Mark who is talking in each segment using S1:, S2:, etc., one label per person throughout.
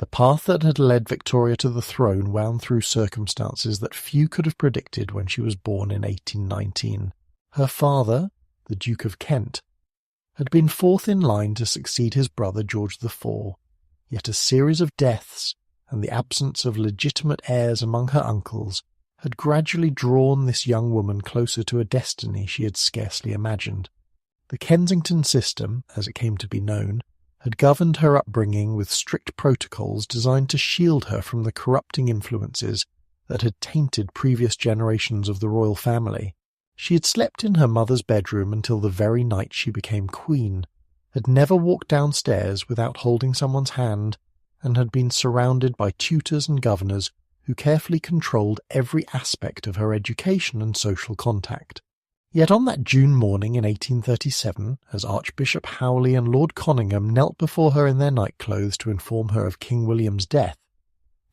S1: The path that had led Victoria to the throne wound through circumstances that few could have predicted when she was born in 1819. Her father, the Duke of Kent, had been fourth in line to succeed his brother George IV, yet a series of deaths and the absence of legitimate heirs among her uncles had gradually drawn this young woman closer to a destiny she had scarcely imagined. The Kensington system, as it came to be known, had governed her upbringing with strict protocols designed to shield her from the corrupting influences that had tainted previous generations of the royal family. She had slept in her mother's bedroom until the very night she became queen, had never walked downstairs without holding someone's hand, and had been surrounded by tutors and governors who carefully controlled every aspect of her education and social contact. Yet on that June morning in 1837, as Archbishop Howley and Lord Conyngham knelt before her in their nightclothes to inform her of King William's death,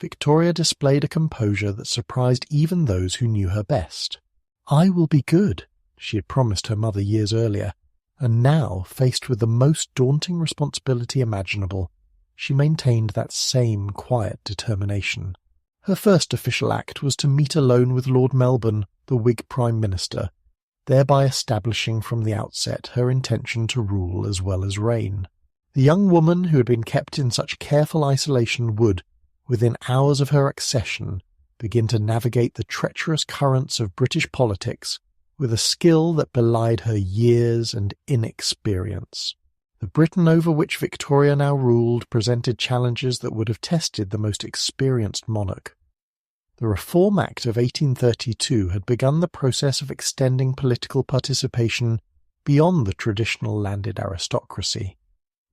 S1: Victoria displayed a composure that surprised even those who knew her best. "I will be good," she had promised her mother years earlier, and now, faced with the most daunting responsibility imaginable, she maintained that same quiet determination. Her first official act was to meet alone with Lord Melbourne, the Whig Prime Minister, thereby establishing from the outset her intention to rule as well as reign. The young woman who had been kept in such careful isolation would, within hours of her accession, begin to navigate the treacherous currents of British politics with a skill that belied her years and inexperience. The Britain over which Victoria now ruled presented challenges that would have tested the most experienced monarch. The Reform Act of 1832 had begun the process of extending political participation beyond the traditional landed aristocracy.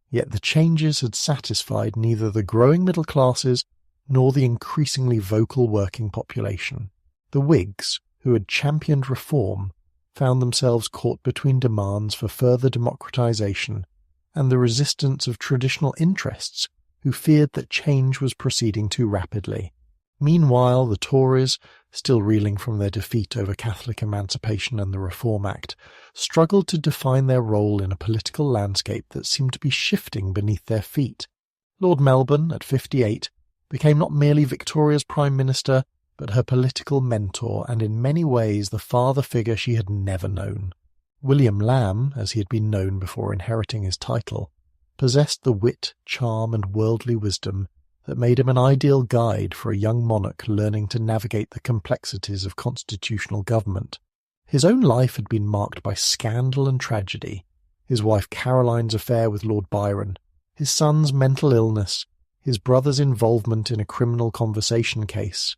S1: Yet the changes had satisfied neither the growing middle classes nor the increasingly vocal working population. The Whigs, who had championed reform, found themselves caught between demands for further democratization and the resistance of traditional interests who feared that change was proceeding too rapidly. Meanwhile, the Tories, still reeling from their defeat over Catholic emancipation and the Reform Act, struggled to define their role in a political landscape that seemed to be shifting beneath their feet. Lord Melbourne, at 58, became not merely Victoria's Prime Minister, but her political mentor and in many ways the father figure she had never known. William Lamb, as he had been known before inheriting his title, possessed the wit, charm and worldly wisdom that made him an ideal guide for a young monarch learning to navigate the complexities of constitutional government. His own life had been marked by scandal and tragedy, his wife Caroline's affair with Lord Byron, his son's mental illness, his brother's involvement in a criminal conversation case.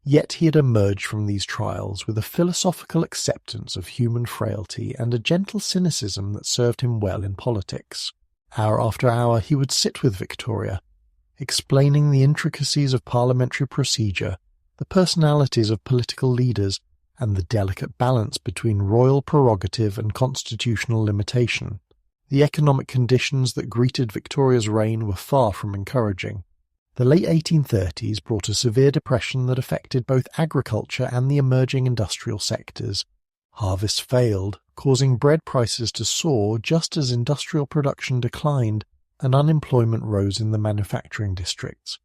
S1: Yet he had emerged from these trials with a philosophical acceptance of human frailty and a gentle cynicism that served him well in politics. Hour after hour he would sit with Victoria, explaining the intricacies of parliamentary procedure, the personalities of political leaders, and the delicate balance between royal prerogative and constitutional limitation. The economic conditions that greeted Victoria's reign were far from encouraging. The late 1830s brought a severe depression that affected both agriculture and the emerging industrial sectors. Harvests failed, causing bread prices to soar just as industrial production declined and unemployment rose in the manufacturing districts.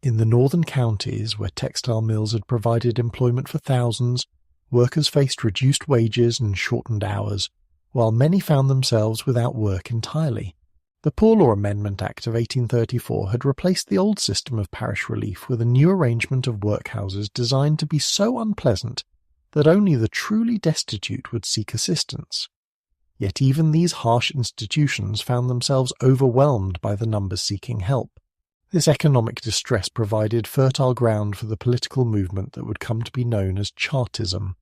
S1: In the northern counties, where textile mills had provided employment for thousands, workers faced reduced wages and shortened hours, while many found themselves without work entirely. The Poor Law Amendment Act of 1834 had replaced the old system of parish relief with a new arrangement of workhouses designed to be so unpleasant that only the truly destitute would seek assistance. Yet even these harsh institutions found themselves overwhelmed by the numbers seeking help. This economic distress provided fertile ground for the political movement that would come to be known as Chartism.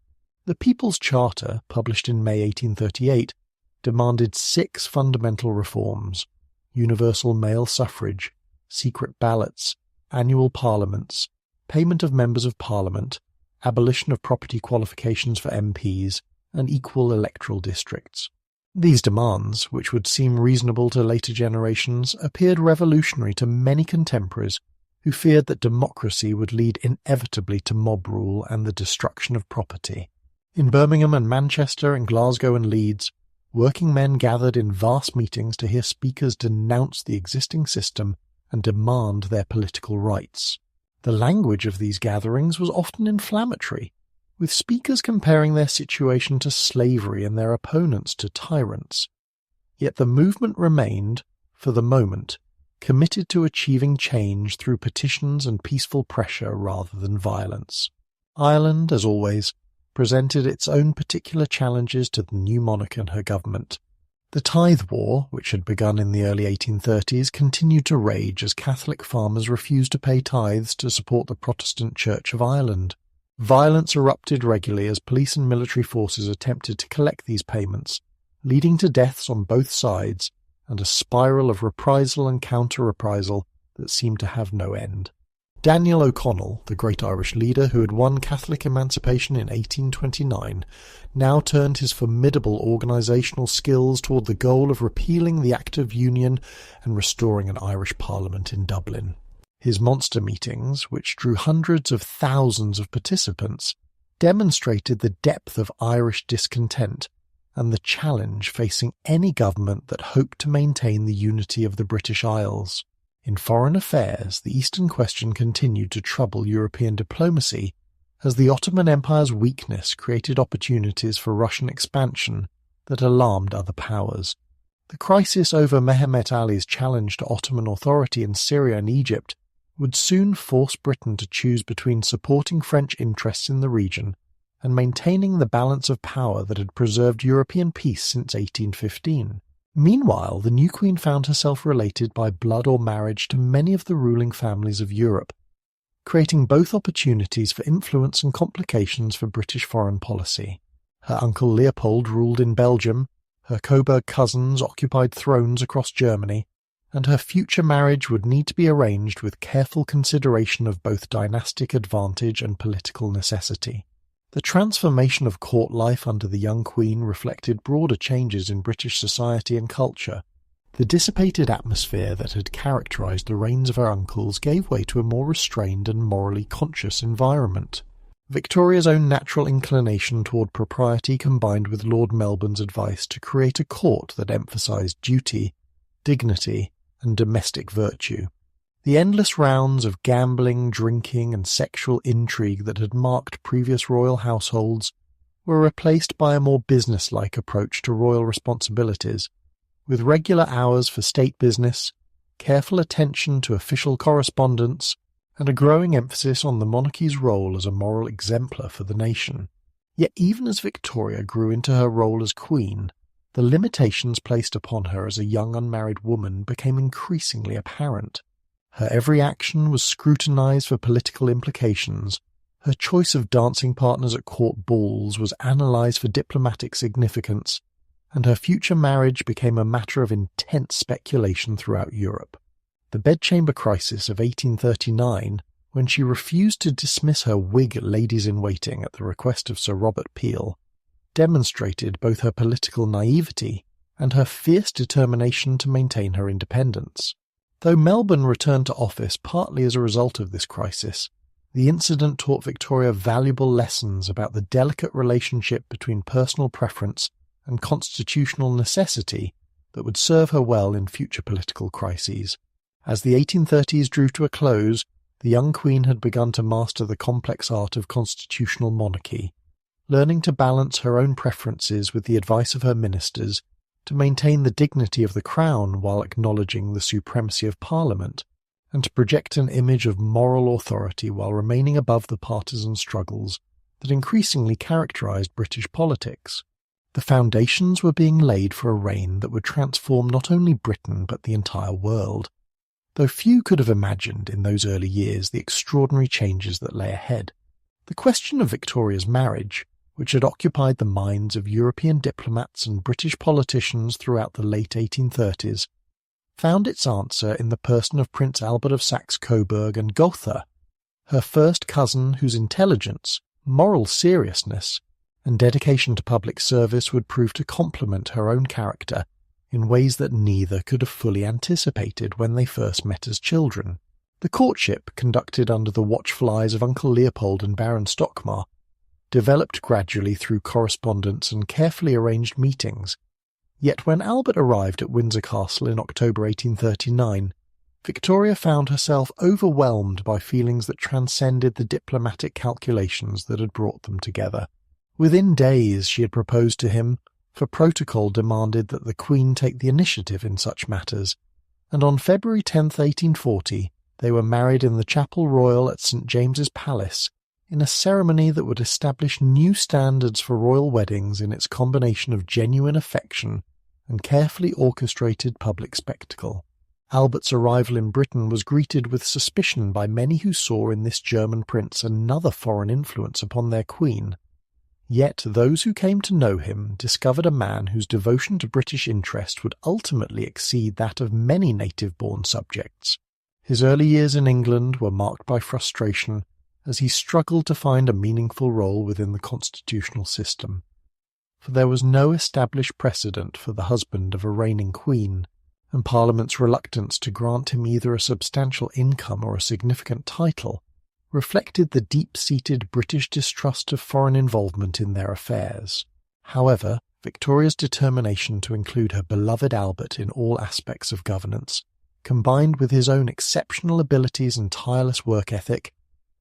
S1: The People's Charter, published in May 1838, demanded 6 fundamental reforms: universal male suffrage, secret ballots, annual parliaments, payment of members of parliament, abolition of property qualifications for MPs, and equal electoral districts. These demands, which would seem reasonable to later generations, appeared revolutionary to many contemporaries who feared that democracy would lead inevitably to mob rule and the destruction of property. In Birmingham and Manchester, in Glasgow and Leeds, working men gathered in vast meetings to hear speakers denounce the existing system and demand their political rights. The language of these gatherings was often inflammatory, with speakers comparing their situation to slavery and their opponents to tyrants. Yet the movement remained, for the moment, committed to achieving change through petitions and peaceful pressure rather than violence. Ireland, as always, presented its own particular challenges to the new monarch and her government. The Tithe War, which had begun in the early 1830s, continued to rage as Catholic farmers refused to pay tithes to support the Protestant Church of Ireland. Violence erupted regularly as police and military forces attempted to collect these payments, leading to deaths on both sides and a spiral of reprisal and counter-reprisal that seemed to have no end. Daniel O'Connell, the great Irish leader who had won Catholic emancipation in 1829, now turned his formidable organisational skills toward the goal of repealing the Act of Union and restoring an Irish Parliament in Dublin. His monster meetings, which drew hundreds of thousands of participants, demonstrated the depth of Irish discontent and the challenge facing any government that hoped to maintain the unity of the British Isles. In foreign affairs, the Eastern question continued to trouble European diplomacy as the Ottoman Empire's weakness created opportunities for Russian expansion that alarmed other powers. The crisis over Mehmet Ali's challenge to Ottoman authority in Syria and Egypt would soon force Britain to choose between supporting French interests in the region and maintaining the balance of power that had preserved European peace since 1815. Meanwhile, the new queen found herself related by blood or marriage to many of the ruling families of Europe, creating both opportunities for influence and complications for British foreign policy. Her uncle Leopold ruled in Belgium, her Coburg cousins occupied thrones across Germany, and her future marriage would need to be arranged with careful consideration of both dynastic advantage and political necessity. The transformation of court life under the young queen reflected broader changes in British society and culture. The dissipated atmosphere that had characterised the reigns of her uncles gave way to a more restrained and morally conscious environment. Victoria's own natural inclination toward propriety combined with Lord Melbourne's advice to create a court that emphasised duty, dignity, and domestic virtue. The endless rounds of gambling, drinking, and sexual intrigue that had marked previous royal households were replaced by a more business-like approach to royal responsibilities, with regular hours for state business, careful attention to official correspondence, and a growing emphasis on the monarchy's role as a moral exemplar for the nation. Yet even as Victoria grew into her role as queen, the limitations placed upon her as a young unmarried woman became increasingly apparent. Her every action was scrutinised for political implications, her choice of dancing partners at court balls was analysed for diplomatic significance, and her future marriage became a matter of intense speculation throughout Europe. The bedchamber crisis of 1839, when she refused to dismiss her Whig ladies-in-waiting at the request of Sir Robert Peel, demonstrated both her political naivety and her fierce determination to maintain her independence. Though Melbourne returned to office partly as a result of this crisis, the incident taught Victoria valuable lessons about the delicate relationship between personal preference and constitutional necessity that would serve her well in future political crises. As the 1830s drew to a close, the young queen had begun to master the complex art of constitutional monarchy, learning to balance her own preferences with the advice of her ministers to maintain the dignity of the crown while acknowledging the supremacy of Parliament, and to project an image of moral authority while remaining above the partisan struggles that increasingly characterised British politics. The foundations were being laid for a reign that would transform not only Britain but the entire world, though few could have imagined in those early years the extraordinary changes that lay ahead. The question of Victoria's marriage, which had occupied the minds of European diplomats and British politicians throughout the late 1830s, found its answer in the person of Prince Albert of Saxe-Coburg and Gotha, her first cousin whose intelligence, moral seriousness, and dedication to public service would prove to complement her own character in ways that neither could have fully anticipated when they first met as children. The courtship, conducted under the watchful eyes of Uncle Leopold and Baron Stockmar, developed gradually through correspondence and carefully arranged meetings. Yet when Albert arrived at Windsor Castle in October 1839, Victoria found herself overwhelmed by feelings that transcended the diplomatic calculations that had brought them together. Within days she had proposed to him, for protocol demanded that the Queen take the initiative in such matters, and on February 10, 1840, they were married in the Chapel Royal at St James's Palace, in a ceremony that would establish new standards for royal weddings in its combination of genuine affection and carefully orchestrated public spectacle. Albert's arrival in Britain was greeted with suspicion by many who saw in this German prince another foreign influence upon their queen. Yet those who came to know him discovered a man whose devotion to British interest would ultimately exceed that of many native-born subjects. His early years in England were marked by frustration as he struggled to find a meaningful role within the constitutional system. For there was no established precedent for the husband of a reigning queen, and Parliament's reluctance to grant him either a substantial income or a significant title reflected the deep-seated British distrust of foreign involvement in their affairs. However, Victoria's determination to include her beloved Albert in all aspects of governance, combined with his own exceptional abilities and tireless work ethic,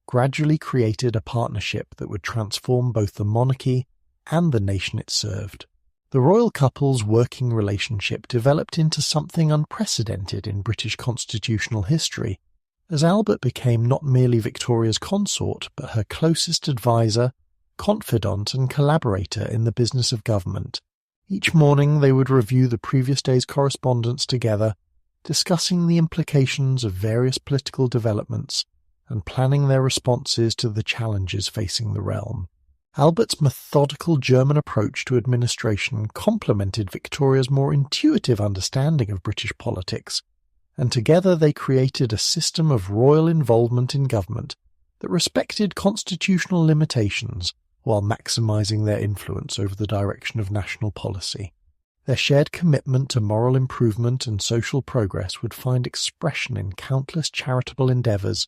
S1: gradually created a partnership that would transform both the monarchy and the nation it served. The royal couple's working relationship developed into something unprecedented in British constitutional history, as Albert became not merely Victoria's consort, but her closest advisor, confidant and collaborator in the business of government. Each morning they would review the previous day's correspondence together, discussing the implications of various political developments and planning their responses to the challenges facing the realm. Albert's methodical German approach to administration complemented Victoria's more intuitive understanding of British politics, and together they created a system of royal involvement in government that respected constitutional limitations while maximising their influence over the direction of national policy. Their shared commitment to moral improvement and social progress would find expression in countless charitable endeavours,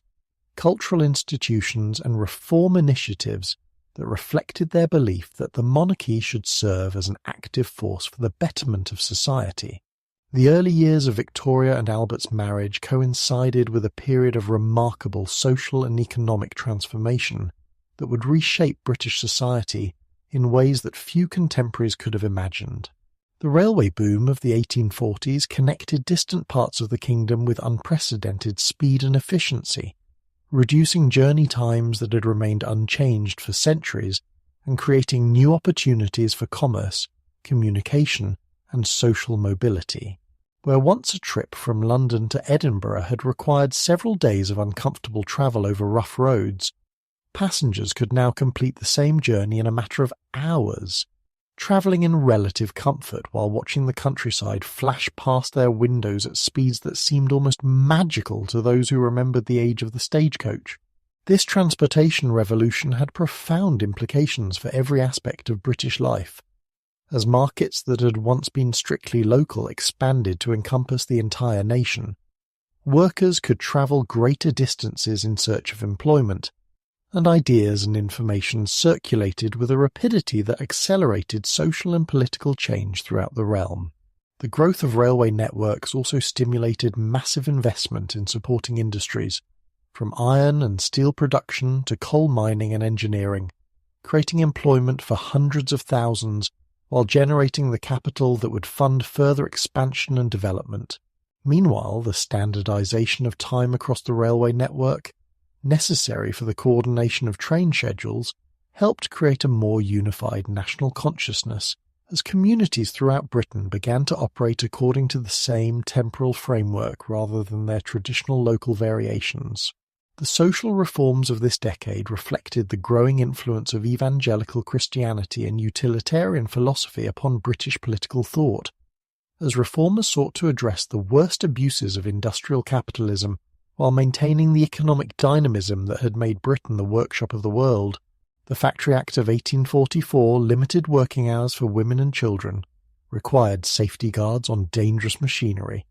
S1: cultural institutions and reform initiatives that reflected their belief that the monarchy should serve as an active force for the betterment of society. The early years of Victoria and Albert's marriage coincided with a period of remarkable social and economic transformation that would reshape British society in ways that few contemporaries could have imagined. The railway boom of the 1840s connected distant parts of the kingdom with unprecedented speed and efficiency, reducing journey times that had remained unchanged for centuries and creating new opportunities for commerce, communication, and social mobility. Where once a trip from London to Edinburgh had required several days of uncomfortable travel over rough roads, passengers could now complete the same journey in a matter of hours, travelling in relative comfort while watching the countryside flash past their windows at speeds that seemed almost magical to those who remembered the age of the stagecoach. This transportation revolution had profound implications for every aspect of British life, as markets that had once been strictly local expanded to encompass the entire nation. Workers could travel greater distances in search of employment, and ideas and information circulated with a rapidity that accelerated social and political change throughout the realm. The growth of railway networks also stimulated massive investment in supporting industries, from iron and steel production to coal mining and engineering, creating employment for hundreds of thousands while generating the capital that would fund further expansion and development. Meanwhile, the standardization of time across the railway network, necessary for the coordination of train schedules, helped create a more unified national consciousness as communities throughout Britain began to operate according to the same temporal framework rather than their traditional local variations. The social reforms of this decade reflected the growing influence of evangelical Christianity and utilitarian philosophy upon British political thought, as reformers sought to address the worst abuses of industrial capitalism while maintaining the economic dynamism that had made Britain the workshop of the world. The Factory Act of 1844 limited working hours for women and children, required safety guards on dangerous machinery,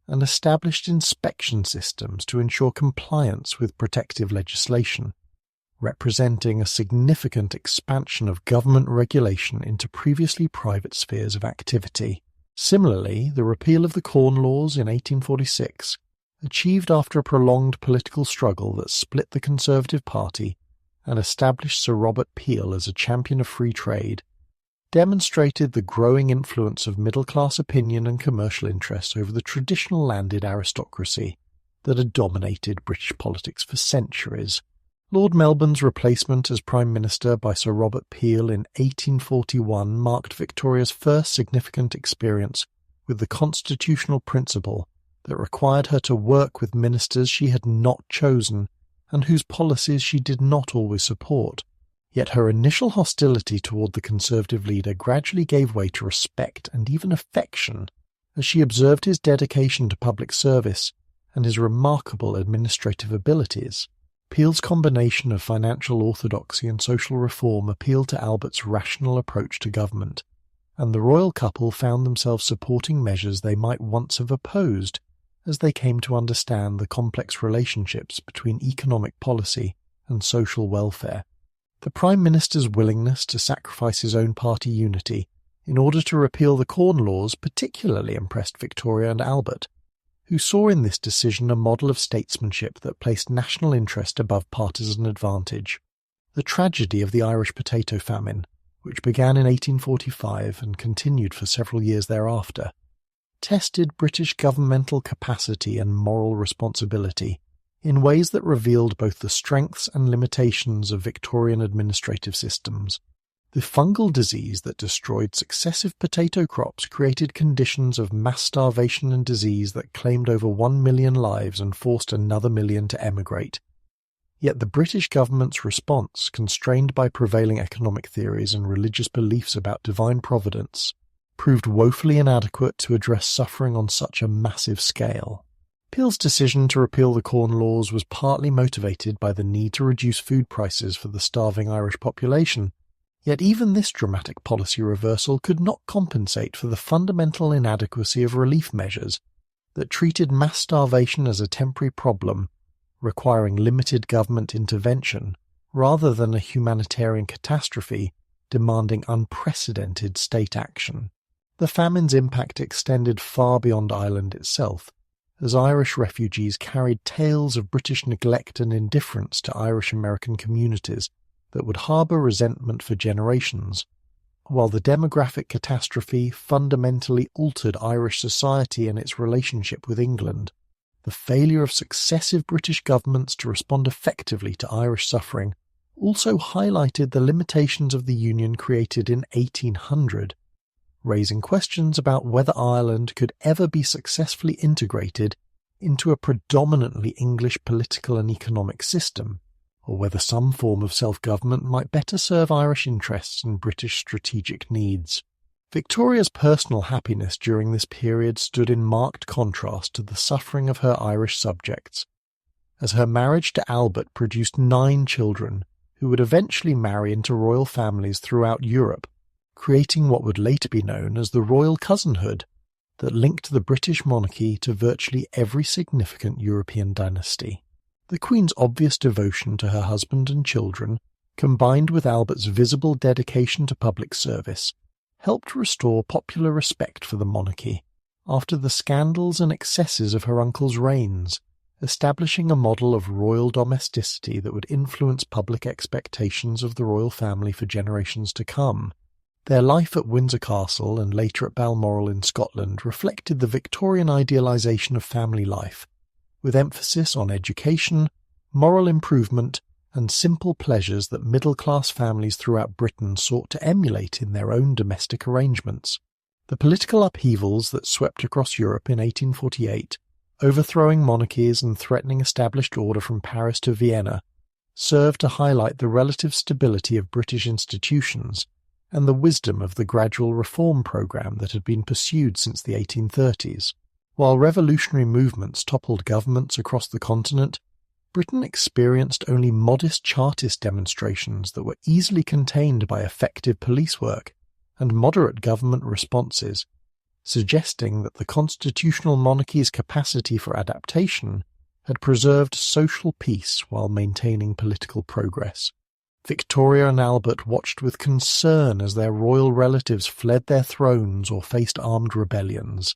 S1: and established inspection systems to ensure compliance with protective legislation, representing a significant expansion of government regulation into previously private spheres of activity. Similarly, the repeal of the Corn Laws in 1846 achieved after a prolonged political struggle that split the Conservative Party and established Sir Robert Peel as a champion of free trade, demonstrated the growing influence of middle-class opinion and commercial interest over the traditional landed aristocracy that had dominated British politics for centuries. Lord Melbourne's replacement as Prime Minister by Sir Robert Peel in 1841 marked Victoria's first significant experience with the constitutional principle that required her to work with ministers she had not chosen and whose policies she did not always support. Yet her initial hostility toward the Conservative leader gradually gave way to respect and even affection as she observed his dedication to public service and his remarkable administrative abilities. Peel's combination of financial orthodoxy and social reform appealed to Albert's rational approach to government, and the royal couple found themselves supporting measures they might once have opposed as they came to understand the complex relationships between economic policy and social welfare. The Prime Minister's willingness to sacrifice his own party unity in order to repeal the Corn Laws particularly impressed Victoria and Albert, who saw in this decision a model of statesmanship that placed national interest above partisan advantage. The tragedy of the Irish potato famine, which began in 1845 and continued for several years thereafter, tested British governmental capacity and moral responsibility in ways that revealed both the strengths and limitations of Victorian administrative systems. The fungal disease that destroyed successive potato crops created conditions of mass starvation and disease that claimed over 1 million lives and forced another million to emigrate. Yet the British government's response, constrained by prevailing economic theories and religious beliefs about divine providence, proved woefully inadequate to address suffering on such a massive scale. Peel's decision to repeal the Corn Laws was partly motivated by the need to reduce food prices for the starving Irish population, yet even this dramatic policy reversal could not compensate for the fundamental inadequacy of relief measures that treated mass starvation as a temporary problem, requiring limited government intervention, rather than a humanitarian catastrophe demanding unprecedented state action. The famine's impact extended far beyond Ireland itself, as Irish refugees carried tales of British neglect and indifference to Irish-American communities that would harbour resentment for generations, while the demographic catastrophe fundamentally altered Irish society and its relationship with England. The failure of successive British governments to respond effectively to Irish suffering also highlighted the limitations of the Union created in 1800, raising questions about whether Ireland could ever be successfully integrated into a predominantly English political and economic system, or whether some form of self-government might better serve Irish interests and British strategic needs. Victoria's personal happiness during this period stood in marked contrast to the suffering of her Irish subjects, as her marriage to Albert produced 9 children who would eventually marry into royal families throughout Europe, creating what would later be known as the royal cousinhood that linked the British monarchy to virtually every significant European dynasty. The Queen's obvious devotion to her husband and children, combined with Albert's visible dedication to public service, helped restore popular respect for the monarchy after the scandals and excesses of her uncle's reigns, establishing a model of royal domesticity that would influence public expectations of the royal family for generations to come. Their life at Windsor Castle and later at Balmoral in Scotland reflected the Victorian idealisation of family life, with emphasis on education, moral improvement, and simple pleasures that middle-class families throughout Britain sought to emulate in their own domestic arrangements. The political upheavals that swept across Europe in 1848, overthrowing monarchies and threatening established order from Paris to Vienna, served to highlight the relative stability of British institutions and the wisdom of the gradual reform programme that had been pursued since the 1830s. While revolutionary movements toppled governments across the continent, Britain experienced only modest Chartist demonstrations that were easily contained by effective police work and moderate government responses, suggesting that the constitutional monarchy's capacity for adaptation had preserved social peace while maintaining political progress. Victoria and Albert watched with concern as their royal relatives fled their thrones or faced armed rebellions.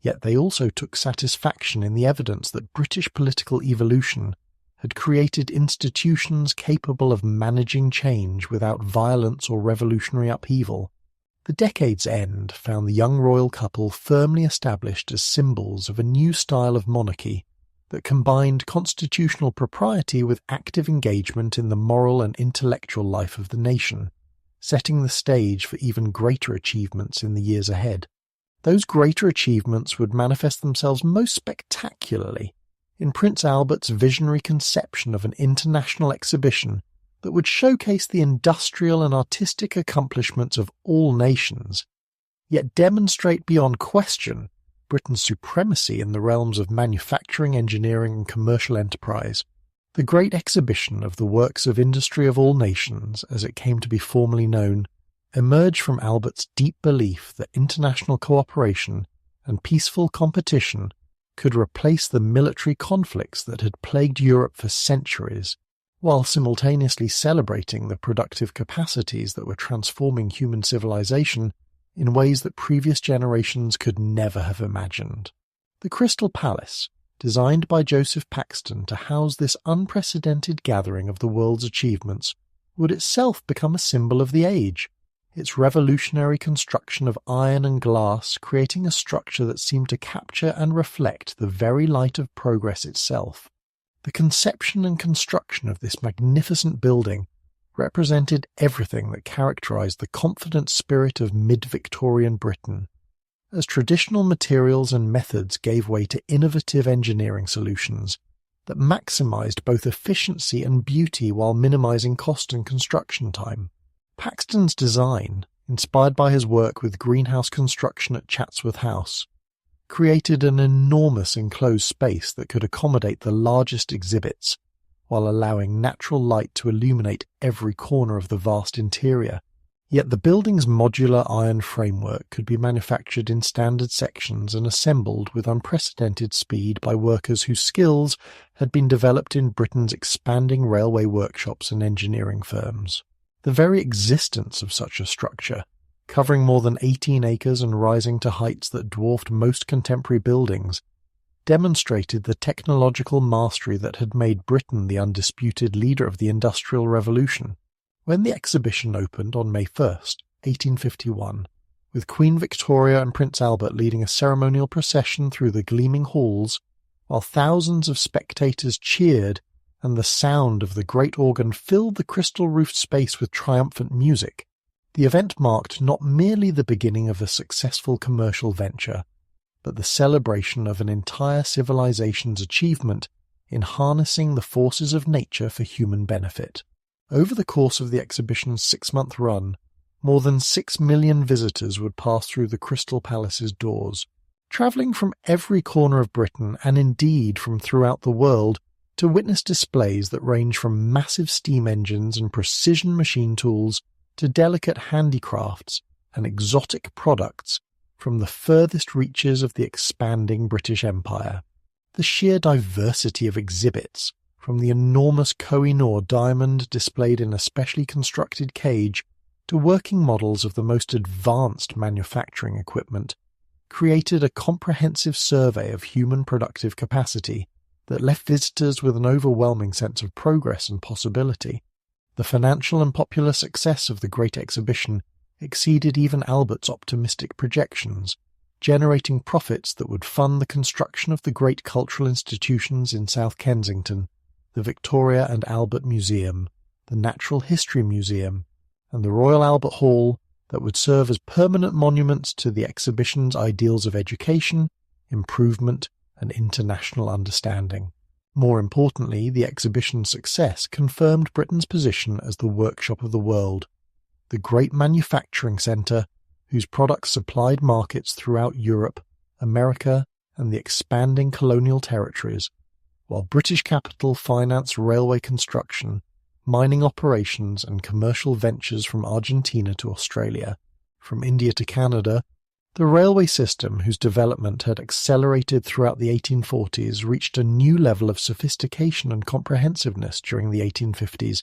S1: Yet they also took satisfaction in the evidence that British political evolution had created institutions capable of managing change without violence or revolutionary upheaval. The decade's end found the young royal couple firmly established as symbols of a new style of monarchy that combined constitutional propriety with active engagement in the moral and intellectual life of the nation, setting the stage for even greater achievements in the years ahead. Those greater achievements would manifest themselves most spectacularly in Prince Albert's visionary conception of an international exhibition that would showcase the industrial and artistic accomplishments of all nations, yet demonstrate beyond question Britain's supremacy in the realms of manufacturing, engineering and commercial enterprise. The Great Exhibition of the Works of Industry of All Nations, as it came to be formally known, emerged from Albert's deep belief that international cooperation and peaceful competition could replace the military conflicts that had plagued Europe for centuries, while simultaneously celebrating the productive capacities that were transforming human civilization in ways that previous generations could never have imagined. The Crystal Palace, designed by Joseph Paxton to house this unprecedented gathering of the world's achievements, would itself become a symbol of the age, its revolutionary construction of iron and glass creating a structure that seemed to capture and reflect the very light of progress itself. The conception and construction of this magnificent building represented everything that characterized the confident spirit of mid-Victorian Britain, as traditional materials and methods gave way to innovative engineering solutions that maximized both efficiency and beauty while minimizing cost and construction time. Paxton's design, inspired by his work with greenhouse construction at Chatsworth House, created an enormous enclosed space that could accommodate the largest exhibits, while allowing natural light to illuminate every corner of the vast interior. Yet the building's modular iron framework could be manufactured in standard sections and assembled with unprecedented speed by workers whose skills had been developed in Britain's expanding railway workshops and engineering firms. The very existence of such a structure, covering more than 18 acres and rising to heights that dwarfed most contemporary buildings, demonstrated the technological mastery that had made Britain the undisputed leader of the Industrial Revolution. When the exhibition opened on May 1st, 1851, with Queen Victoria and Prince Albert leading a ceremonial procession through the gleaming halls, while thousands of spectators cheered and the sound of the great organ filled the crystal-roofed space with triumphant music, the event marked not merely the beginning of a successful commercial venture, but the celebration of an entire civilization's achievement in harnessing the forces of nature for human benefit. Over the course of the exhibition's 6-month run, more than 6 million visitors would pass through the Crystal Palace's doors, travelling from every corner of Britain and indeed from throughout the world to witness displays that range from massive steam engines and precision machine tools to delicate handicrafts and exotic products from the furthest reaches of the expanding British Empire. The sheer diversity of exhibits, from the enormous Koh-i-Noor diamond displayed in a specially constructed cage to working models of the most advanced manufacturing equipment, created a comprehensive survey of human productive capacity that left visitors with an overwhelming sense of progress and possibility. The financial and popular success of the Great Exhibition exceeded even Albert's optimistic projections, generating profits that would fund the construction of the great cultural institutions in South Kensington, the Victoria and Albert Museum, the Natural History Museum, and the Royal Albert Hall that would serve as permanent monuments to the exhibition's ideals of education, improvement, and international understanding. More importantly, the exhibition's success confirmed Britain's position as the workshop of the world, the great manufacturing centre whose products supplied markets throughout Europe, America, and the expanding colonial territories, while British capital financed railway construction, mining operations, and commercial ventures from Argentina to Australia, from India to Canada. The railway system, whose development had accelerated throughout the 1840s, reached a new level of sophistication and comprehensiveness during the 1850s,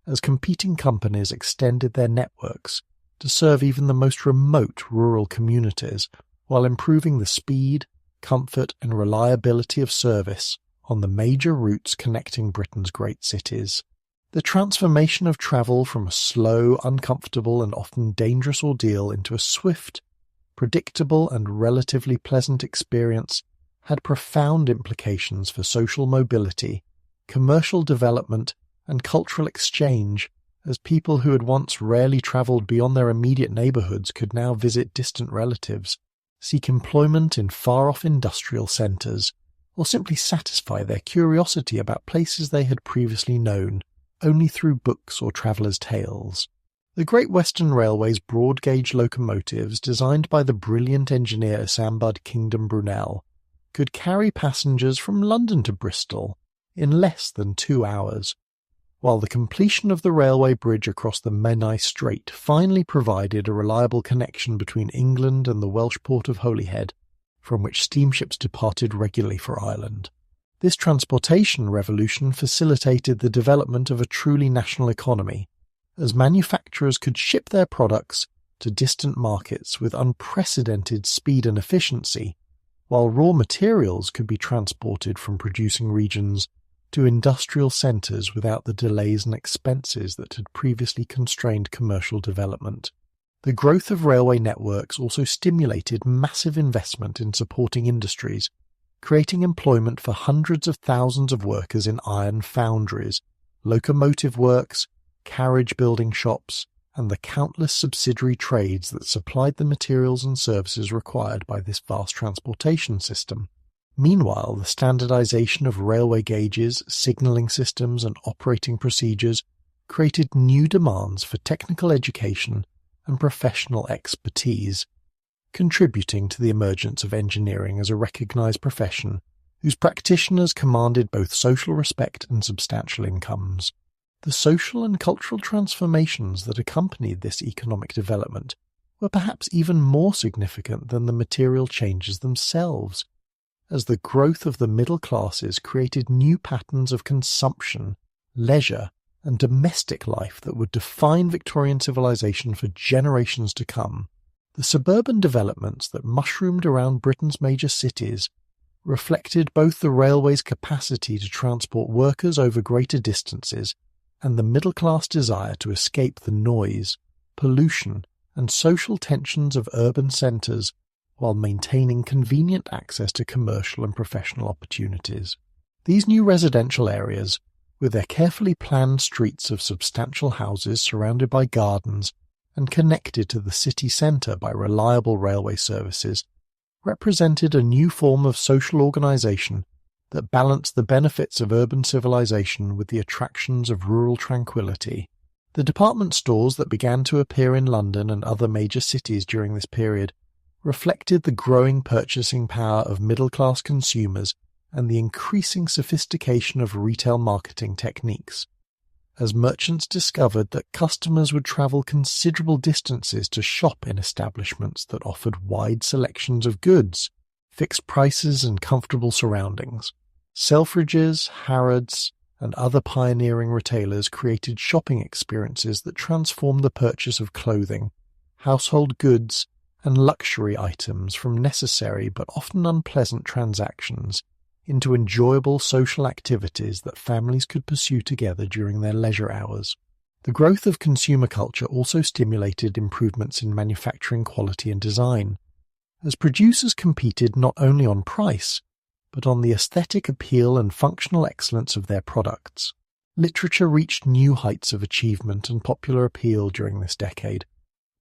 S1: as competing companies extended their networks to serve even the most remote rural communities, while improving the speed, comfort and reliability of service on the major routes connecting Britain's great cities. The transformation of travel from a slow, uncomfortable and often dangerous ordeal into a swift, predictable and relatively pleasant experience had profound implications for social mobility, commercial development and cultural exchange, as people who had once rarely travelled beyond their immediate neighbourhoods could now visit distant relatives, seek employment in far-off industrial centres, or simply satisfy their curiosity about places they had previously known only through books or travellers' tales. The Great Western Railway's broad-gauge locomotives, designed by the brilliant engineer Sambud Kingdom Brunel, could carry passengers from London to Bristol in less than 2 hours, while the completion of the railway bridge across the Menai Strait finally provided a reliable connection between England and the Welsh port of Holyhead, from which steamships departed regularly for Ireland. This transportation revolution facilitated the development of a truly national economy, as manufacturers could ship their products to distant markets with unprecedented speed and efficiency, while raw materials could be transported from producing regions to industrial centres without the delays and expenses that had previously constrained commercial development. The growth of railway networks also stimulated massive investment in supporting industries, creating employment for hundreds of thousands of workers in iron foundries, locomotive works, carriage-building shops, and the countless subsidiary trades that supplied the materials and services required by this vast transportation system. Meanwhile, the standardization of railway gauges, signalling systems, and operating procedures created new demands for technical education and professional expertise, contributing to the emergence of engineering as a recognized profession whose practitioners commanded both social respect and substantial incomes. The social and cultural transformations that accompanied this economic development were perhaps even more significant than the material changes themselves, as the growth of the middle classes created new patterns of consumption, leisure, and domestic life that would define Victorian civilization for generations to come. The suburban developments that mushroomed around Britain's major cities reflected both the railway's capacity to transport workers over greater distances and the middle-class desire to escape the noise, pollution, and social tensions of urban centres while maintaining convenient access to commercial and professional opportunities. These new residential areas, with their carefully planned streets of substantial houses surrounded by gardens and connected to the city centre by reliable railway services, represented a new form of social organisation that balanced the benefits of urban civilization with the attractions of rural tranquility. The department stores that began to appear in London and other major cities during this period reflected the growing purchasing power of middle-class consumers and the increasing sophistication of retail marketing techniques, as merchants discovered that customers would travel considerable distances to shop in establishments that offered wide selections of goods, fixed prices and comfortable surroundings. Selfridges, Harrods, and other pioneering retailers created shopping experiences that transformed the purchase of clothing, household goods, and luxury items from necessary but often unpleasant transactions into enjoyable social activities that families could pursue together during their leisure hours. The growth of consumer culture also stimulated improvements in manufacturing quality and design, as producers competed not only on price, but on the aesthetic appeal and functional excellence of their products. Literature reached new heights of achievement and popular appeal during this decade,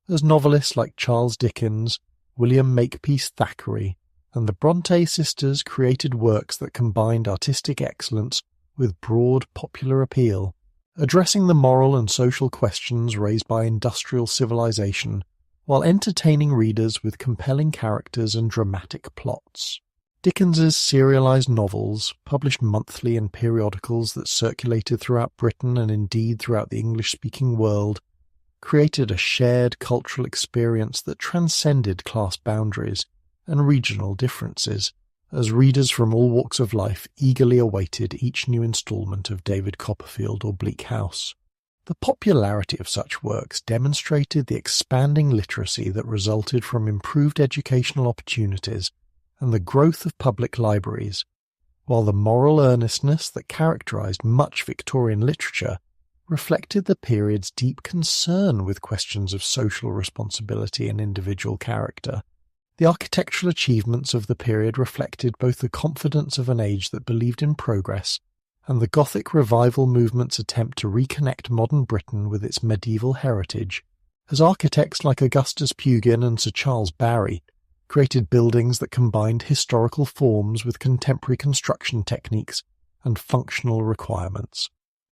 S1: as novelists like Charles Dickens, William Makepeace Thackeray, and the Bronte sisters created works that combined artistic excellence with broad popular appeal, addressing the moral and social questions raised by industrial civilization, while entertaining readers with compelling characters and dramatic plots. Dickens's serialized novels, published monthly in periodicals that circulated throughout Britain and indeed throughout the English-speaking world, created a shared cultural experience that transcended class boundaries and regional differences, as readers from all walks of life eagerly awaited each new installment of David Copperfield or Bleak House. The popularity of such works demonstrated the expanding literacy that resulted from improved educational opportunities and the growth of public libraries, while the moral earnestness that characterized much Victorian literature reflected the period's deep concern with questions of social responsibility and individual character. The architectural achievements of the period reflected both the confidence of an age that believed in progress and the Gothic revival movement's attempt to reconnect modern Britain with its medieval heritage, as architects like Augustus Pugin and Sir Charles Barry created buildings that combined historical forms with contemporary construction techniques and functional requirements.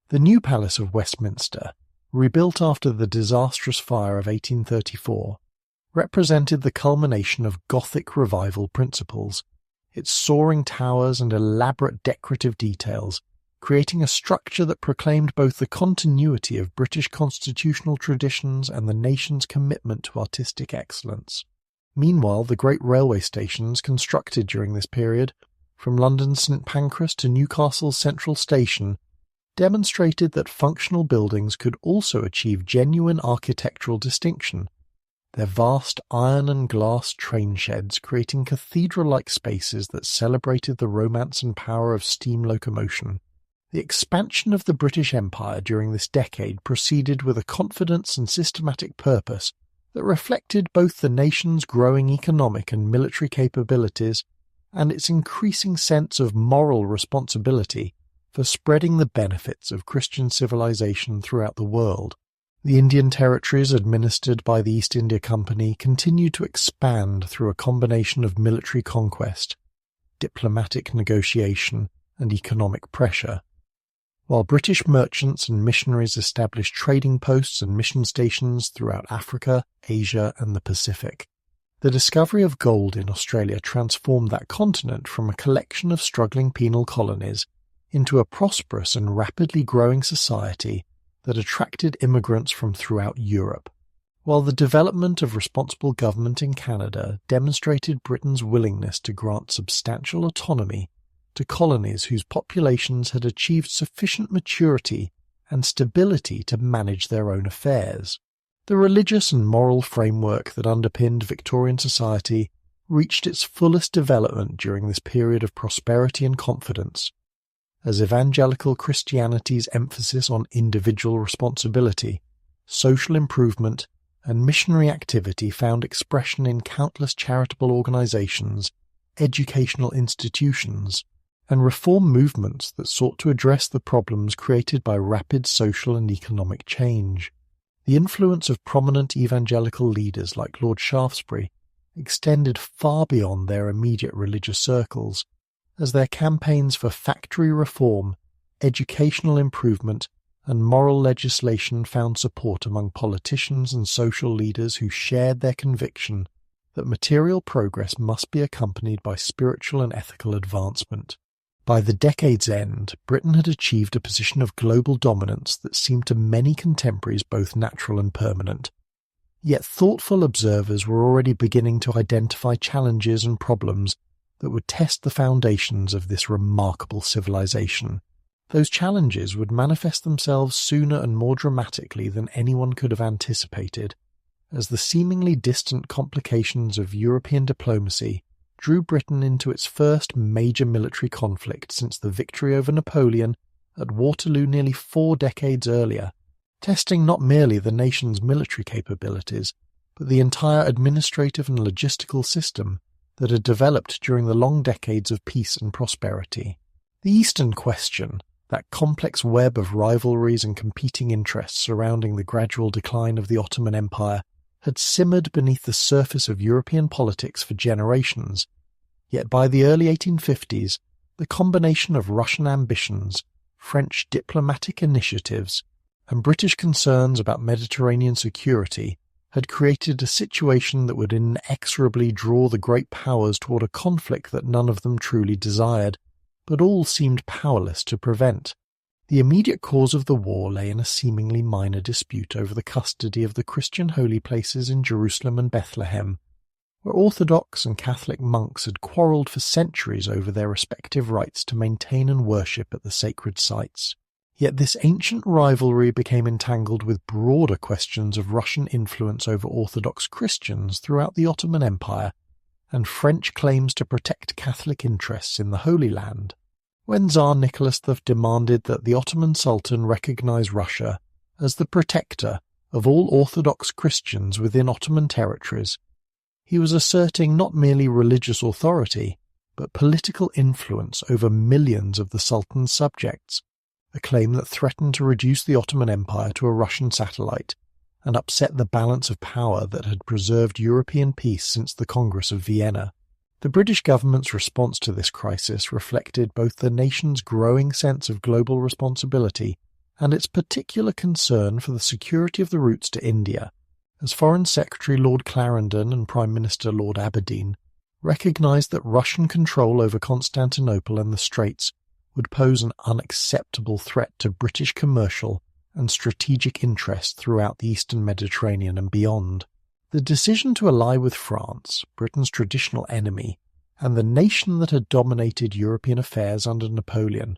S1: The new Palace of Westminster, rebuilt after the disastrous fire of 1834, represented the culmination of Gothic revival principles, its soaring towers and elaborate decorative details creating a structure that proclaimed both the continuity of British constitutional traditions and the nation's commitment to artistic excellence. Meanwhile, the great railway stations constructed during this period, from London's St Pancras to Newcastle's Central Station, demonstrated that functional buildings could also achieve genuine architectural distinction, their vast iron and glass train sheds creating cathedral-like spaces that celebrated the romance and power of steam locomotion. The expansion of the British Empire during this decade proceeded with a confidence and systematic purpose that reflected both the nation's growing economic and military capabilities and its increasing sense of moral responsibility for spreading the benefits of Christian civilization throughout the world. The Indian territories administered by the East India Company continued to expand through a combination of military conquest, diplomatic negotiation, and economic pressure, while British merchants and missionaries established trading posts and mission stations throughout Africa, Asia, and the Pacific. The discovery of gold in Australia transformed that continent from a collection of struggling penal colonies into a prosperous and rapidly growing society that attracted immigrants from throughout Europe, while the development of responsible government in Canada demonstrated Britain's willingness to grant substantial autonomy to colonies whose populations had achieved sufficient maturity and stability to manage their own affairs. The religious and moral framework that underpinned Victorian society reached its fullest development during this period of prosperity and confidence, as evangelical Christianity's emphasis on individual responsibility, social improvement, and missionary activity found expression in countless charitable organizations, educational institutions, and reform movements that sought to address the problems created by rapid social and economic change. The influence of prominent evangelical leaders like Lord Shaftesbury extended far beyond their immediate religious circles, as their campaigns for factory reform, educational improvement, and moral legislation found support among politicians and social leaders who shared their conviction that material progress must be accompanied by spiritual and ethical advancement. By the decade's end, Britain had achieved a position of global dominance that seemed to many contemporaries both natural and permanent. Yet thoughtful observers were already beginning to identify challenges and problems that would test the foundations of this remarkable civilization. Those challenges would manifest themselves sooner and more dramatically than anyone could have anticipated, as the seemingly distant complications of European diplomacy drew Britain into its first major military conflict since the victory over Napoleon at Waterloo nearly 4 decades earlier, testing not merely the nation's military capabilities, but the entire administrative and logistical system that had developed during the long decades of peace and prosperity. The Eastern Question, that complex web of rivalries and competing interests surrounding the gradual decline of the Ottoman Empire, had simmered beneath the surface of European politics for generations, yet by the early 1850s, the combination of Russian ambitions, French diplomatic initiatives, and British concerns about Mediterranean security had created a situation that would inexorably draw the great powers toward a conflict that none of them truly desired, but all seemed powerless to prevent. The immediate cause of the war lay in a seemingly minor dispute over the custody of the Christian holy places in Jerusalem and Bethlehem, where Orthodox and Catholic monks had quarrelled for centuries over their respective rights to maintain and worship at the sacred sites. Yet this ancient rivalry became entangled with broader questions of Russian influence over Orthodox Christians throughout the Ottoman Empire and French claims to protect Catholic interests in the Holy Land. When Tsar Nicholas demanded that the Ottoman Sultan recognize Russia as the protector of all Orthodox Christians within Ottoman territories, he was asserting not merely religious authority, but political influence over millions of the Sultan's subjects, a claim that threatened to reduce the Ottoman Empire to a Russian satellite and upset the balance of power that had preserved European peace since the Congress of Vienna. The British government's response to this crisis reflected both the nation's growing sense of global responsibility and its particular concern for the security of the routes to India, as Foreign Secretary Lord Clarendon and Prime Minister Lord Aberdeen recognised that Russian control over Constantinople and the Straits would pose an unacceptable threat to British commercial and strategic interests throughout the eastern Mediterranean and beyond. The decision to ally with France, Britain's traditional enemy, and the nation that had dominated European affairs under Napoleon,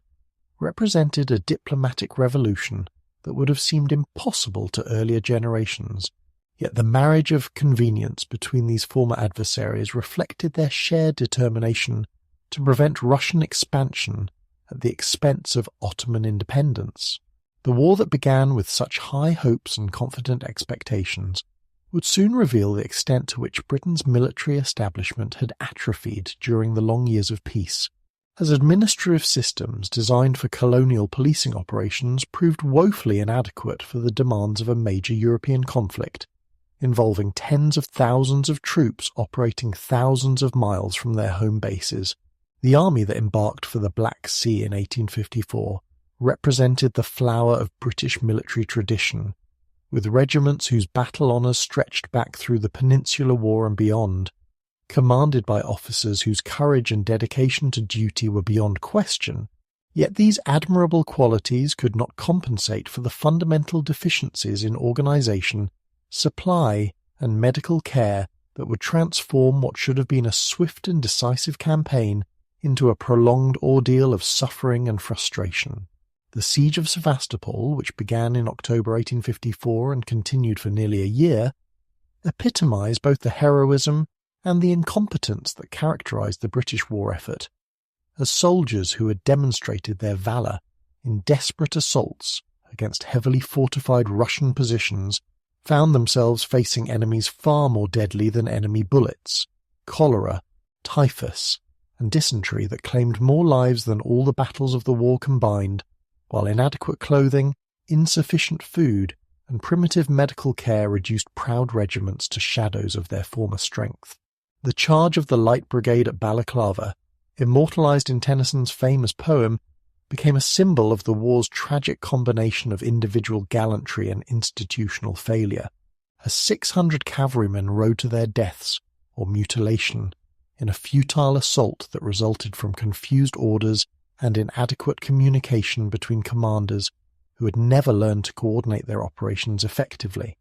S1: represented a diplomatic revolution that would have seemed impossible to earlier generations. Yet the marriage of convenience between these former adversaries reflected their shared determination to prevent Russian expansion at the expense of Ottoman independence. The war that began with such high hopes and confident expectations would soon reveal the extent to which Britain's military establishment had atrophied during the long years of peace, as administrative systems designed for colonial policing operations proved woefully inadequate for the demands of a major European conflict, involving tens of thousands of troops operating thousands of miles from their home bases. The army that embarked for the Black Sea in 1854 represented the flower of British military tradition, with regiments whose battle honours stretched back through the Peninsular War and beyond, commanded by officers whose courage and dedication to duty were beyond question. Yet these admirable qualities could not compensate for the fundamental deficiencies in organisation, supply, and medical care that would transform what should have been a swift and decisive campaign into a prolonged ordeal of suffering and frustration. The siege of Sevastopol, which began in October 1854 and continued for nearly a year, epitomised both the heroism and the incompetence that characterised the British war effort, as soldiers who had demonstrated their valour in desperate assaults against heavily fortified Russian positions found themselves facing enemies far more deadly than enemy bullets, cholera, typhus, and dysentery that claimed more lives than all the battles of the war combined, while inadequate clothing, insufficient food, and primitive medical care reduced proud regiments to shadows of their former strength. The charge of the Light Brigade at Balaclava, immortalised in Tennyson's famous poem, became a symbol of the war's tragic combination of individual gallantry and institutional failure, as 600 cavalrymen rode to their deaths or mutilation in a futile assault that resulted from confused orders and inadequate communication between commanders who had never learned to coordinate their operations effectively.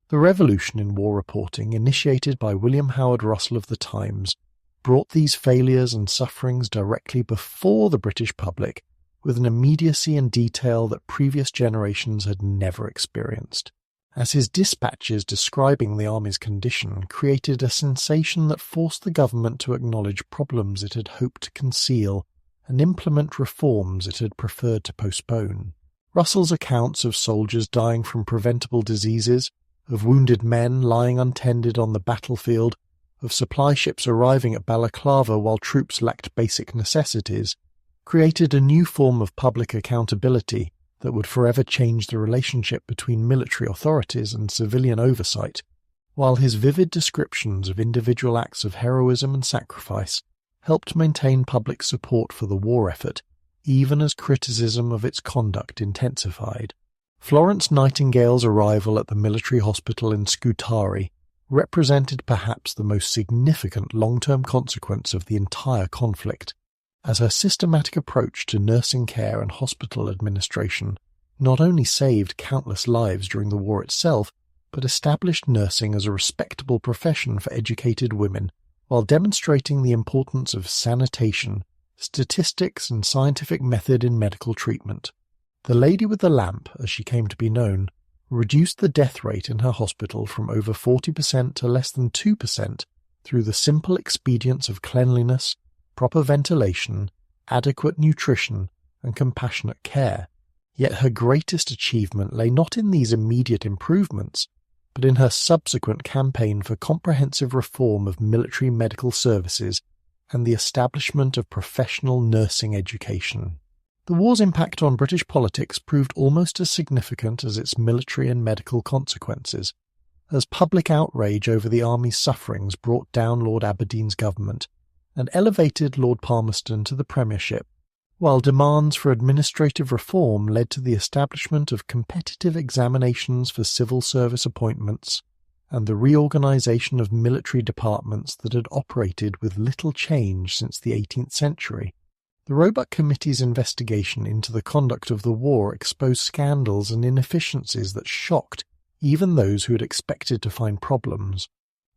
S1: The revolution in war reporting, initiated by William Howard Russell of the Times, brought these failures and sufferings directly before the British public with an immediacy and detail that previous generations had never experienced, as his dispatches describing the army's condition created a sensation that forced the government to acknowledge problems it had hoped to conceal and implement reforms it had preferred to postpone. Russell's accounts of soldiers dying from preventable diseases, of wounded men lying untended on the battlefield, of supply ships arriving at Balaclava while troops lacked basic necessities, created a new form of public accountability that would forever change the relationship between military authorities and civilian oversight, while his vivid descriptions of individual acts of heroism and sacrifice helped maintain public support for the war effort, even as criticism of its conduct intensified. Florence Nightingale's arrival at the military hospital in Scutari represented perhaps the most significant long-term consequence of the entire conflict, as her systematic approach to nursing care and hospital administration not only saved countless lives during the war itself, but established nursing as a respectable profession for educated women, while demonstrating the importance of sanitation, statistics, and scientific method in medical treatment. The Lady with the Lamp, as she came to be known, reduced the death rate in her hospital from over 40% to less than 2% through the simple expedients of cleanliness, proper ventilation, adequate nutrition, and compassionate care. Yet her greatest achievement lay not in these immediate improvements, but in her subsequent campaign for comprehensive reform of military medical services and the establishment of professional nursing education. The war's impact on British politics proved almost as significant as its military and medical consequences, as public outrage over the army's sufferings brought down Lord Aberdeen's government and elevated Lord Palmerston to the premiership, while demands for administrative reform led to the establishment of competitive examinations for civil service appointments and the reorganisation of military departments that had operated with little change since the 18th century. The Roebuck Committee's investigation into the conduct of the war exposed scandals and inefficiencies that shocked even those who had expected to find problems,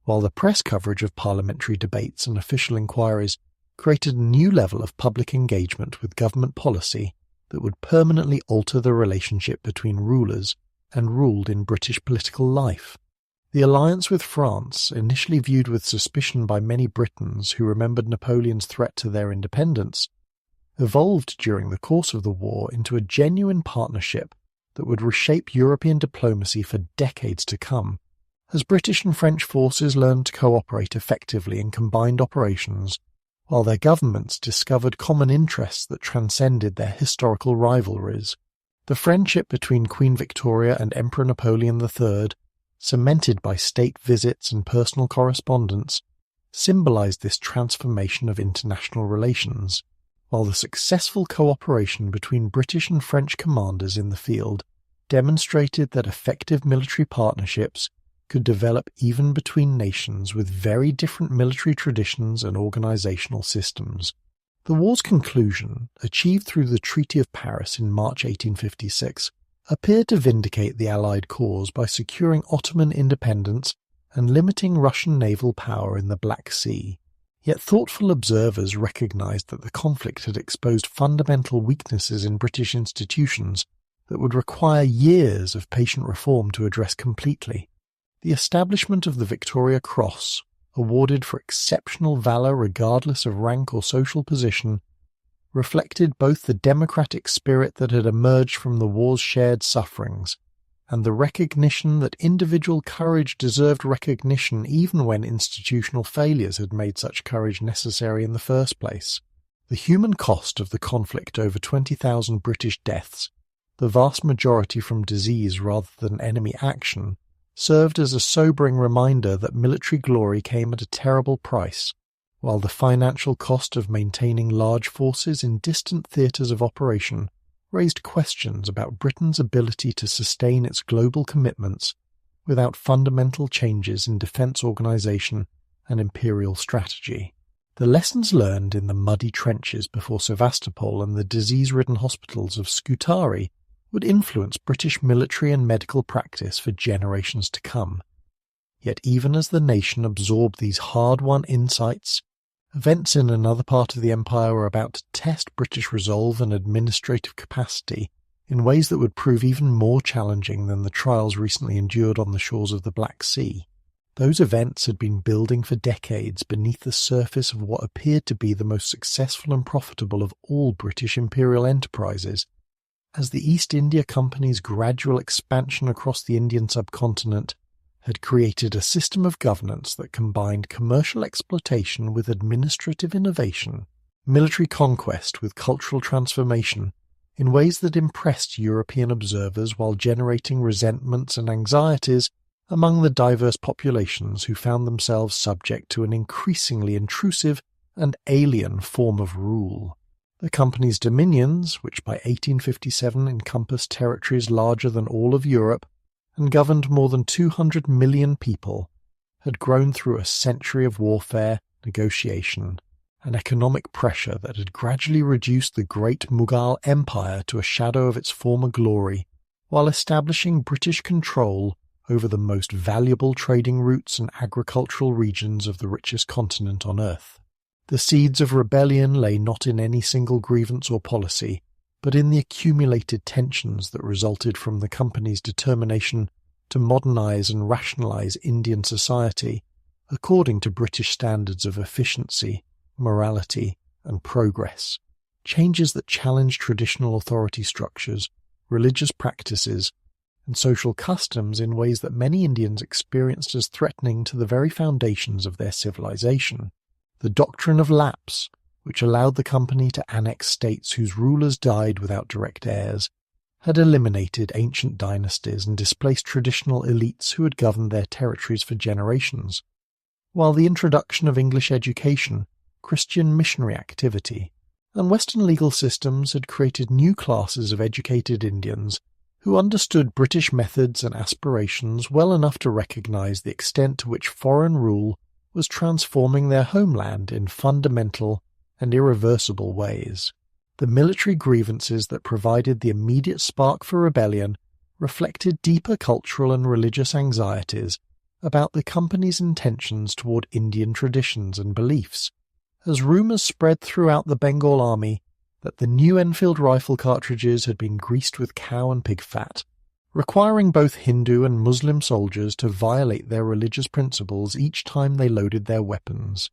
S1: while the press coverage of parliamentary debates and official inquiries created a new level of public engagement with government policy that would permanently alter the relationship between rulers and ruled in British political life. The alliance with France, initially viewed with suspicion by many Britons who remembered Napoleon's threat to their independence, evolved during the course of the war into a genuine partnership that would reshape European diplomacy for decades to come, as British and French forces learned to cooperate effectively in combined operations, while their governments discovered common interests that transcended their historical rivalries. The friendship between Queen Victoria and Emperor Napoleon III, cemented by state visits and personal correspondence, symbolized this transformation of international relations, while the successful cooperation between British and French commanders in the field demonstrated that effective military partnerships could develop even between nations with very different military traditions and organizational systems. The war's conclusion, achieved through the Treaty of Paris in March 1856, appeared to vindicate the Allied cause by securing Ottoman independence and limiting Russian naval power in the Black Sea. Yet thoughtful observers recognized that the conflict had exposed fundamental weaknesses in British institutions that would require years of patient reform to address completely. The establishment of the Victoria Cross, awarded for exceptional valour regardless of rank or social position, reflected both the democratic spirit that had emerged from the war's shared sufferings and the recognition that individual courage deserved recognition even when institutional failures had made such courage necessary in the first place. The human cost of the conflict over 20,000 British deaths, the vast majority from disease rather than enemy action, served as a sobering reminder that military glory came at a terrible price, while the financial cost of maintaining large forces in distant theatres of operation raised questions about Britain's ability to sustain its global commitments without fundamental changes in defence organisation and imperial strategy. The lessons learned in the muddy trenches before Sevastopol and the disease-ridden hospitals of Scutari would influence British military and medical practice for generations to come. Yet even as the nation absorbed these hard-won insights, events in another part of the empire were about to test British resolve and administrative capacity in ways that would prove even more challenging than the trials recently endured on the shores of the Black Sea. Those events had been building for decades beneath the surface of what appeared to be the most successful and profitable of all British imperial enterprises. As the East India Company's gradual expansion across the Indian subcontinent had created a system of governance that combined commercial exploitation with administrative innovation, military conquest with cultural transformation, in ways that impressed European observers while generating resentments and anxieties among the diverse populations who found themselves subject to an increasingly intrusive and alien form of rule. The company's dominions, which by 1857 encompassed territories larger than all of Europe and governed more than 200 million people, had grown through a century of warfare, negotiation, and economic pressure that had gradually reduced the great Mughal Empire to a shadow of its former glory, while establishing British control over the most valuable trading routes and agricultural regions of the richest continent on earth. The seeds of rebellion lay not in any single grievance or policy, but in the accumulated tensions that resulted from the company's determination to modernise and rationalise Indian society according to British standards of efficiency, morality, and progress. Changes that challenged traditional authority structures, religious practices, and social customs in ways that many Indians experienced as threatening to the very foundations of their civilization. The doctrine of lapse, which allowed the company to annex states whose rulers died without direct heirs, had eliminated ancient dynasties and displaced traditional elites who had governed their territories for generations, while the introduction of English education, Christian missionary activity, and Western legal systems had created new classes of educated Indians who understood British methods and aspirations well enough to recognise the extent to which foreign rule was transforming their homeland in fundamental and irreversible ways. The military grievances that provided the immediate spark for rebellion reflected deeper cultural and religious anxieties about the company's intentions toward Indian traditions and beliefs, as rumours spread throughout the Bengal army that the new Enfield rifle cartridges had been greased with cow and pig fat, requiring both Hindu and Muslim soldiers to violate their religious principles each time they loaded their weapons.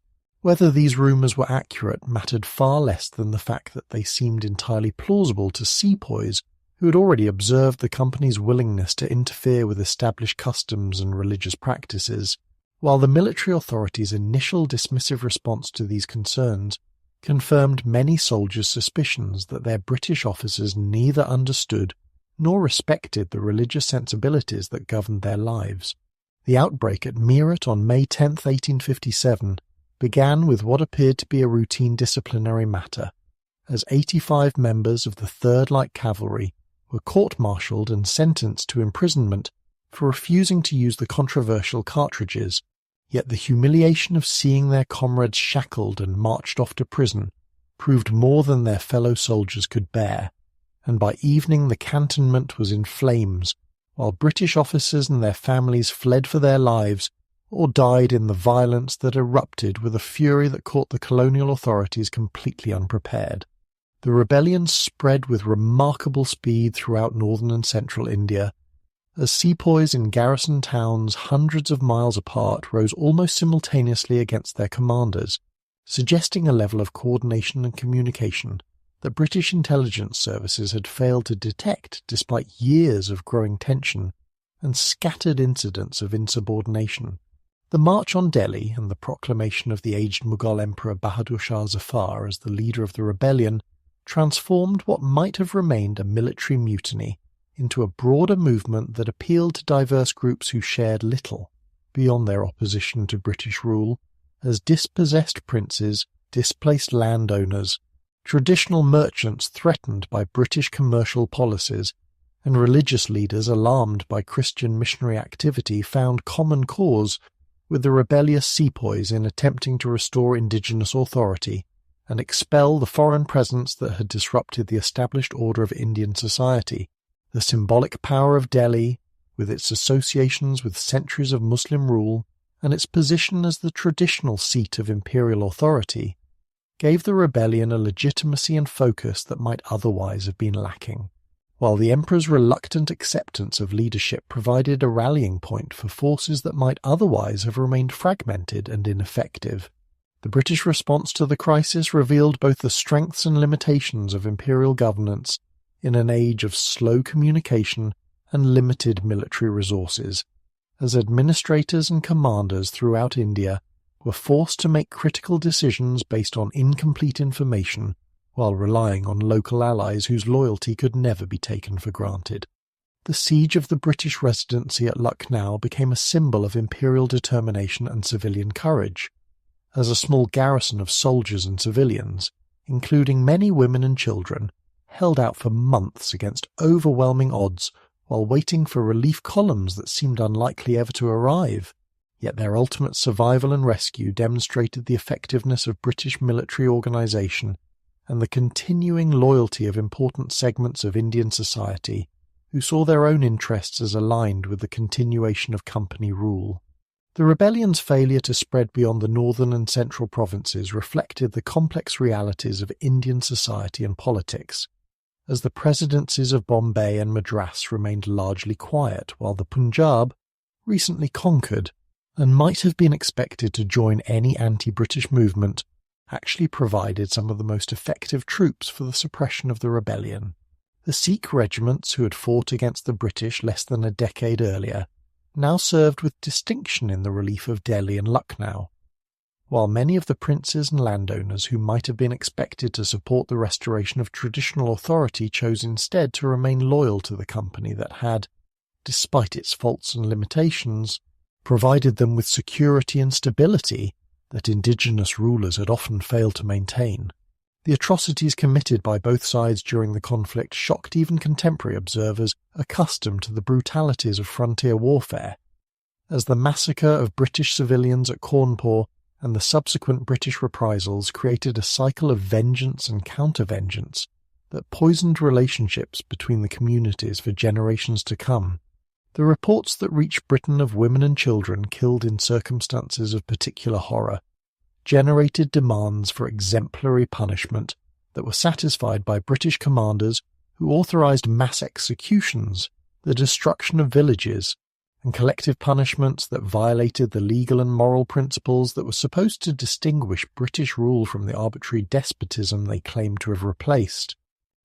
S1: Whether these rumours were accurate mattered far less than the fact that they seemed entirely plausible to sepoys who had already observed the company's willingness to interfere with established customs and religious practices, while the military authorities' initial dismissive response to these concerns confirmed many soldiers' suspicions that their British officers neither understood nor respected the religious sensibilities that governed their lives. The outbreak at Meerut on May 10, 1857, began with what appeared to be a routine disciplinary matter, as 85 members of the 3rd Light Cavalry were court-martialed and sentenced to imprisonment for refusing to use the controversial cartridges. Yet the humiliation of seeing their comrades shackled and marched off to prison proved more than their fellow soldiers could bear, and by evening the cantonment was in flames, while British officers and their families fled for their lives or died in the violence that erupted with a fury that caught the colonial authorities completely unprepared. The rebellion spread with remarkable speed throughout northern and central India, as sepoys in garrison towns hundreds of miles apart rose almost simultaneously against their commanders, suggesting a level of coordination and communication that British intelligence services had failed to detect despite years of growing tension and scattered incidents of insubordination. The march on Delhi and the proclamation of the aged Mughal Emperor Bahadur Shah Zafar as the leader of the rebellion transformed what might have remained a military mutiny into a broader movement that appealed to diverse groups who shared little, beyond their opposition to British rule, as dispossessed princes, displaced landowners, traditional merchants threatened by British commercial policies, and religious leaders alarmed by Christian missionary activity found common cause with the rebellious sepoys in attempting to restore indigenous authority and expel the foreign presence that had disrupted the established order of Indian society. The symbolic power of Delhi, with its associations with centuries of Muslim rule and its position as the traditional seat of imperial authority, gave the rebellion a legitimacy and focus that might otherwise have been lacking, while the emperor's reluctant acceptance of leadership provided a rallying point for forces that might otherwise have remained fragmented and ineffective. The British response to the crisis revealed both the strengths and limitations of imperial governance in an age of slow communication and limited military resources, as administrators and commanders throughout India were forced to make critical decisions based on incomplete information while relying on local allies whose loyalty could never be taken for granted. The siege of the British residency at Lucknow became a symbol of imperial determination and civilian courage, as a small garrison of soldiers and civilians, including many women and children, held out for months against overwhelming odds while waiting for relief columns that seemed unlikely ever to arrive. Yet their ultimate survival and rescue demonstrated the effectiveness of British military organisation and the continuing loyalty of important segments of Indian society who saw their own interests as aligned with the continuation of company rule. The rebellion's failure to spread beyond the northern and central provinces reflected the complex realities of Indian society and politics, as the presidencies of Bombay and Madras remained largely quiet while the Punjab, recently conquered, and might have been expected to join any anti-British movement, actually provided some of the most effective troops for the suppression of the rebellion. The Sikh regiments who had fought against the British less than a decade earlier now served with distinction in the relief of Delhi and Lucknow, while many of the princes and landowners who might have been expected to support the restoration of traditional authority chose instead to remain loyal to the company that had, despite its faults and limitations, provided them with security and stability that indigenous rulers had often failed to maintain. The atrocities committed by both sides during the conflict shocked even contemporary observers accustomed to the brutalities of frontier warfare, as the massacre of British civilians at Cawnpore and the subsequent British reprisals created a cycle of vengeance and counter-vengeance that poisoned relationships between the communities for generations to come. The reports that reached Britain of women and children killed in circumstances of particular horror generated demands for exemplary punishment that were satisfied by British commanders who authorised mass executions, the destruction of villages, and collective punishments that violated the legal and moral principles that were supposed to distinguish British rule from the arbitrary despotism they claimed to have replaced.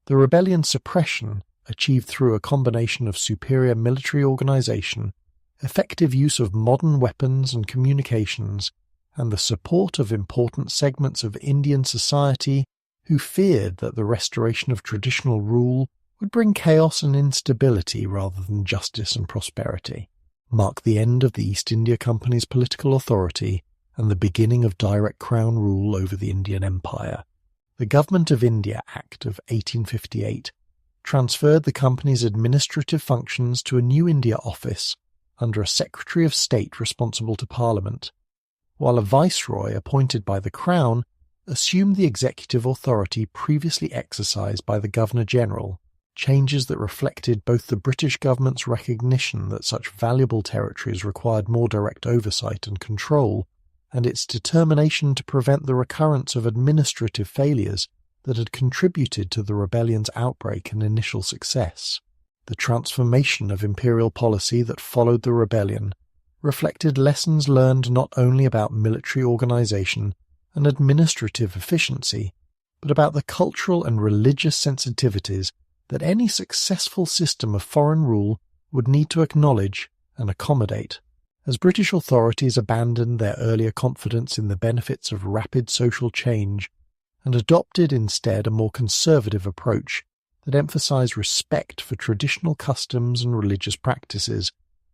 S1: The rebellion's suppression, achieved through a combination of superior military organisation, effective use of modern weapons and communications, and the support of important segments of Indian society who feared that the restoration of traditional rule would bring chaos and instability rather than justice and prosperity, mark the end of the East India Company's political authority and the beginning of direct crown rule over the Indian Empire. The Government of India Act of 1858 transferred the company's administrative functions to a New India office under a Secretary of State responsible to Parliament, while a Viceroy appointed by the Crown assumed the executive authority previously exercised by the Governor-General, changes that reflected both the British government's recognition that such valuable territories required more direct oversight and control, and its determination to prevent the recurrence of administrative failures that had contributed to the rebellion's outbreak and initial success. The transformation of imperial policy that followed the rebellion reflected lessons learned not only about military organisation and administrative efficiency, but about the cultural and religious sensitivities that any successful system of foreign rule would need to acknowledge and accommodate. As British authorities abandoned their earlier confidence in the benefits of rapid social change and adopted instead a more conservative approach that emphasised respect for traditional customs and religious practices,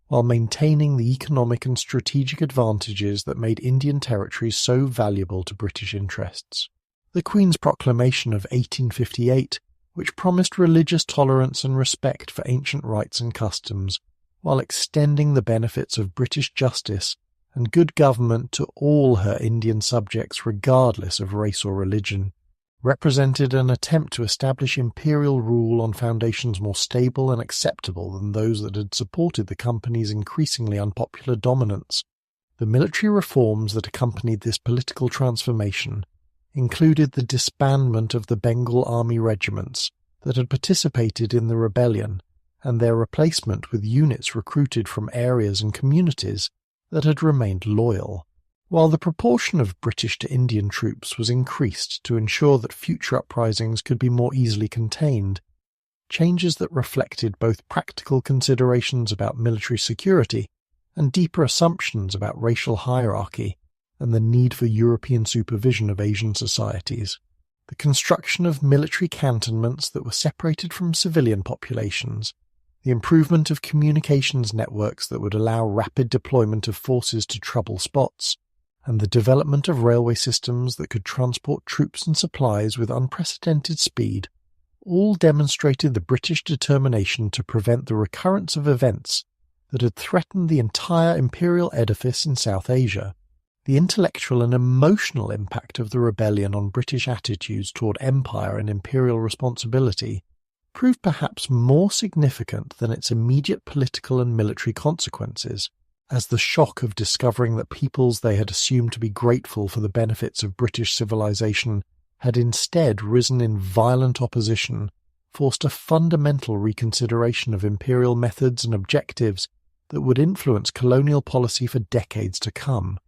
S1: while maintaining the economic and strategic advantages that made Indian territories so valuable to British interests. The Queen's Proclamation of 1858, which promised religious tolerance and respect for ancient rites and customs, while extending the benefits of British justice and good government to all her Indian subjects regardless of race or religion, represented an attempt to establish imperial rule on foundations more stable and acceptable than those that had supported the company's increasingly unpopular dominance. The military reforms that accompanied this political transformation included the disbandment of the Bengal army regiments that had participated in the rebellion and their replacement with units recruited from areas and communities that had remained loyal, while the proportion of British to Indian troops was increased to ensure that future uprisings could be more easily contained. Changes that reflected both practical considerations about military security and deeper assumptions about racial hierarchy and the need for European supervision of Asian societies. The construction of military cantonments that were separated from civilian populations, the improvement of communications networks that would allow rapid deployment of forces to trouble spots, and the development of railway systems that could transport troops and supplies with unprecedented speed, all demonstrated the British determination to prevent the recurrence of events that had threatened the entire imperial edifice in South Asia. The intellectual and emotional impact of the rebellion on British attitudes toward empire and imperial responsibility proved perhaps more significant than its immediate political and military consequences, as the shock of discovering that peoples they had assumed to be grateful for the benefits of British civilization had instead risen in violent opposition forced a fundamental reconsideration of imperial methods and objectives that would influence colonial policy for decades to come,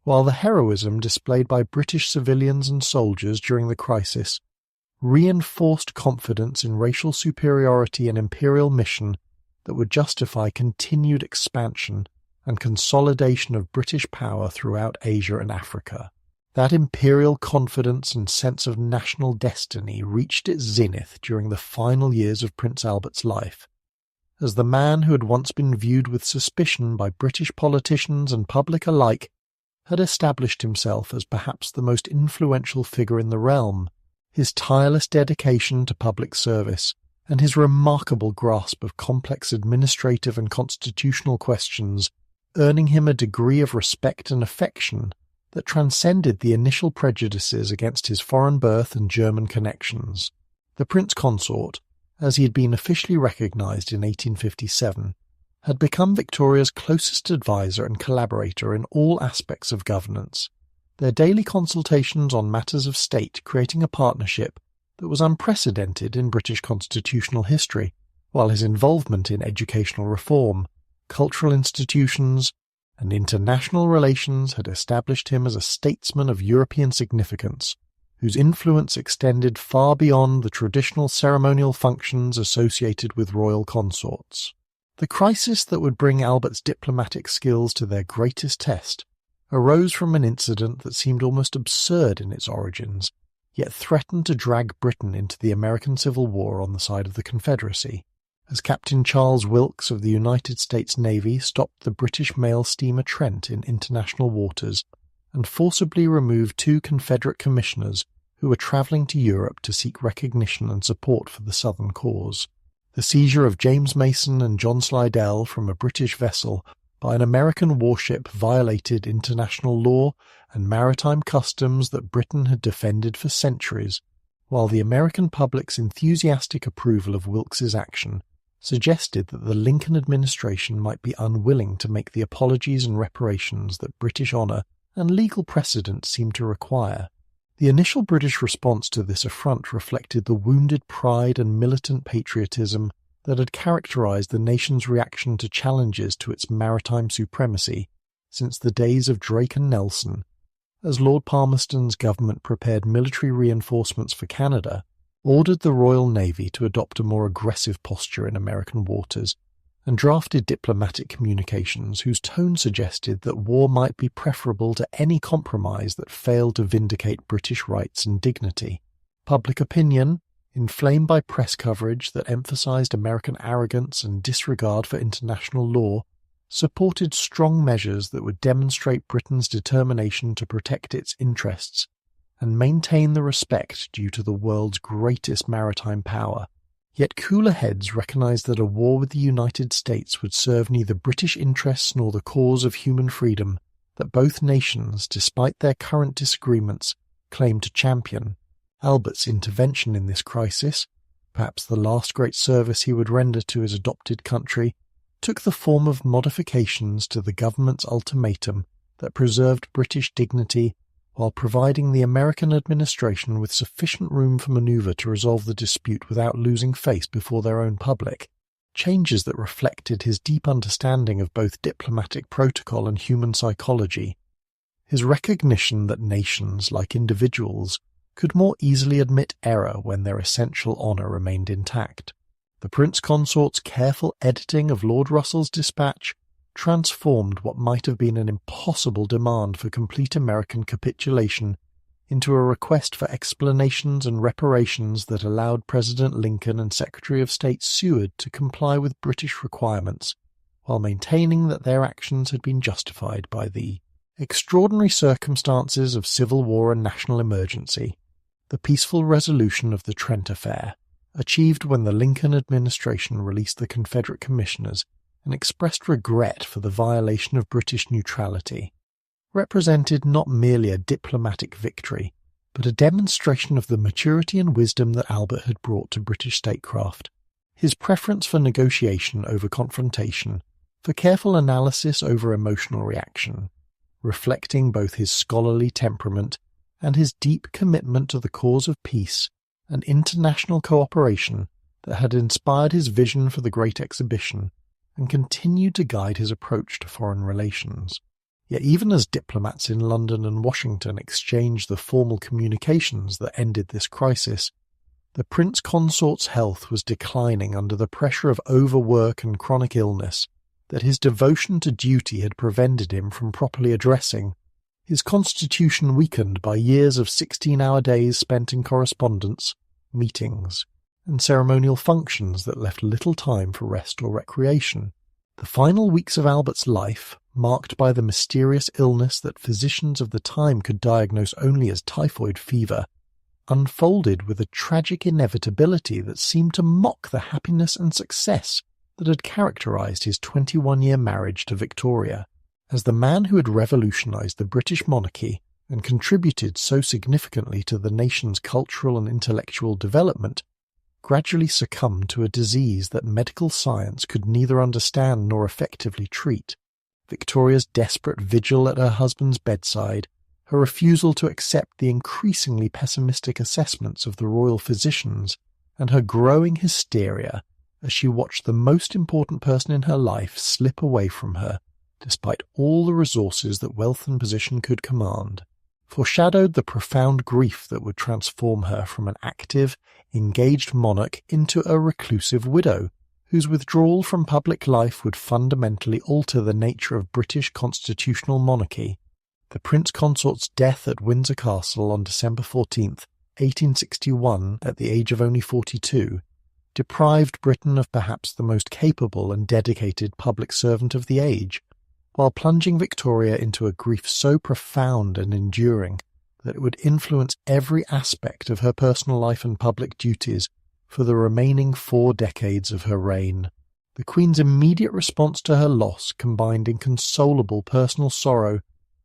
S1: while the heroism displayed by British civilians and soldiers during the crisis reinforced confidence in racial superiority and imperial mission that would justify continued expansion and consolidation of British power throughout Asia and Africa. That imperial confidence and sense of national destiny reached its zenith during the final years of Prince Albert's life, as the man who had once been viewed with suspicion by British politicians and public alike had established himself as perhaps the most influential figure in the realm. His tireless dedication to public service and his remarkable grasp of complex administrative and constitutional questions earning him a degree of respect and affection that transcended the initial prejudices against his foreign birth and German connections. The Prince Consort, as he had been officially recognised in 1857, had become Victoria's closest adviser and collaborator in all aspects of governance, their daily consultations on matters of state creating a partnership that was unprecedented in British constitutional history, while his involvement in educational reform, cultural institutions, and international relations had established him as a statesman of European significance, whose influence extended far beyond the traditional ceremonial functions associated with royal consorts. The crisis that would bring Albert's diplomatic skills to their greatest test arose from an incident that seemed almost absurd in its origins, yet threatened to drag Britain into the American Civil War on the side of the Confederacy, as Captain Charles Wilkes of the United States Navy stopped the British mail steamer Trent in international waters and forcibly removed 2 Confederate commissioners who were travelling to Europe to seek recognition and support for the Southern cause. The seizure of James Mason and John Slidell from a British vessel by an American warship violated international law and maritime customs that Britain had defended for centuries, while the American public's enthusiastic approval of Wilkes's action suggested that the Lincoln administration might be unwilling to make the apologies and reparations that British honour and legal precedent seemed to require. The initial British response to this affront reflected the wounded pride and militant patriotism that had characterized the nation's reaction to challenges to its maritime supremacy since the days of Drake and Nelson, as Lord Palmerston's government prepared military reinforcements for Canada, ordered the Royal Navy to adopt a more aggressive posture in American waters, and drafted diplomatic communications whose tone suggested that war might be preferable to any compromise that failed to vindicate British rights and dignity. Public opinion, inflamed by press coverage that emphasized American arrogance and disregard for international law, supported strong measures that would demonstrate Britain's determination to protect its interests and maintain the respect due to the world's greatest maritime power. Yet cooler heads recognized that a war with the United States would serve neither British interests nor the cause of human freedom that both nations, despite their current disagreements, claimed to champion. Albert's intervention in this crisis, perhaps the last great service he would render to his adopted country, took the form of modifications to the government's ultimatum that preserved British dignity while providing the American administration with sufficient room for manoeuvre to resolve the dispute without losing face before their own public, changes that reflected his deep understanding of both diplomatic protocol and human psychology. His recognition that nations, like individuals, could more easily admit error when their essential honour remained intact. The Prince Consort's careful editing of Lord Russell's dispatch transformed what might have been an impossible demand for complete American capitulation into a request for explanations and reparations that allowed President Lincoln and Secretary of State Seward to comply with British requirements, while maintaining that their actions had been justified by the extraordinary circumstances of civil war and national emergency. The peaceful resolution of the Trent affair, achieved when the Lincoln administration released the Confederate commissioners and expressed regret for the violation of British neutrality, represented not merely a diplomatic victory, but a demonstration of the maturity and wisdom that Albert had brought to British statecraft, his preference for negotiation over confrontation, for careful analysis over emotional reaction, reflecting both his scholarly temperament and his deep commitment to the cause of peace and international cooperation, that had inspired his vision for the Great Exhibition and continued to guide his approach to foreign relations. Yet even as diplomats in London and Washington exchanged the formal communications that ended this crisis, the Prince Consort's health was declining under the pressure of overwork and chronic illness that his devotion to duty had prevented him from properly addressing, his constitution weakened by years of 16-hour days spent in correspondence, meetings, and ceremonial functions that left little time for rest or recreation. The final weeks of Albert's life, marked by the mysterious illness that physicians of the time could diagnose only as typhoid fever, unfolded with a tragic inevitability that seemed to mock the happiness and success that had characterized his 21-year marriage to Victoria. As the man who had revolutionized the British monarchy and contributed so significantly to the nation's cultural and intellectual development, gradually succumbed to a disease that medical science could neither understand nor effectively treat. Victoria's desperate vigil at her husband's bedside, her refusal to accept the increasingly pessimistic assessments of the royal physicians, and her growing hysteria as she watched the most important person in her life slip away from her, despite all the resources that wealth and position could command, foreshadowed the profound grief that would transform her from an active, engaged monarch into a reclusive widow, whose withdrawal from public life would fundamentally alter the nature of British constitutional monarchy. The Prince Consort's death at Windsor Castle on December 14, 1861, at the age of only 42, deprived Britain of perhaps the most capable and dedicated public servant of the age, while plunging Victoria into a grief so profound and enduring that it would influence every aspect of her personal life and public duties for the remaining 4 decades of her reign. The Queen's immediate response to her loss combined inconsolable personal sorrow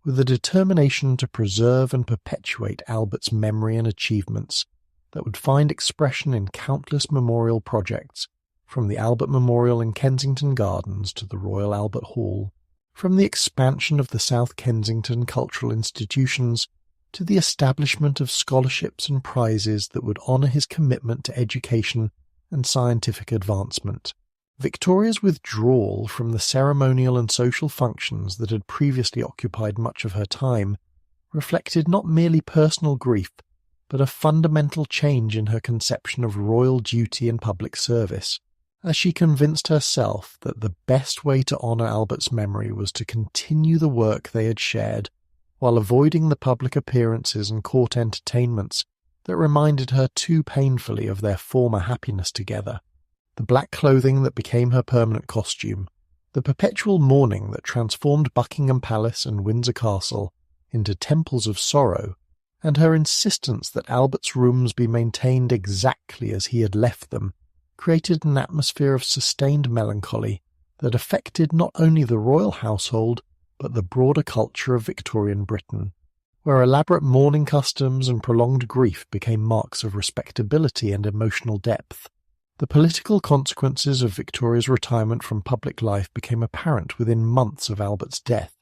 S1: with a determination to preserve and perpetuate Albert's memory and achievements that would find expression in countless memorial projects, from the Albert Memorial in Kensington Gardens to the Royal Albert Hall, from the expansion of the South Kensington cultural institutions to the establishment of scholarships and prizes that would honour his commitment to education and scientific advancement. Victoria's withdrawal from the ceremonial and social functions that had previously occupied much of her time reflected not merely personal grief, but a fundamental change in her conception of royal duty and public service, as she convinced herself that the best way to honour Albert's memory was to continue the work they had shared, while avoiding the public appearances and court entertainments that reminded her too painfully of their former happiness together. The black clothing that became her permanent costume, the perpetual mourning that transformed Buckingham Palace and Windsor Castle into temples of sorrow, and her insistence that Albert's rooms be maintained exactly as he had left them, created an atmosphere of sustained melancholy that affected not only the royal household but the broader culture of Victorian Britain, where elaborate mourning customs and prolonged grief became marks of respectability and emotional depth. The political consequences of Victoria's retirement from public life became apparent within months of Albert's death,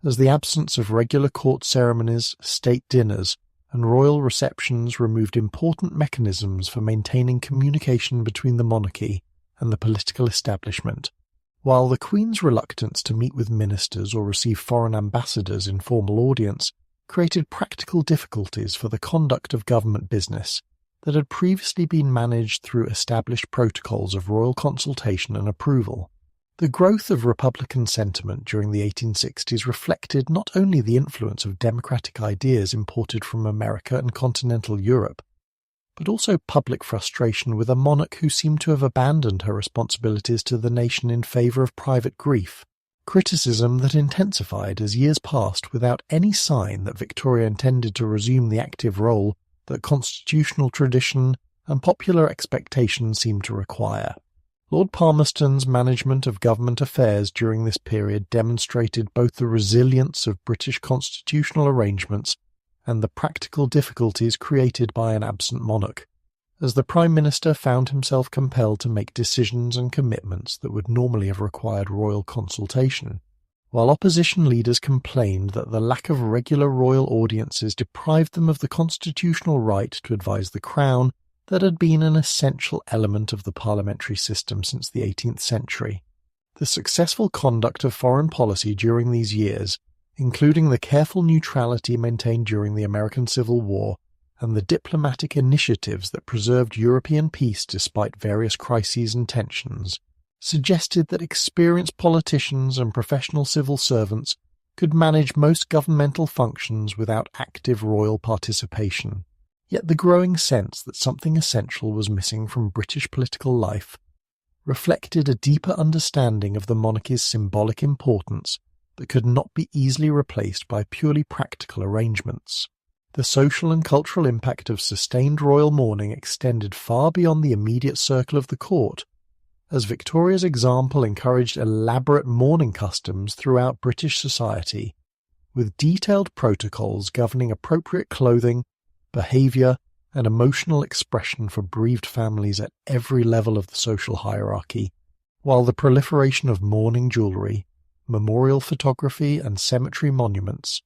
S1: as the absence of regular court ceremonies, state dinners, and royal receptions removed important mechanisms for maintaining communication between the monarchy and the political establishment, while the Queen's reluctance to meet with ministers or receive foreign ambassadors in formal audience created practical difficulties for the conduct of government business that had previously been managed through established protocols of royal consultation and approval. The growth of Republican sentiment during the 1860s reflected not only the influence of democratic ideas imported from America and continental Europe, but also public frustration with a monarch who seemed to have abandoned her responsibilities to the nation in favour of private grief, criticism that intensified as years passed without any sign that Victoria intended to resume the active role that constitutional tradition and popular expectation seemed to require. Lord Palmerston's management of government affairs during this period demonstrated both the resilience of British constitutional arrangements and the practical difficulties created by an absent monarch, as the Prime Minister found himself compelled to make decisions and commitments that would normally have required royal consultation, while opposition leaders complained that the lack of regular royal audiences deprived them of the constitutional right to advise the Crown that had been an essential element of the parliamentary system since the 18th century. The successful conduct of foreign policy during these years, including the careful neutrality maintained during the American Civil War and the diplomatic initiatives that preserved European peace despite various crises and tensions, suggested that experienced politicians and professional civil servants could manage most governmental functions without active royal participation. Yet the growing sense that something essential was missing from British political life reflected a deeper understanding of the monarchy's symbolic importance that could not be easily replaced by purely practical arrangements. The social and cultural impact of sustained royal mourning extended far beyond the immediate circle of the court, as Victoria's example encouraged elaborate mourning customs throughout British society, with detailed protocols governing appropriate clothing, behaviour, and emotional expression for bereaved families at every level of the social hierarchy, while the proliferation of mourning jewellery, memorial photography, and cemetery monuments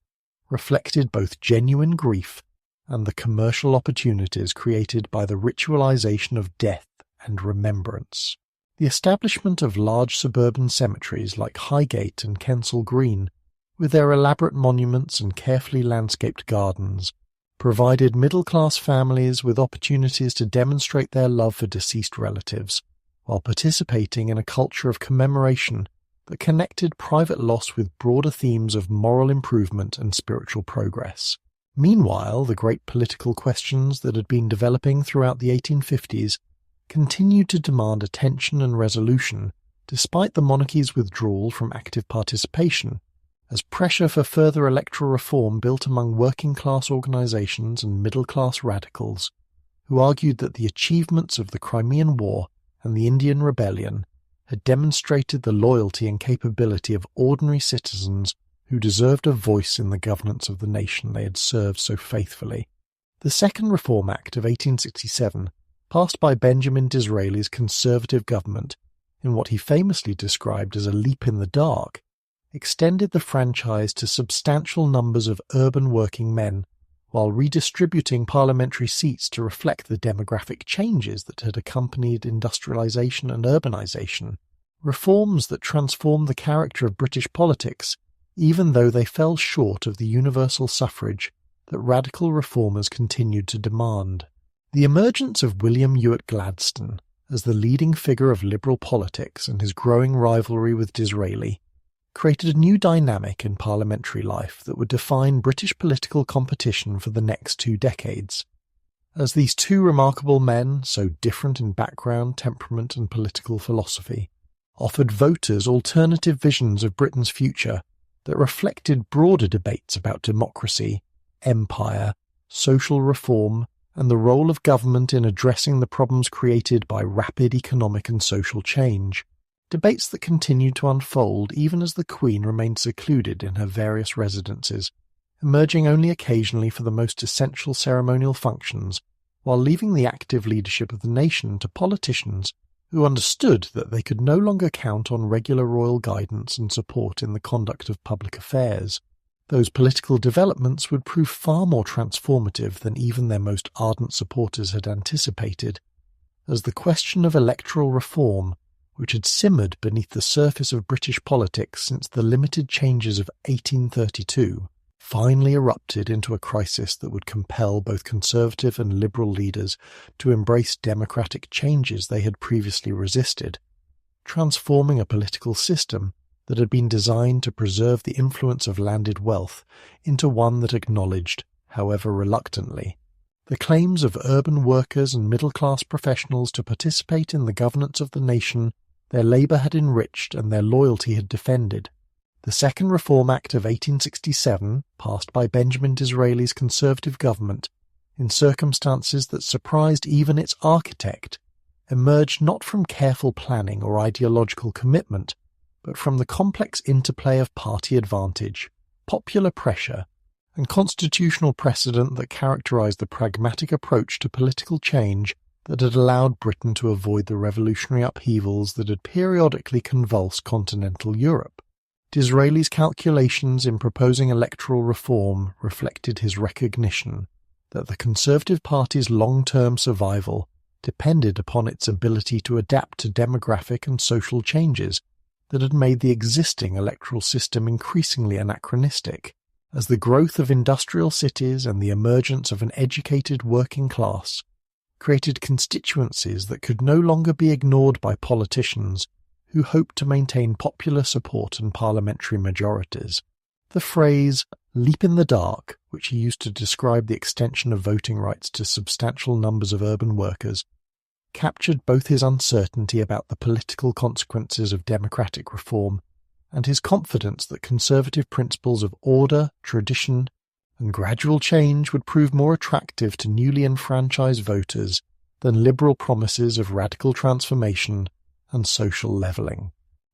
S1: reflected both genuine grief and the commercial opportunities created by the ritualisation of death and remembrance. The establishment of large suburban cemeteries like Highgate and Kensal Green, with their elaborate monuments and carefully landscaped gardens, provided middle-class families with opportunities to demonstrate their love for deceased relatives, while participating in a culture of commemoration that connected private loss with broader themes of moral improvement and spiritual progress. Meanwhile, the great political questions that had been developing throughout the 1850s continued to demand attention and resolution despite the monarchy's withdrawal from active participation, as pressure for further electoral reform built among working-class organisations and middle-class radicals, who argued that the achievements of the Crimean War and the Indian Rebellion had demonstrated the loyalty and capability of ordinary citizens who deserved a voice in the governance of the nation they had served so faithfully. The Second Reform Act of 1867, passed by Benjamin Disraeli's Conservative government in what he famously described as a leap in the dark, extended the franchise to substantial numbers of urban working men, while redistributing parliamentary seats to reflect the demographic changes that had accompanied industrialisation and urbanisation, reforms that transformed the character of British politics, even though they fell short of the universal suffrage that radical reformers continued to demand. The emergence of William Ewart Gladstone as the leading figure of liberal politics and his growing rivalry with Disraeli created a new dynamic in parliamentary life that would define British political competition for the next 2 decades. As these two remarkable men, so different in background, temperament and political philosophy, offered voters alternative visions of Britain's future that reflected broader debates about democracy, empire, social reform, and the role of government in addressing the problems created by rapid economic and social change. Debates that continued to unfold even as the Queen remained secluded in her various residences, emerging only occasionally for the most essential ceremonial functions, while leaving the active leadership of the nation to politicians who understood that they could no longer count on regular royal guidance and support in the conduct of public affairs. Those political developments would prove far more transformative than even their most ardent supporters had anticipated, as the question of electoral reform, which had simmered beneath the surface of British politics since the limited changes of 1832, finally erupted into a crisis that would compel both Conservative and Liberal leaders to embrace democratic changes they had previously resisted, transforming a political system that had been designed to preserve the influence of landed wealth into one that acknowledged, however reluctantly, the claims of urban workers and middle-class professionals to participate in the governance of the nation their labour had enriched and their loyalty had defended. The Second Reform Act of 1867, passed by Benjamin Disraeli's Conservative government, in circumstances that surprised even its architect, emerged not from careful planning or ideological commitment, but from the complex interplay of party advantage, popular pressure, and constitutional precedent that characterised the pragmatic approach to political change that had allowed Britain to avoid the revolutionary upheavals that had periodically convulsed continental Europe. Disraeli's calculations in proposing electoral reform reflected his recognition that the Conservative Party's long-term survival depended upon its ability to adapt to demographic and social changes that had made the existing electoral system increasingly anachronistic, as the growth of industrial cities and the emergence of an educated working class created constituencies that could no longer be ignored by politicians who hoped to maintain popular support and parliamentary majorities. The phrase "leap in the dark," which he used to describe the extension of voting rights to substantial numbers of urban workers, captured both his uncertainty about the political consequences of democratic reform and his confidence that conservative principles of order, tradition, and gradual change would prove more attractive to newly enfranchised voters than liberal promises of radical transformation and social levelling.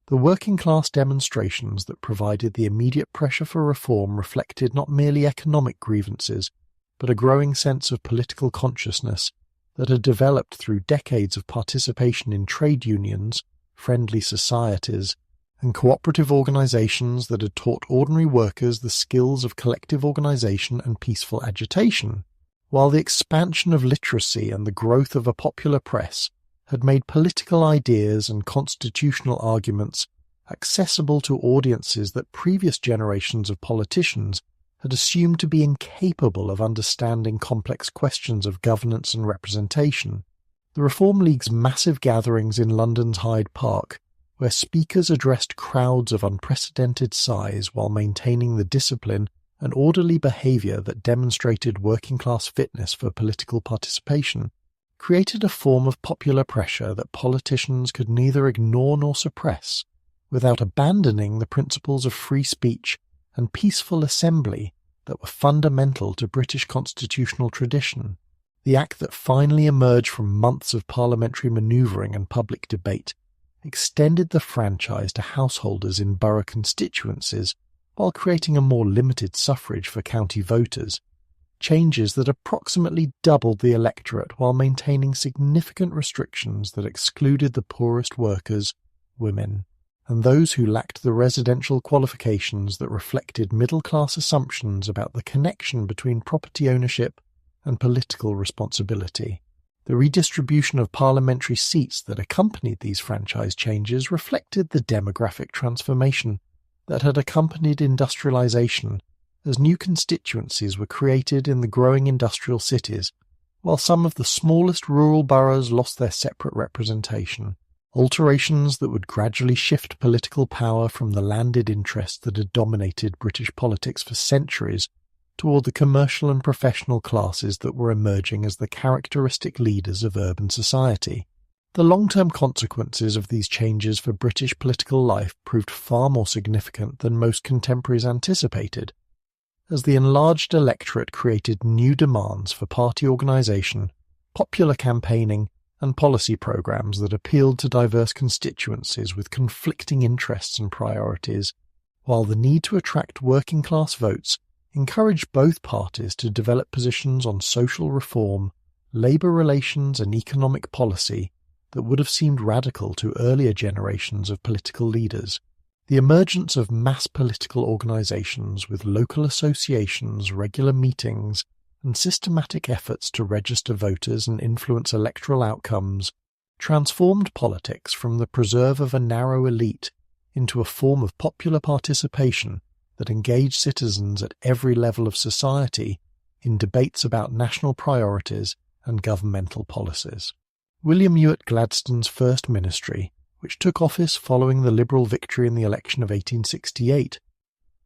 S1: The working-class demonstrations that provided the immediate pressure for reform reflected not merely economic grievances, but a growing sense of political consciousness that had developed through decades of participation in trade unions, friendly societies, and cooperative organizations that had taught ordinary workers the skills of collective organization and peaceful agitation, while the expansion of literacy and the growth of a popular press had made political ideas and constitutional arguments accessible to audiences that previous generations of politicians had assumed to be incapable of understanding complex questions of governance and representation. The Reform League's massive gatherings in London's Hyde Park, where speakers addressed crowds of unprecedented size while maintaining the discipline and orderly behaviour that demonstrated working-class fitness for political participation, created a form of popular pressure that politicians could neither ignore nor suppress, without abandoning the principles of free speech and peaceful assembly that were fundamental to British constitutional tradition. The Act that finally emerged from months of parliamentary manoeuvring and public debate extended the franchise to householders in borough constituencies while creating a more limited suffrage for county voters, changes that approximately doubled the electorate while maintaining significant restrictions that excluded the poorest workers, women, and those who lacked the residential qualifications that reflected middle-class assumptions about the connection between property ownership and political responsibility. The redistribution of parliamentary seats that accompanied these franchise changes reflected the demographic transformation that had accompanied industrialisation, as new constituencies were created in the growing industrial cities, while some of the smallest rural boroughs lost their separate representation. Alterations that would gradually shift political power from the landed interests that had dominated British politics for centuries toward the commercial and professional classes that were emerging as the characteristic leaders of urban society. The long-term consequences of these changes for British political life proved far more significant than most contemporaries anticipated, as the enlarged electorate created new demands for party organisation, popular campaigning, and policy programmes that appealed to diverse constituencies with conflicting interests and priorities, while the need to attract working-class votes encouraged both parties to develop positions on social reform, labour relations and economic policy that would have seemed radical to earlier generations of political leaders. The emergence of mass political organisations with local associations, regular meetings, and systematic efforts to register voters and influence electoral outcomes transformed politics from the preserve of a narrow elite into a form of popular participation that engaged citizens at every level of society in debates about national priorities and governmental policies. William Ewart Gladstone's first ministry, which took office following the Liberal victory in the election of 1868,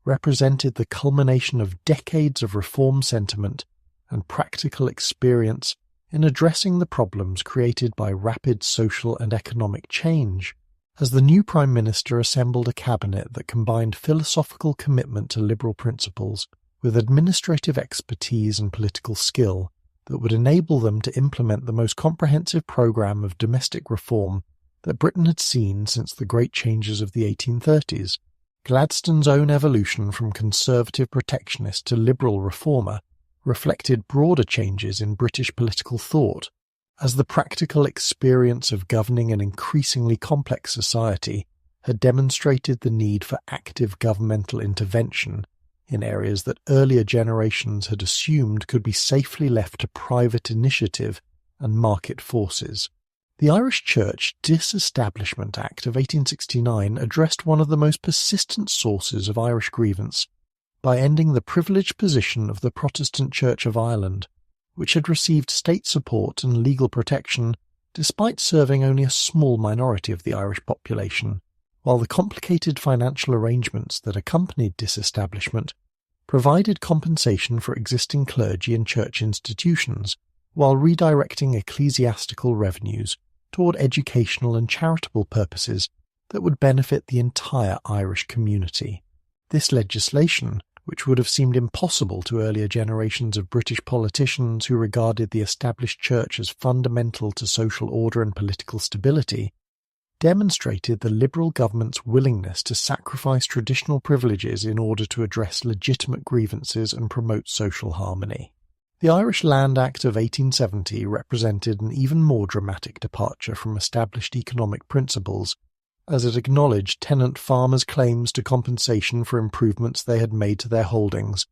S1: represented the culmination of decades of reform sentiment and practical experience in addressing the problems created by rapid social and economic change. As the new Prime Minister assembled a cabinet that combined philosophical commitment to liberal principles with administrative expertise and political skill that would enable them to implement the most comprehensive programme of domestic reform that Britain had seen since the great changes of the 1830s. Gladstone's own evolution from conservative protectionist to liberal reformer reflected broader changes in British political thought, as the practical experience of governing an increasingly complex society had demonstrated the need for active governmental intervention in areas that earlier generations had assumed could be safely left to private initiative and market forces. The Irish Church Disestablishment Act of 1869 addressed one of the most persistent sources of Irish grievance by ending the privileged position of the Protestant Church of Ireland, which had received state support and legal protection despite serving only a small minority of the Irish population, while the complicated financial arrangements that accompanied disestablishment provided compensation for existing clergy and church institutions, while redirecting ecclesiastical revenues toward educational and charitable purposes that would benefit the entire Irish community. This legislation, which would have seemed impossible to earlier generations of British politicians who regarded the established church as fundamental to social order and political stability, demonstrated the Liberal government's willingness to sacrifice traditional privileges in order to address legitimate grievances and promote social harmony. The Irish Land Act of 1870 represented an even more dramatic departure from established economic principles, as it acknowledged tenant farmers' claims to compensation for improvements they had made to their holdings,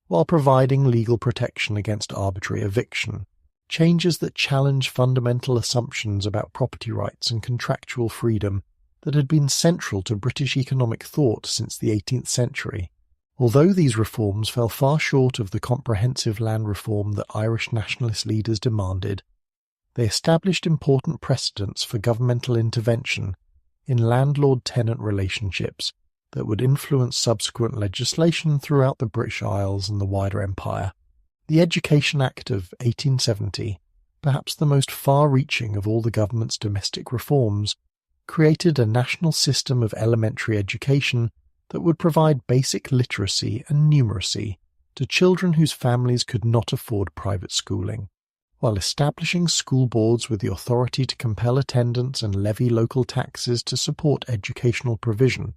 S1: while providing legal protection against arbitrary eviction, changes that challenged fundamental assumptions about property rights and contractual freedom that had been central to British economic thought since the 18th century. Although these reforms fell far short of the comprehensive land reform that Irish nationalist leaders demanded, they established important precedents for governmental intervention in landlord-tenant relationships that would influence subsequent legislation throughout the British Isles and the wider empire. The Education Act of 1870, perhaps the most far-reaching of all the government's domestic reforms, created a national system of elementary education that would provide basic literacy and numeracy to children whose families could not afford private schooling, while establishing school boards with the authority to compel attendance and levy local taxes to support educational provision.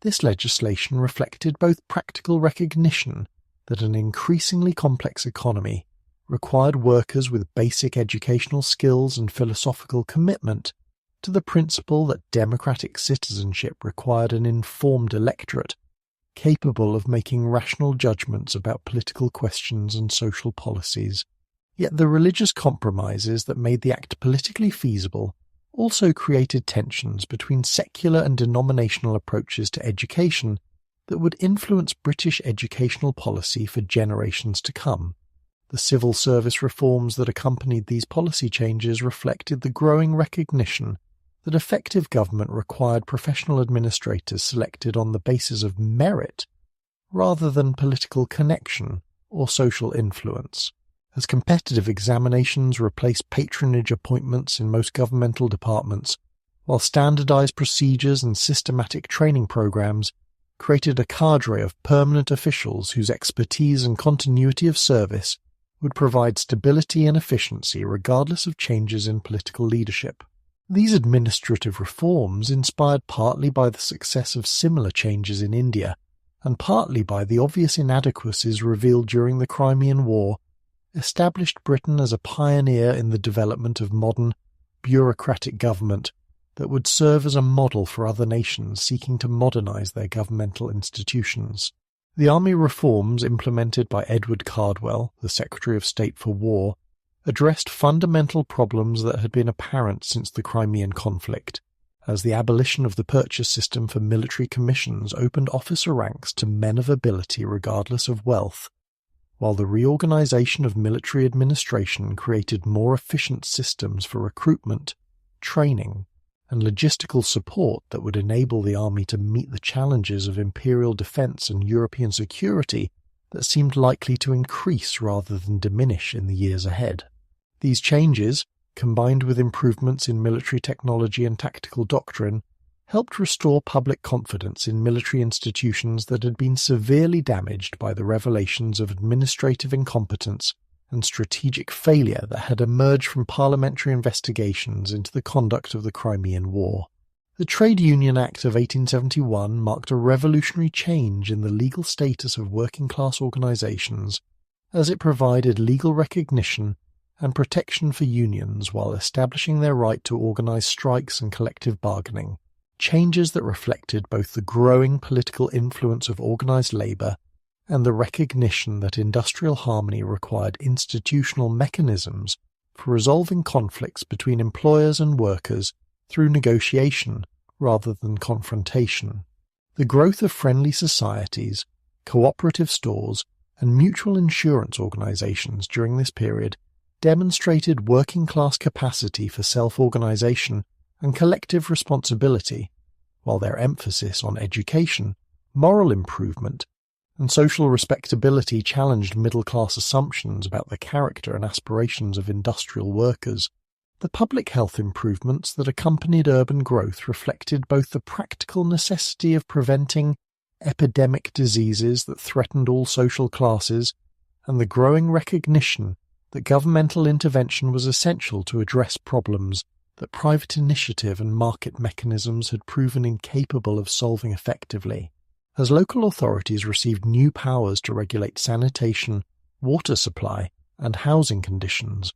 S1: This legislation reflected both practical recognition that an increasingly complex economy required workers with basic educational skills and philosophical commitment to the principle that democratic citizenship required an informed electorate capable of making rational judgments about political questions and social policies. Yet the religious compromises that made the act politically feasible also created tensions between secular and denominational approaches to education that would influence British educational policy for generations to come. The civil service reforms that accompanied these policy changes reflected the growing recognition that effective government required professional administrators selected on the basis of merit rather than political connection or social influence. As competitive examinations replaced patronage appointments in most governmental departments, while standardized procedures and systematic training programs created a cadre of permanent officials whose expertise and continuity of service would provide stability and efficiency regardless of changes in political leadership. These administrative reforms, inspired partly by the success of similar changes in India and partly by the obvious inadequacies revealed during the Crimean War, established Britain as a pioneer in the development of modern, bureaucratic government that would serve as a model for other nations seeking to modernize their governmental institutions. The army reforms implemented by Edward Cardwell, the Secretary of State for War, addressed fundamental problems that had been apparent since the Crimean conflict, as the abolition of the purchase system for military commissions opened officer ranks to men of ability regardless of wealth, while the reorganization of military administration created more efficient systems for recruitment, training, and logistical support that would enable the army to meet the challenges of imperial defense and European security that seemed likely to increase rather than diminish in the years ahead. These changes, combined with improvements in military technology and tactical doctrine, helped restore public confidence in military institutions that had been severely damaged by the revelations of administrative incompetence and strategic failure that had emerged from parliamentary investigations into the conduct of the Crimean War. The Trade Union Act of 1871 marked a revolutionary change in the legal status of working-class organizations, as it provided legal recognition and protection for unions while establishing their right to organize strikes and collective bargaining, changes that reflected both the growing political influence of organized labor and the recognition that industrial harmony required institutional mechanisms for resolving conflicts between employers and workers through negotiation rather than confrontation. The growth of friendly societies, cooperative stores, and mutual insurance organisations during this period demonstrated working-class capacity for self-organisation and collective responsibility, while their emphasis on education, moral improvement, and social respectability challenged middle-class assumptions about the character and aspirations of industrial workers. The public health improvements that accompanied urban growth reflected both the practical necessity of preventing epidemic diseases that threatened all social classes and the growing recognition that governmental intervention was essential to address problems that private initiative and market mechanisms had proven incapable of solving effectively. As local authorities received new powers to regulate sanitation, water supply, and housing conditions,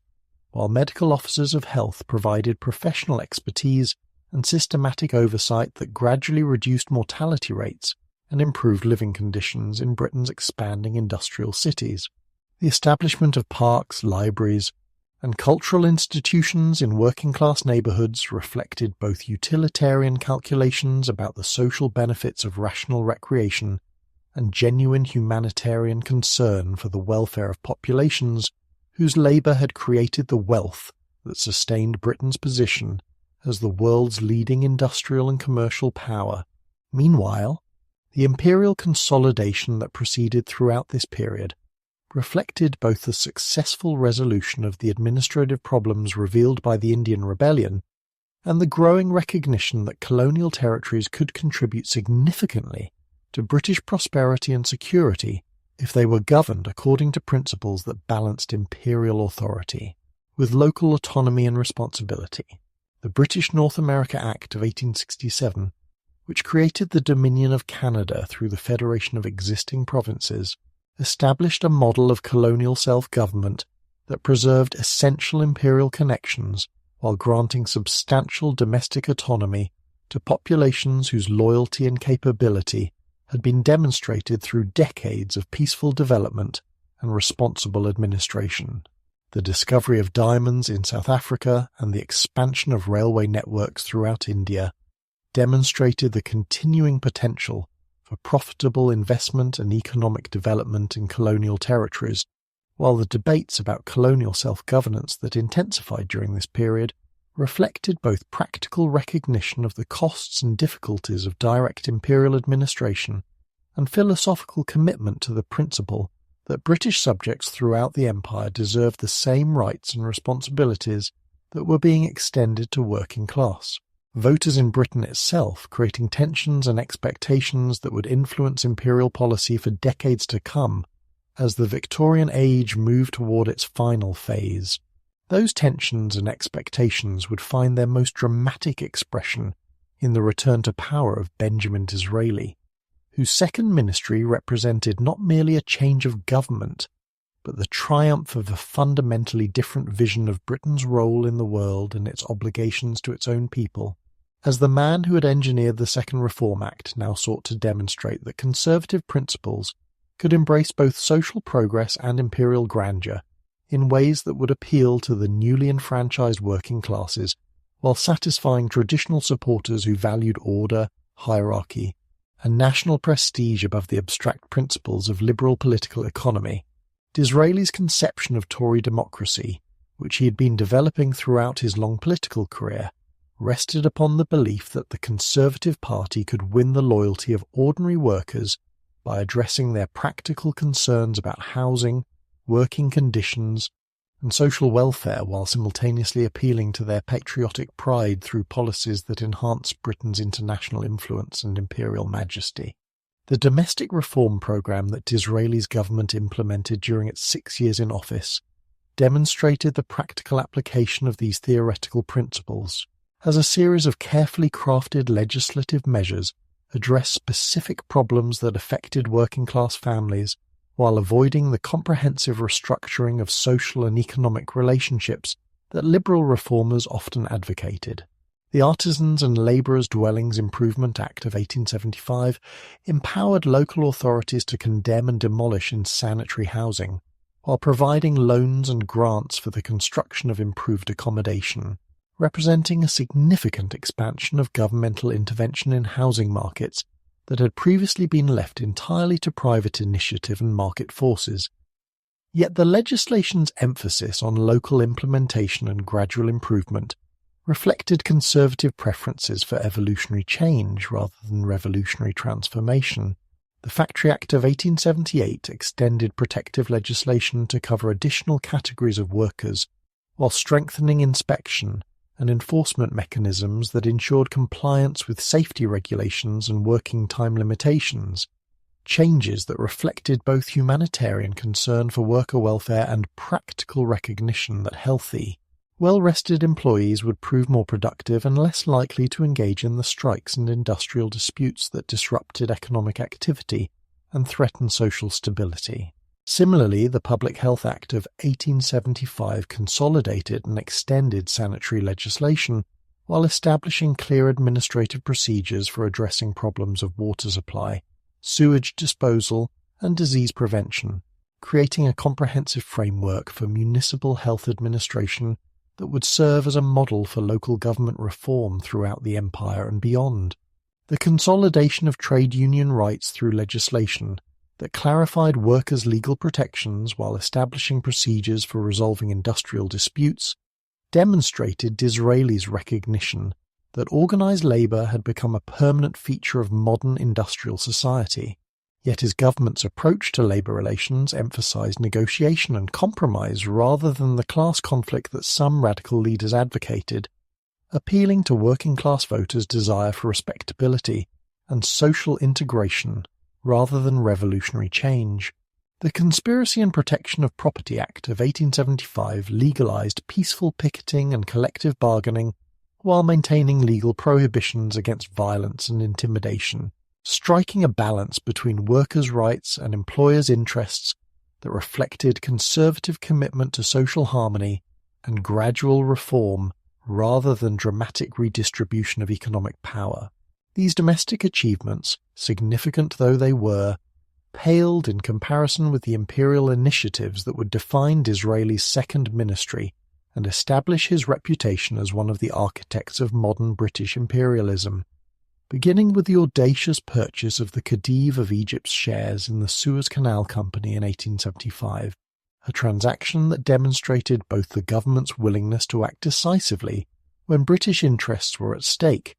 S1: while medical officers of health provided professional expertise and systematic oversight that gradually reduced mortality rates and improved living conditions in Britain's expanding industrial cities. The establishment of parks, libraries, and cultural institutions in working-class neighbourhoods reflected both utilitarian calculations about the social benefits of rational recreation and genuine humanitarian concern for the welfare of populations whose labour had created the wealth that sustained Britain's position as the world's leading industrial and commercial power. Meanwhile, the imperial consolidation that proceeded throughout this period reflected both the successful resolution of the administrative problems revealed by the Indian Rebellion and the growing recognition that colonial territories could contribute significantly to British prosperity and security if they were governed according to principles that balanced imperial authority with local autonomy and responsibility. The British North America Act of 1867, which created the Dominion of Canada through the federation of existing provinces, established a model of colonial self-government that preserved essential imperial connections while granting substantial domestic autonomy to populations whose loyalty and capability had been demonstrated through decades of peaceful development and responsible administration. The discovery of diamonds in South Africa and the expansion of railway networks throughout India demonstrated the continuing potential for profitable investment and economic development in colonial territories, while the debates about colonial self-governance that intensified during this period reflected both practical recognition of the costs and difficulties of direct imperial administration and philosophical commitment to the principle that British subjects throughout the empire deserved the same rights and responsibilities that were being extended to working class. Voters in Britain itself, creating tensions and expectations that would influence imperial policy for decades to come as the Victorian age moved toward its final phase. Those tensions and expectations would find their most dramatic expression in the return to power of Benjamin Disraeli, whose second ministry represented not merely a change of government, but the triumph of a fundamentally different vision of Britain's role in the world and its obligations to its own people. As the man who had engineered the Second Reform Act now sought to demonstrate that conservative principles could embrace both social progress and imperial grandeur in ways that would appeal to the newly enfranchised working classes, while satisfying traditional supporters who valued order, hierarchy, and national prestige above the abstract principles of liberal political economy. Disraeli's conception of Tory democracy, which he had been developing throughout his long political career, rested upon the belief that the Conservative Party could win the loyalty of ordinary workers by addressing their practical concerns about housing, working conditions, and social welfare while simultaneously appealing to their patriotic pride through policies that enhanced Britain's international influence and imperial majesty. The domestic reform programme that Disraeli's government implemented during its 6 years in office demonstrated the practical application of these theoretical principles, as a series of carefully crafted legislative measures addressed specific problems that affected working-class families while avoiding the comprehensive restructuring of social and economic relationships that liberal reformers often advocated. The Artisans' and Labourers' Dwellings Improvement Act of 1875 empowered local authorities to condemn and demolish insanitary housing, while providing loans and grants for the construction of improved accommodation, representing a significant expansion of governmental intervention in housing markets that had previously been left entirely to private initiative and market forces. Yet the legislation's emphasis on local implementation and gradual improvement reflected conservative preferences for evolutionary change rather than revolutionary transformation. The Factory Act of 1878 extended protective legislation to cover additional categories of workers, while strengthening inspection and enforcement mechanisms that ensured compliance with safety regulations and working time limitations, changes that reflected both humanitarian concern for worker welfare and practical recognition that healthy, well-rested employees would prove more productive and less likely to engage in the strikes and industrial disputes that disrupted economic activity and threatened social stability. Similarly, the Public Health Act of 1875 consolidated and extended sanitary legislation while establishing clear administrative procedures for addressing problems of water supply, sewage disposal, and disease prevention, creating a comprehensive framework for municipal health administration that would serve as a model for local government reform throughout the empire and beyond. The consolidation of trade union rights through legislation that clarified workers' legal protections while establishing procedures for resolving industrial disputes demonstrated Disraeli's recognition that organised labour had become a permanent feature of modern industrial society. Yet his government's approach to labour relations emphasised negotiation and compromise rather than the class conflict that some radical leaders advocated, appealing to working-class voters' desire for respectability and social integration rather than revolutionary change. The Conspiracy and Protection of Property Act of 1875 legalised peaceful picketing and collective bargaining while maintaining legal prohibitions against violence and intimidation, striking a balance between workers' rights and employers' interests that reflected conservative commitment to social harmony and gradual reform rather than dramatic redistribution of economic power. These domestic achievements, significant though they were, paled in comparison with the imperial initiatives that would define Disraeli's second ministry and establish his reputation as one of the architects of modern British imperialism, beginning with the audacious purchase of the Khedive of Egypt's shares in the Suez Canal Company in 1875, a transaction that demonstrated both the government's willingness to act decisively when British interests were at stake,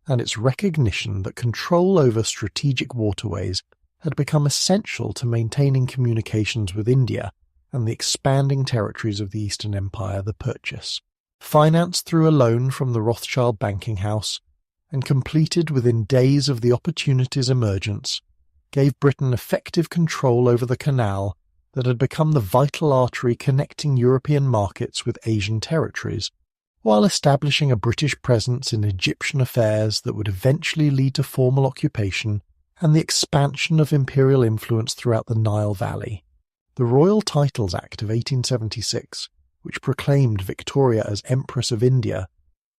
S1: and its recognition that control over strategic waterways had become essential to maintaining communications with India and the expanding territories of the Eastern Empire. The purchase, financed through a loan from the Rothschild banking house and completed within days of the opportunity's emergence, gave Britain effective control over the canal that had become the vital artery connecting European markets with Asian territories, while establishing a British presence in Egyptian affairs that would eventually lead to formal occupation and the expansion of imperial influence throughout the Nile Valley. The Royal Titles Act of 1876, which proclaimed Victoria as Empress of India,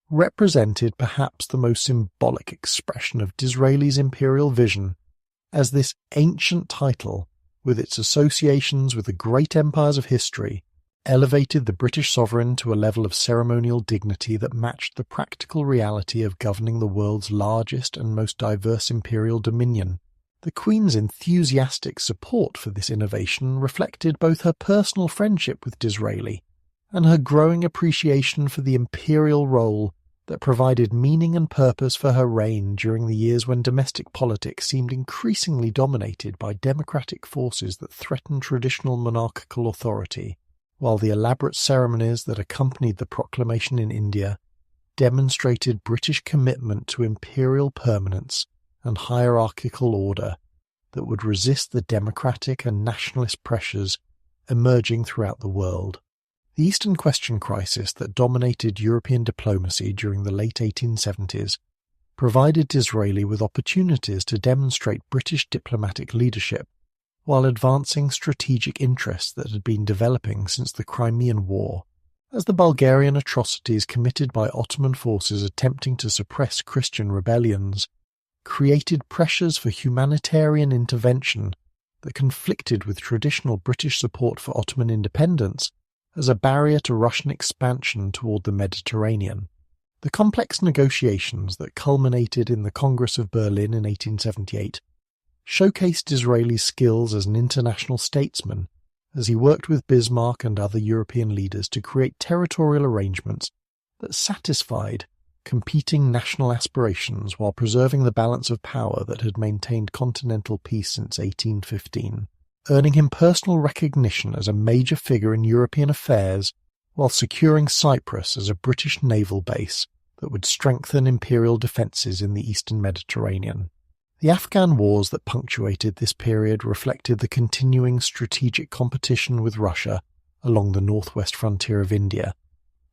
S1: represented perhaps the most symbolic expression of Disraeli's imperial vision, as this ancient title, with its associations with the great empires of history, elevated the British sovereign to a level of ceremonial dignity that matched the practical reality of governing the world's largest and most diverse imperial dominion. The Queen's enthusiastic support for this innovation reflected both her personal friendship with Disraeli and her growing appreciation for the imperial role that provided meaning and purpose for her reign during the years when domestic politics seemed increasingly dominated by democratic forces that threatened traditional monarchical authority, while the elaborate ceremonies that accompanied the proclamation in India demonstrated British commitment to imperial permanence and hierarchical order that would resist the democratic and nationalist pressures emerging throughout the world. The Eastern Question crisis that dominated European diplomacy during the late 1870s provided Disraeli with opportunities to demonstrate British diplomatic leadership while advancing strategic interests that had been developing since the Crimean War, as the Bulgarian atrocities committed by Ottoman forces attempting to suppress Christian rebellions created pressures for humanitarian intervention that conflicted with traditional British support for Ottoman independence as a barrier to Russian expansion toward the Mediterranean. The complex negotiations that culminated in the Congress of Berlin in 1878 showcased Disraeli's skills as an international statesman as he worked with Bismarck and other European leaders to create territorial arrangements that satisfied competing national aspirations while preserving the balance of power that had maintained continental peace since 1815, earning him personal recognition as a major figure in European affairs while securing Cyprus as a British naval base that would strengthen imperial defences in the eastern Mediterranean. The Afghan wars that punctuated this period reflected the continuing strategic competition with Russia along the northwest frontier of India,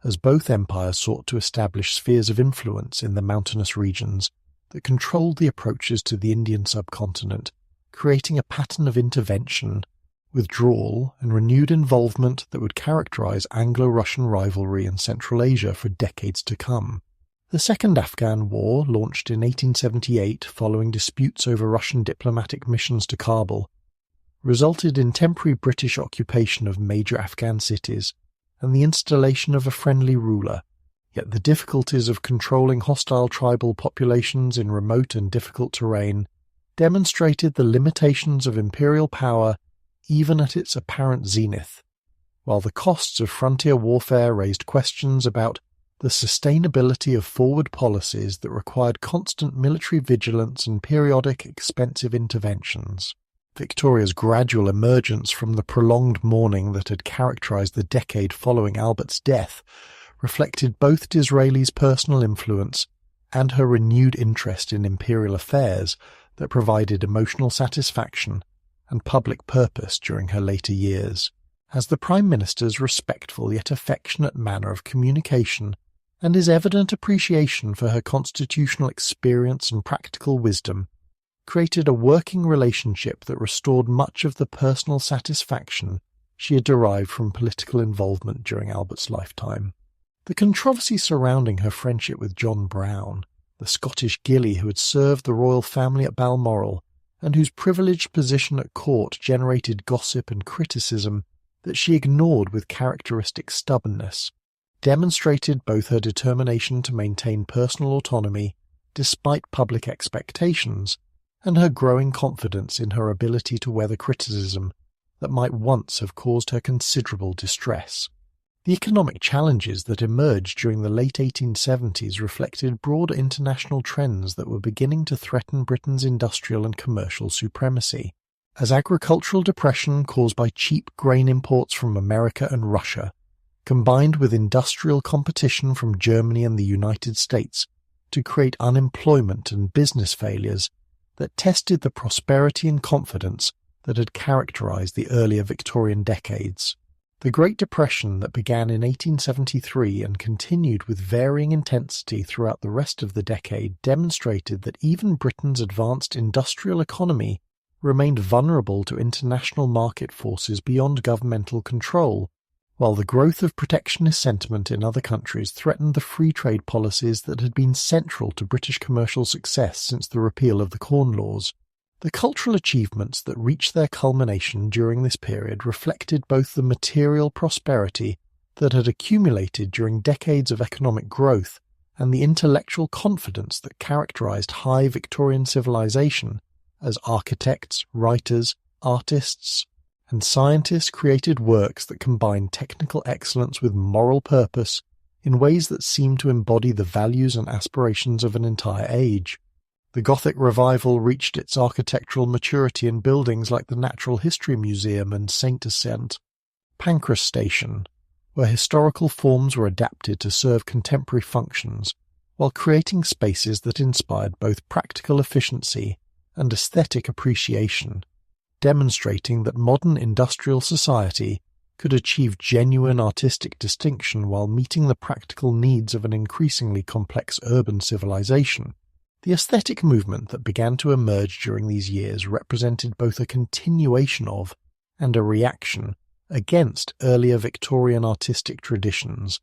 S1: as both empires sought to establish spheres of influence in the mountainous regions that controlled the approaches to the Indian subcontinent, creating a pattern of intervention, withdrawal, and renewed involvement that would characterize Anglo-Russian rivalry in Central Asia for decades to come. The Second Afghan War, launched in 1878 following disputes over Russian diplomatic missions to Kabul, resulted in temporary British occupation of major Afghan cities and the installation of a friendly ruler, yet the difficulties of controlling hostile tribal populations in remote and difficult terrain demonstrated the limitations of imperial power even at its apparent zenith, while the costs of frontier warfare raised questions about the sustainability of forward policies that required constant military vigilance and periodic expensive interventions. Victoria's gradual emergence from the prolonged mourning that had characterized the decade following Albert's death reflected both Disraeli's personal influence and her renewed interest in imperial affairs that provided emotional satisfaction and public purpose during her later years. As the Prime Minister's respectful yet affectionate manner of communication and his evident appreciation for her constitutional experience and practical wisdom created a working relationship that restored much of the personal satisfaction she had derived from political involvement during Albert's lifetime. The controversy surrounding her friendship with John Brown, the Scottish gillie who had served the royal family at Balmoral and whose privileged position at court generated gossip and criticism that she ignored with characteristic stubbornness, demonstrated both her determination to maintain personal autonomy despite public expectations and her growing confidence in her ability to weather criticism that might once have caused her considerable distress. The economic challenges that emerged during the late 1870s reflected broader international trends that were beginning to threaten Britain's industrial and commercial supremacy. As agricultural depression caused by cheap grain imports from America and Russia, combined with industrial competition from Germany and the United States to create unemployment and business failures that tested the prosperity and confidence that had characterized the earlier Victorian decades. The Great Depression that began in 1873 and continued with varying intensity throughout the rest of the decade demonstrated that even Britain's advanced industrial economy remained vulnerable to international market forces beyond governmental control, while the growth of protectionist sentiment in other countries threatened the free trade policies that had been central to British commercial success since the repeal of the Corn Laws. The cultural achievements that reached their culmination during this period reflected both the material prosperity that had accumulated during decades of economic growth and the intellectual confidence that characterized high Victorian civilization, as architects, writers, artists, and scientists created works that combined technical excellence with moral purpose in ways that seemed to embody the values and aspirations of an entire age. The Gothic revival reached its architectural maturity in buildings like the Natural History Museum and Saint-Hyacinthe Pancras Station, where historical forms were adapted to serve contemporary functions, while creating spaces that inspired both practical efficiency and aesthetic appreciation, demonstrating that modern industrial society could achieve genuine artistic distinction while meeting the practical needs of an increasingly complex urban civilization. The aesthetic movement that began to emerge during these years represented both a continuation of and a reaction against earlier Victorian artistic traditions,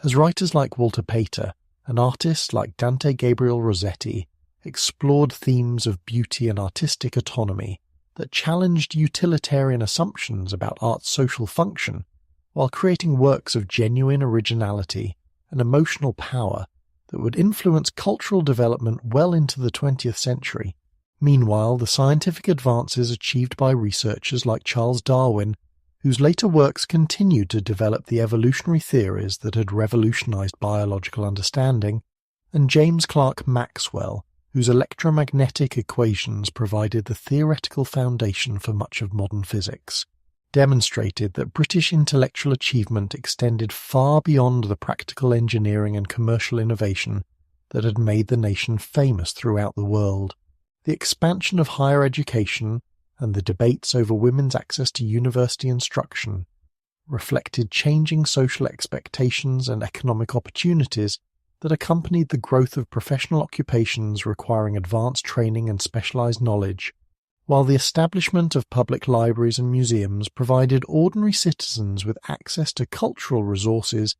S1: as writers like Walter Pater and artists like Dante Gabriel Rossetti explored themes of beauty and artistic autonomy that challenged utilitarian assumptions about art's social function while creating works of genuine originality and emotional power that would influence cultural development well into the 20th century. Meanwhile, the scientific advances achieved by researchers like Charles Darwin, whose later works continued to develop the evolutionary theories that had revolutionized biological understanding, and James Clerk Maxwell, whose electromagnetic equations provided the theoretical foundation for much of modern physics, demonstrated that British intellectual achievement extended far beyond the practical engineering and commercial innovation that had made the nation famous throughout the world. The expansion of higher education and the debates over women's access to university instruction reflected changing social expectations and economic opportunities that accompanied the growth of professional occupations requiring advanced training and specialized knowledge, while the establishment of public libraries and museums provided ordinary citizens with access to cultural resources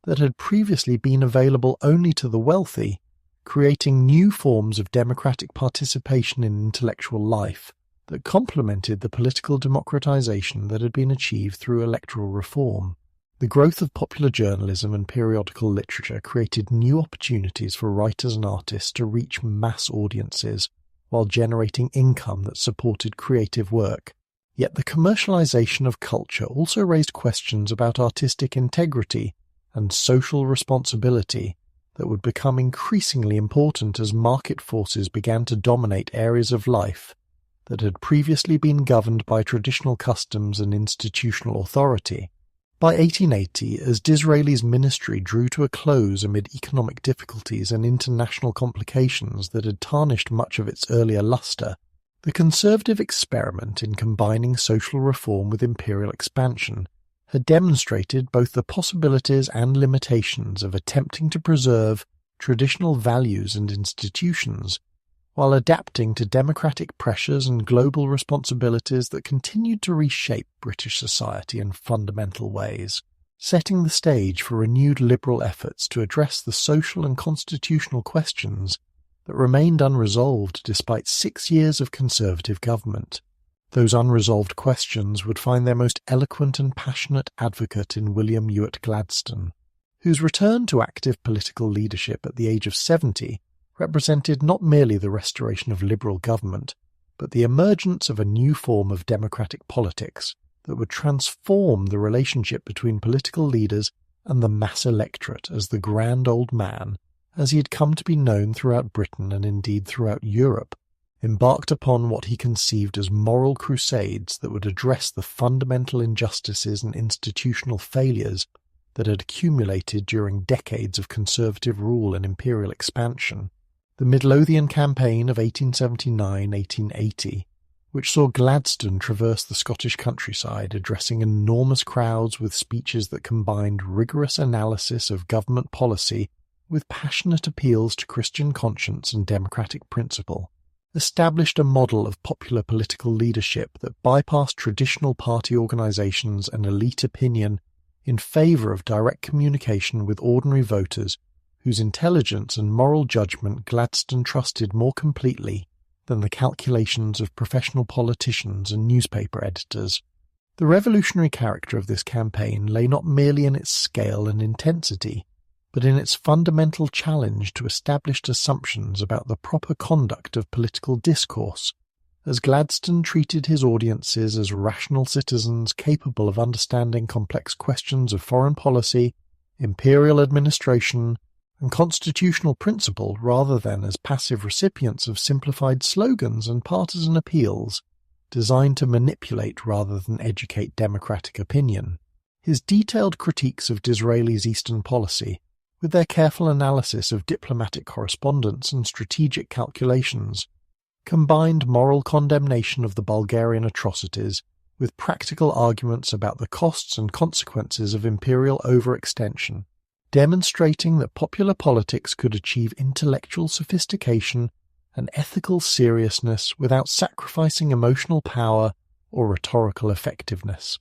S1: that had previously been available only to the wealthy, creating new forms of democratic participation in intellectual life that complemented the political democratization that had been achieved through electoral reform. The growth of popular journalism and periodical literature created new opportunities for writers and artists to reach mass audiences while generating income that supported creative work. Yet the commercialization of culture also raised questions about artistic integrity and social responsibility that would become increasingly important as market forces began to dominate areas of life that had previously been governed by traditional customs and institutional authority. By 1880, as Disraeli's ministry drew to a close amid economic difficulties and international complications that had tarnished much of its earlier lustre, the Conservative experiment in combining social reform with imperial expansion had demonstrated both the possibilities and limitations of attempting to preserve traditional values and institutions while adapting to democratic pressures and global responsibilities that continued to reshape British society in fundamental ways, setting the stage for renewed liberal efforts to address the social and constitutional questions that remained unresolved despite 6 years of Conservative government. Those unresolved questions would find their most eloquent and passionate advocate in William Ewart Gladstone, whose return to active political leadership at the age of 70 represented not merely the restoration of liberal government, but the emergence of a new form of democratic politics that would transform the relationship between political leaders and the mass electorate as the grand old man, as he had come to be known throughout Britain and indeed throughout Europe, embarked upon what he conceived as moral crusades that would address the fundamental injustices and institutional failures that had accumulated during decades of Conservative rule and imperial expansion. The Midlothian campaign of 1879-1880, which saw Gladstone traverse the Scottish countryside addressing enormous crowds with speeches that combined rigorous analysis of government policy with passionate appeals to Christian conscience and democratic principle, established a model of popular political leadership that bypassed traditional party organizations and elite opinion in favor of direct communication with ordinary voters whose intelligence and moral judgment Gladstone trusted more completely than the calculations of professional politicians and newspaper editors. The revolutionary character of this campaign lay not merely in its scale and intensity, but in its fundamental challenge to established assumptions about the proper conduct of political discourse, as Gladstone treated his audiences as rational citizens capable of understanding complex questions of foreign policy, imperial administration, and constitutional principle rather than as passive recipients of simplified slogans and partisan appeals designed to manipulate rather than educate democratic opinion. His detailed critiques of Disraeli's Eastern policy, with their careful analysis of diplomatic correspondence and strategic calculations, combined moral condemnation of the Bulgarian atrocities with practical arguments about the costs and consequences of imperial overextension, demonstrating that popular politics could achieve intellectual sophistication and ethical seriousness without sacrificing emotional power or rhetorical effectiveness.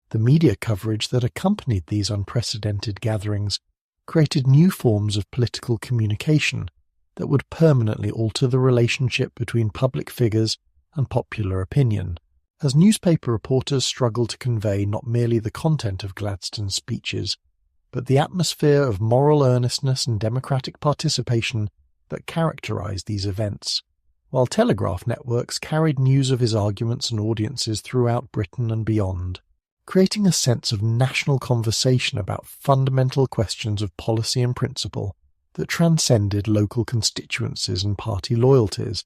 S1: The media coverage that accompanied these unprecedented gatherings created new forms of political communication that would permanently alter the relationship between public figures and popular opinion, as newspaper reporters struggled to convey not merely the content of Gladstone's speeches, but the atmosphere of moral earnestness and democratic participation that characterised these events, while telegraph networks carried news of his arguments and audiences throughout Britain and beyond, creating a sense of national conversation about fundamental questions of policy and principle that transcended local constituencies and party loyalties.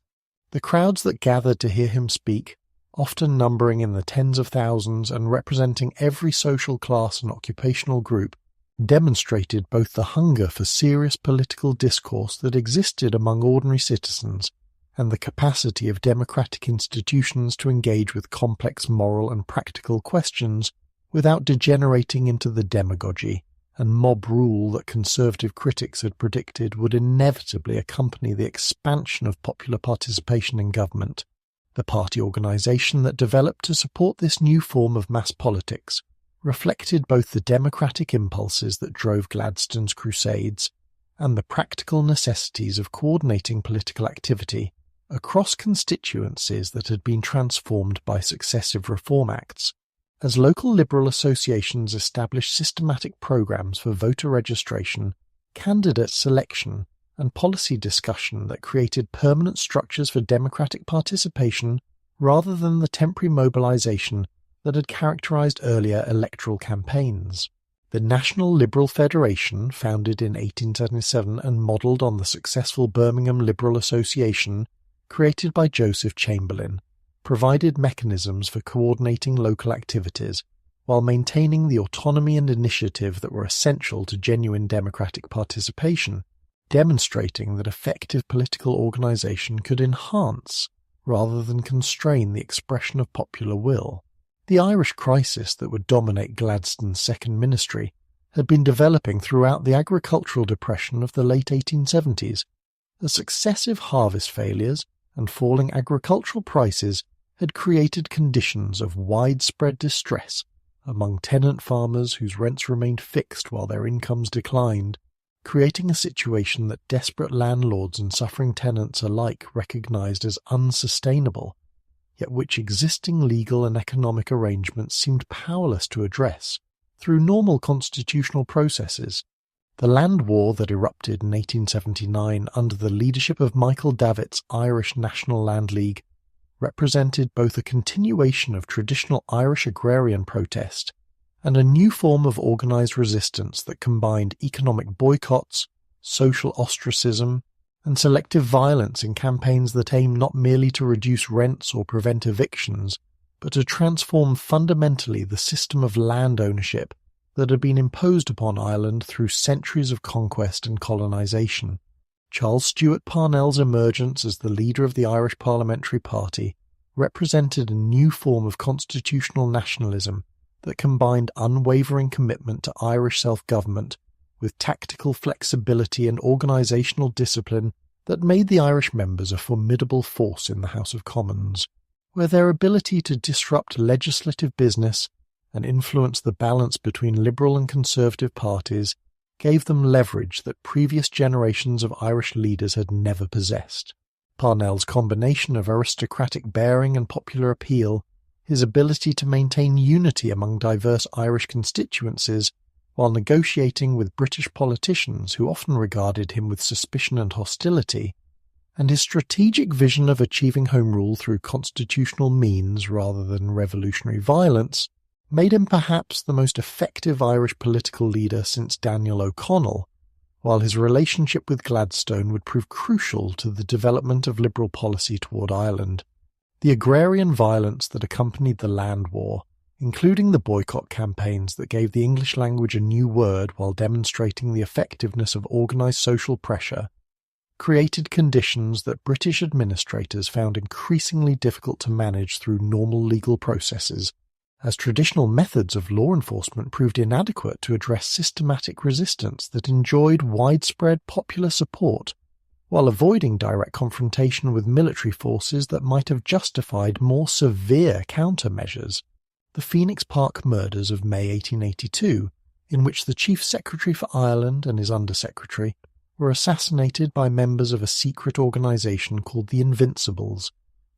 S1: The crowds that gathered to hear him speak, often numbering in the tens of thousands and representing every social class and occupational group, demonstrated both the hunger for serious political discourse that existed among ordinary citizens and the capacity of democratic institutions to engage with complex moral and practical questions without degenerating into the demagogy and mob rule that conservative critics had predicted would inevitably accompany the expansion of popular participation in government. The party organisation that developed to support this new form of mass politics reflected both the democratic impulses that drove Gladstone's crusades and the practical necessities of coordinating political activity across constituencies that had been transformed by successive Reform Acts, as local Liberal associations established systematic programmes for voter registration, candidate selection, and policy discussion that created permanent structures for democratic participation rather than the temporary mobilisation that had characterised earlier electoral campaigns. The National Liberal Federation, founded in 1877 and modelled on the successful Birmingham Liberal Association, created by Joseph Chamberlain, provided mechanisms for coordinating local activities while maintaining the autonomy and initiative that were essential to genuine democratic participation, demonstrating that effective political organisation could enhance rather than constrain the expression of popular will. The Irish crisis that would dominate Gladstone's second ministry had been developing throughout the agricultural depression of the late 1870s, as successive harvest failures and falling agricultural prices had created conditions of widespread distress among tenant farmers whose rents remained fixed while their incomes declined, creating a situation that desperate landlords and suffering tenants alike recognised as unsustainable, yet which existing legal and economic arrangements seemed powerless to address through normal constitutional processes. The land war that erupted in 1879 under the leadership of Michael Davitt's Irish National Land League represented both a continuation of traditional Irish agrarian protest and a new form of organised resistance that combined economic boycotts, social ostracism, and selective violence in campaigns that aim not merely to reduce rents or prevent evictions, but to transform fundamentally the system of land ownership that had been imposed upon Ireland through centuries of conquest and colonisation. Charles Stewart Parnell's emergence as the leader of the Irish Parliamentary Party represented a new form of constitutional nationalism that combined unwavering commitment to Irish self-government with tactical flexibility and organisational discipline that made the Irish members a formidable force in the House of Commons, where their ability to disrupt legislative business and influence the balance between Liberal and Conservative parties gave them leverage that previous generations of Irish leaders had never possessed. Parnell's combination of aristocratic bearing and popular appeal, his ability to maintain unity among diverse Irish constituencies while negotiating with British politicians who often regarded him with suspicion and hostility, and his strategic vision of achieving Home Rule through constitutional means rather than revolutionary violence, made him perhaps the most effective Irish political leader since Daniel O'Connell, while his relationship with Gladstone would prove crucial to the development of Liberal policy toward Ireland. The agrarian violence that accompanied the land war, including the boycott campaigns that gave the English language a new word while demonstrating the effectiveness of organised social pressure, created conditions that British administrators found increasingly difficult to manage through normal legal processes, as traditional methods of law enforcement proved inadequate to address systematic resistance that enjoyed widespread popular support, while avoiding direct confrontation with military forces that might have justified more severe countermeasures. The Phoenix Park murders of May 1882, in which the Chief Secretary for Ireland and his Undersecretary were assassinated by members of a secret organisation called the Invincibles,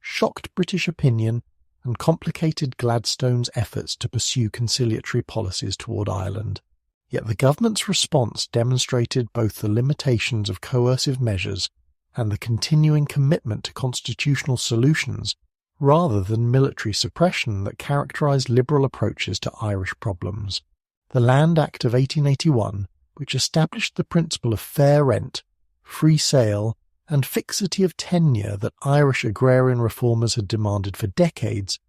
S1: shocked British opinion and complicated Gladstone's efforts to pursue conciliatory policies toward Ireland. Yet the government's response demonstrated both the limitations of coercive measures and the continuing commitment to constitutional solutions rather than military suppression that characterised liberal approaches to Irish problems. The Land Act of 1881, which established the principle of fair rent, free sale, and fixity of tenure that Irish agrarian reformers had demanded for decades,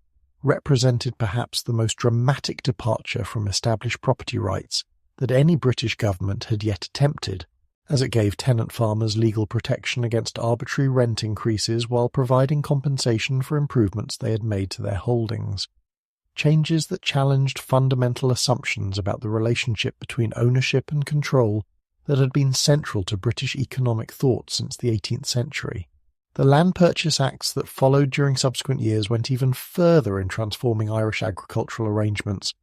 S1: represented perhaps the most dramatic departure from established property rights that any British government had yet attempted, as it gave tenant farmers legal protection against arbitrary rent increases while providing compensation for improvements they had made to their holdings. Changes that challenged fundamental assumptions about the relationship between ownership and control that had been central to British economic thought since the 18th century. The Land Purchase Acts that followed during subsequent years went even further in transforming Irish agricultural arrangements,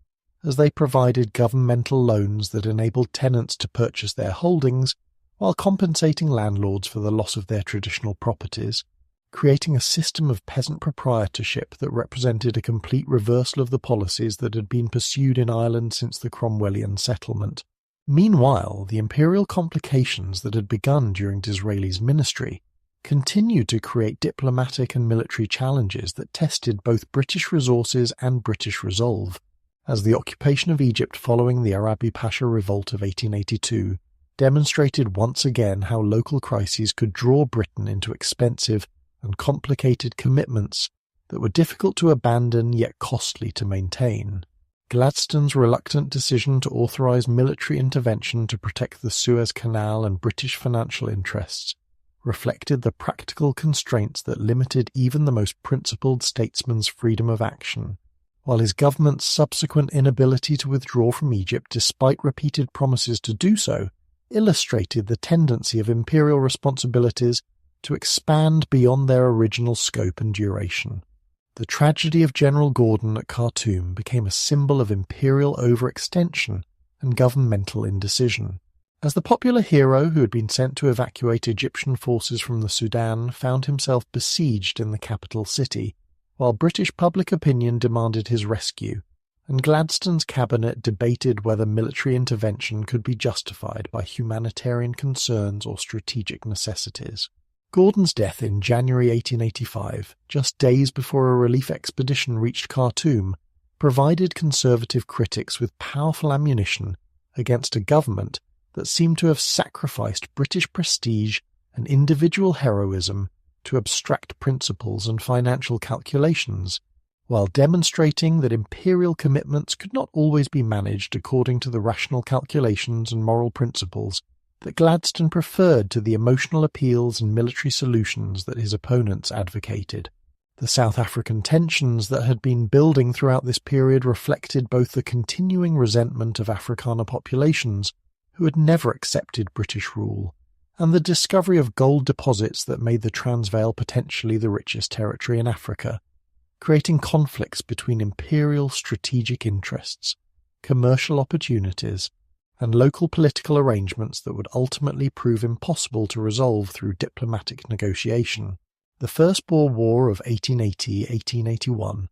S1: as they provided governmental loans that enabled tenants to purchase their holdings while compensating landlords for the loss of their traditional properties, creating a system of peasant proprietorship that represented a complete reversal of the policies that had been pursued in Ireland since the Cromwellian settlement. Meanwhile, the imperial complications that had begun during Disraeli's ministry continued to create diplomatic and military challenges that tested both British resources and British resolve, as the occupation of Egypt following the Arabi Pasha revolt of 1882 demonstrated once again how local crises could draw Britain into expensive and complicated commitments that were difficult to abandon yet costly to maintain. Gladstone's reluctant decision to authorise military intervention to protect the Suez Canal and British financial interests reflected the practical constraints that limited even the most principled statesman's freedom of action, while his government's subsequent inability to withdraw from Egypt despite repeated promises to do so illustrated the tendency of imperial responsibilities to expand beyond their original scope and duration. The tragedy of General Gordon at Khartoum became a symbol of imperial overextension and governmental indecision. As the popular hero who had been sent to evacuate Egyptian forces from the Sudan found himself besieged in the capital city, while British public opinion demanded his rescue, and Gladstone's cabinet debated whether military intervention could be justified by humanitarian concerns or strategic necessities. Gordon's death in January 1885, just days before a relief expedition reached Khartoum, provided conservative critics with powerful ammunition against a government that seemed to have sacrificed British prestige and individual heroism to abstract principles and financial calculations, while demonstrating that imperial commitments could not always be managed according to the rational calculations and moral principles that Gladstone preferred to the emotional appeals and military solutions that his opponents advocated. The South African tensions that had been building throughout this period reflected both the continuing resentment of Afrikaner populations who had never accepted British rule, and the discovery of gold deposits that made the Transvaal potentially the richest territory in Africa, creating conflicts between imperial strategic interests, commercial opportunities, and local political arrangements that would ultimately prove impossible to resolve through diplomatic negotiation. The First Boer War of 1880-1881,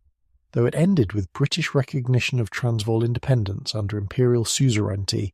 S1: though it ended with British recognition of Transvaal independence under imperial suzerainty,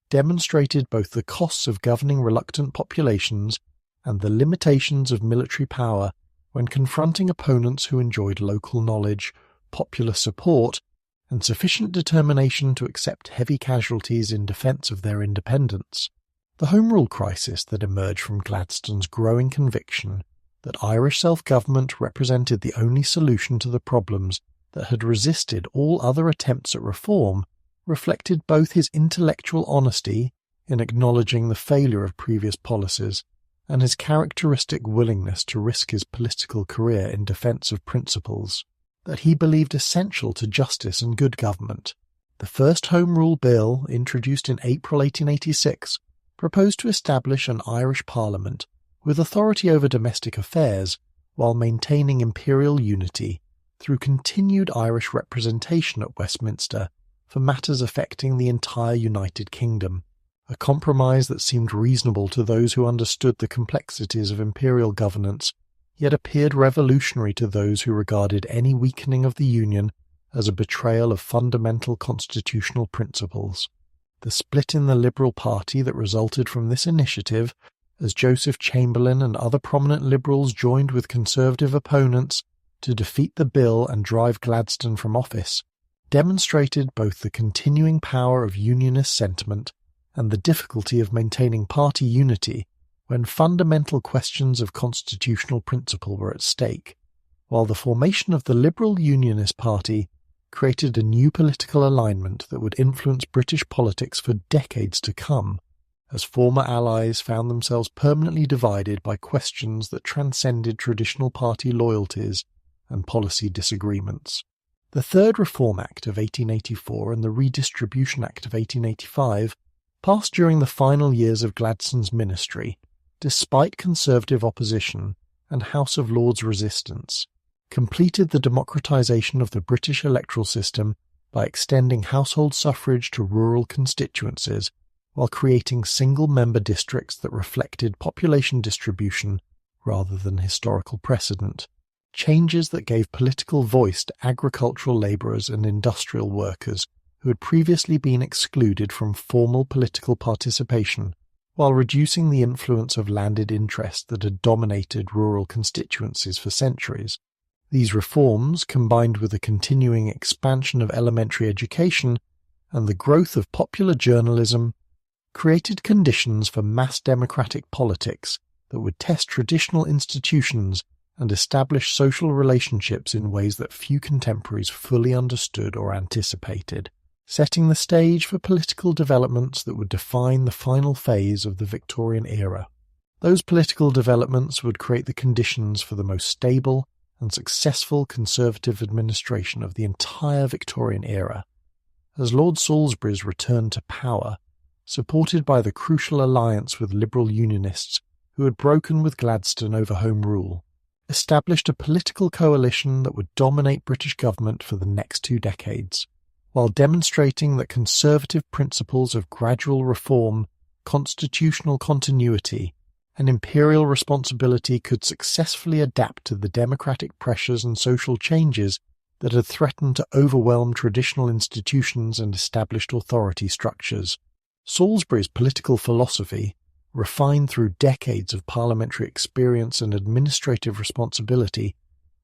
S1: demonstrated both the costs of governing reluctant populations and the limitations of military power when confronting opponents who enjoyed local knowledge, popular support, and sufficient determination to accept heavy casualties in defence of their independence. The Home Rule crisis that emerged from Gladstone's growing conviction that Irish self-government represented the only solution to the problems that had resisted all other attempts at reform reflected both his intellectual honesty in acknowledging the failure of previous policies and his characteristic willingness to risk his political career in defence of principles that he believed essential to justice and good government. The first Home Rule Bill, introduced in April 1886, proposed to establish an Irish Parliament with authority over domestic affairs while maintaining imperial unity through continued Irish representation at Westminster for matters affecting the entire United Kingdom, a compromise that seemed reasonable to those who understood the complexities of imperial governance, yet appeared revolutionary to those who regarded any weakening of the Union as a betrayal of fundamental constitutional principles. The split in the Liberal Party that resulted from this initiative, as Joseph Chamberlain and other prominent Liberals joined with Conservative opponents to defeat the bill and drive Gladstone from office, demonstrated both the continuing power of Unionist sentiment and the difficulty of maintaining party unity when fundamental questions of constitutional principle were at stake, while the formation of the Liberal Unionist Party created a new political alignment that would influence British politics for decades to come, as former allies found themselves permanently divided by questions that transcended traditional party loyalties and policy disagreements. The Third Reform Act of 1884 and the Redistribution Act of 1885 passed during the final years of Gladstone's ministry, despite Conservative opposition and House of Lords resistance, completed the democratisation of the British electoral system by extending household suffrage to rural constituencies, while creating single-member districts that reflected population distribution rather than historical precedent, changes that gave political voice to agricultural labourers and industrial workers who had previously been excluded from formal political participation, while reducing the influence of landed interests that had dominated rural constituencies for centuries. These reforms, combined with a continuing expansion of elementary education and the growth of popular journalism, created conditions for mass democratic politics that would test traditional institutions and establish social relationships in ways that few contemporaries fully understood or anticipated, setting the stage for political developments that would define the final phase of the Victorian era. Those political developments would create the conditions for the most stable and successful Conservative administration of the entire Victorian era, as Lord Salisbury's return to power, supported by the crucial alliance with Liberal Unionists who had broken with Gladstone over Home Rule, established a political coalition that would dominate British government for the next 2 decades, while demonstrating that Conservative principles of gradual reform, constitutional continuity, and imperial responsibility could successfully adapt to the democratic pressures and social changes that had threatened to overwhelm traditional institutions and established authority structures. Salisbury's political philosophy, refined through decades of parliamentary experience and administrative responsibility,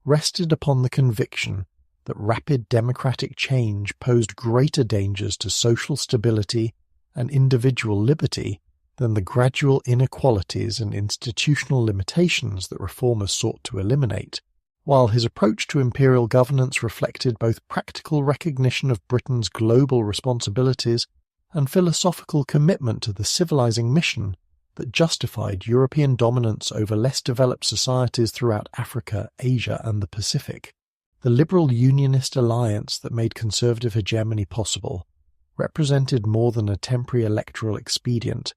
S1: rested upon the conviction that rapid democratic change posed greater dangers to social stability and individual liberty than the gradual inequalities and institutional limitations that reformers sought to eliminate, while his approach to imperial governance reflected both practical recognition of Britain's global responsibilities and philosophical commitment to the civilizing mission that justified European dominance over less developed societies throughout Africa, Asia, and the Pacific. The Liberal Unionist alliance that made Conservative hegemony possible represented more than a temporary electoral expedient,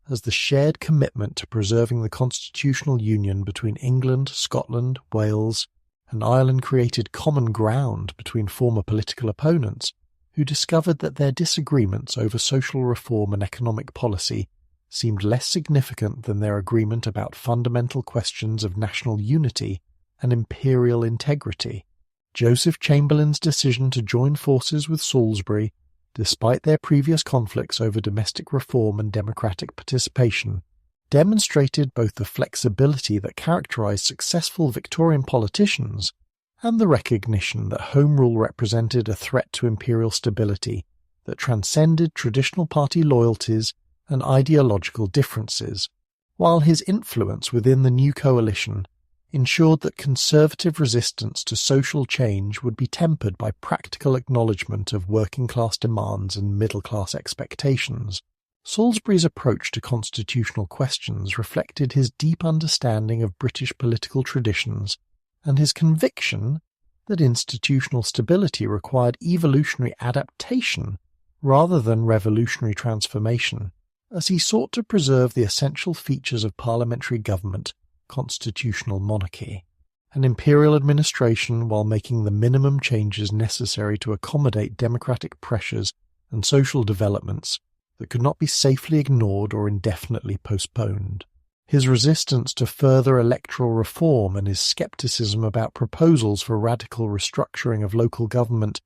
S1: as the shared commitment to preserving the constitutional union between England, Scotland, Wales, and Ireland created common ground between former political opponents who discovered that their disagreements over social reform and economic policy seemed less significant than their agreement about fundamental questions of national unity and imperial integrity. Joseph Chamberlain's decision to join forces with Salisbury, despite their previous conflicts over domestic reform and democratic participation, demonstrated both the flexibility that characterized successful Victorian politicians and the recognition that Home Rule represented a threat to imperial stability that transcended traditional party loyalties and ideological differences, while his influence within the new coalition ensured that Conservative resistance to social change would be tempered by practical acknowledgement of working-class demands and middle-class expectations. Salisbury's approach to constitutional questions reflected his deep understanding of British political traditions and his conviction that institutional stability required evolutionary adaptation rather than revolutionary transformation, as he sought to preserve the essential features of parliamentary government, constitutional monarchy, and imperial administration while making the minimum changes necessary to accommodate democratic pressures and social developments that could not be safely ignored or indefinitely postponed. His resistance to further electoral reform and his scepticism about proposals for radical restructuring of local government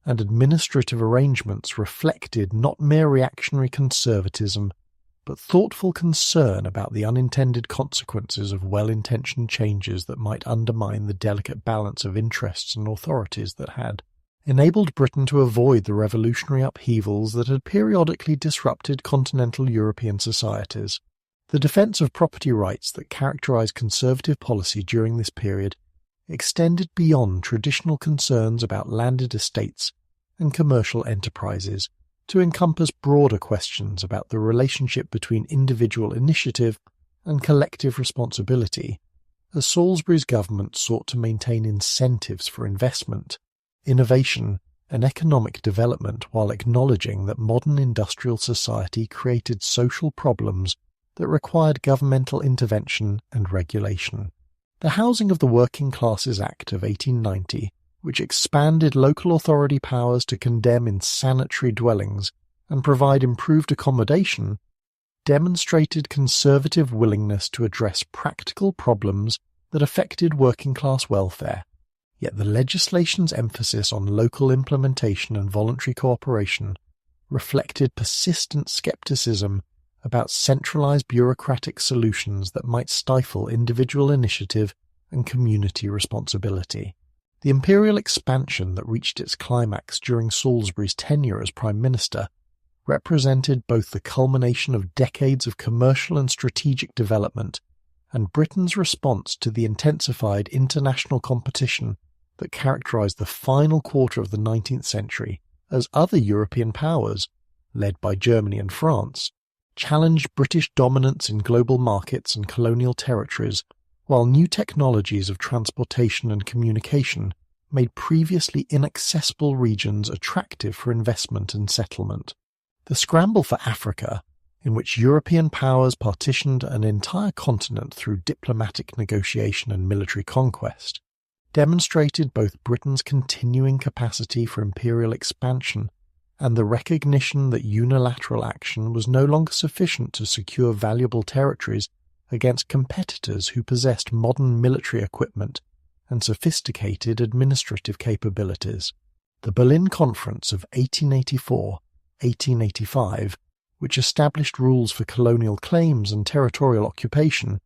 S1: and administrative arrangements reflected not mere reactionary conservatism, but thoughtful concern about the unintended consequences of well-intentioned changes that might undermine the delicate balance of interests and authorities that had enabled Britain to avoid the revolutionary upheavals that had periodically disrupted continental European societies. The defence of property rights that characterised conservative policy during this period extended beyond traditional concerns about landed estates and commercial enterprises to encompass broader questions about the relationship between individual initiative and collective responsibility, as Salisbury's government sought to maintain incentives for investment, innovation, and economic development while acknowledging that modern industrial society created social problems that required governmental intervention and regulation. The Housing of the Working Classes Act of 1890, which expanded local authority powers to condemn insanitary dwellings and provide improved accommodation, demonstrated conservative willingness to address practical problems that affected working-class welfare. Yet the legislation's emphasis on local implementation and voluntary cooperation reflected persistent skepticism about centralized bureaucratic solutions that might stifle individual initiative and community responsibility. The imperial expansion that reached its climax during Salisbury's tenure as Prime Minister represented both the culmination of decades of commercial and strategic development and Britain's response to the intensified international competition that characterized the final quarter of the 19th century as other European powers, led by Germany and France, challenged British dominance in global markets and colonial territories, while new technologies of transportation and communication made previously inaccessible regions attractive for investment and settlement. The scramble for Africa, in which European powers partitioned an entire continent through diplomatic negotiation and military conquest, demonstrated both Britain's continuing capacity for imperial expansion and the recognition that unilateral action was no longer sufficient to secure valuable territories against competitors who possessed modern military equipment and sophisticated administrative capabilities. The Berlin Conference of 1884-1885, which established rules for colonial claims and territorial occupation,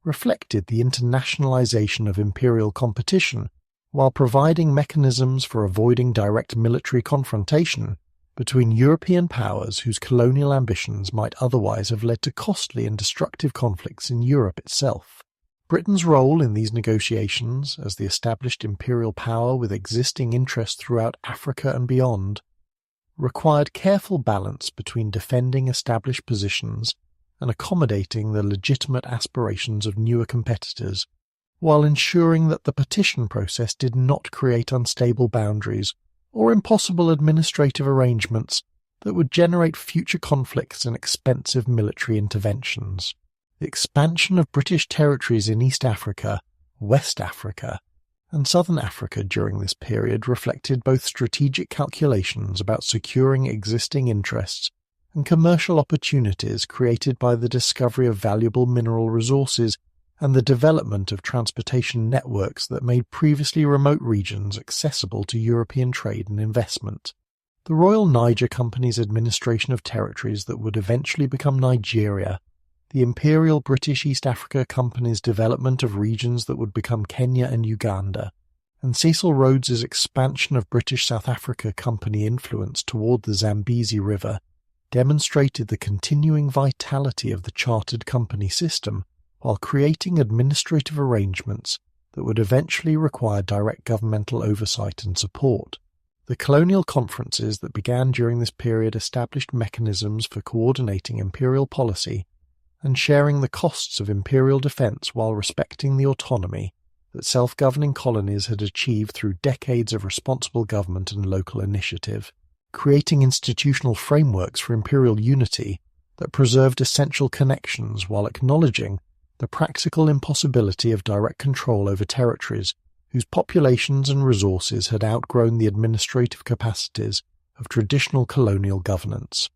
S1: reflected the internationalization of imperial competition while providing mechanisms for avoiding direct military confrontation between European powers whose colonial ambitions might otherwise have led to costly and destructive conflicts in Europe itself. Britain's role in these negotiations, as the established imperial power with existing interests throughout Africa and beyond, required careful balance between defending established positions and accommodating the legitimate aspirations of newer competitors, while ensuring that the partition process did not create unstable boundaries or impossible administrative arrangements that would generate future conflicts and expensive military interventions. The expansion of British territories in East Africa, West Africa, and Southern Africa during this period reflected both strategic calculations about securing existing interests and commercial opportunities created by the discovery of valuable mineral resources and the development of transportation networks that made previously remote regions accessible to European trade and investment. The Royal Niger Company's administration of territories that would eventually become Nigeria, the Imperial British East Africa Company's development of regions that would become Kenya and Uganda, and Cecil Rhodes's expansion of British South Africa Company influence toward the Zambezi River demonstrated the continuing vitality of the chartered company system while creating administrative arrangements that would eventually require direct governmental oversight and support. The colonial conferences that began during this period established mechanisms for coordinating imperial policy and sharing the costs of imperial defence while respecting the autonomy that self-governing colonies had achieved through decades of responsible government and local initiative, creating institutional frameworks for imperial unity that preserved essential connections while acknowledging the practical impossibility of direct control over territories whose populations and resources had outgrown the administrative capacities of traditional colonial governance.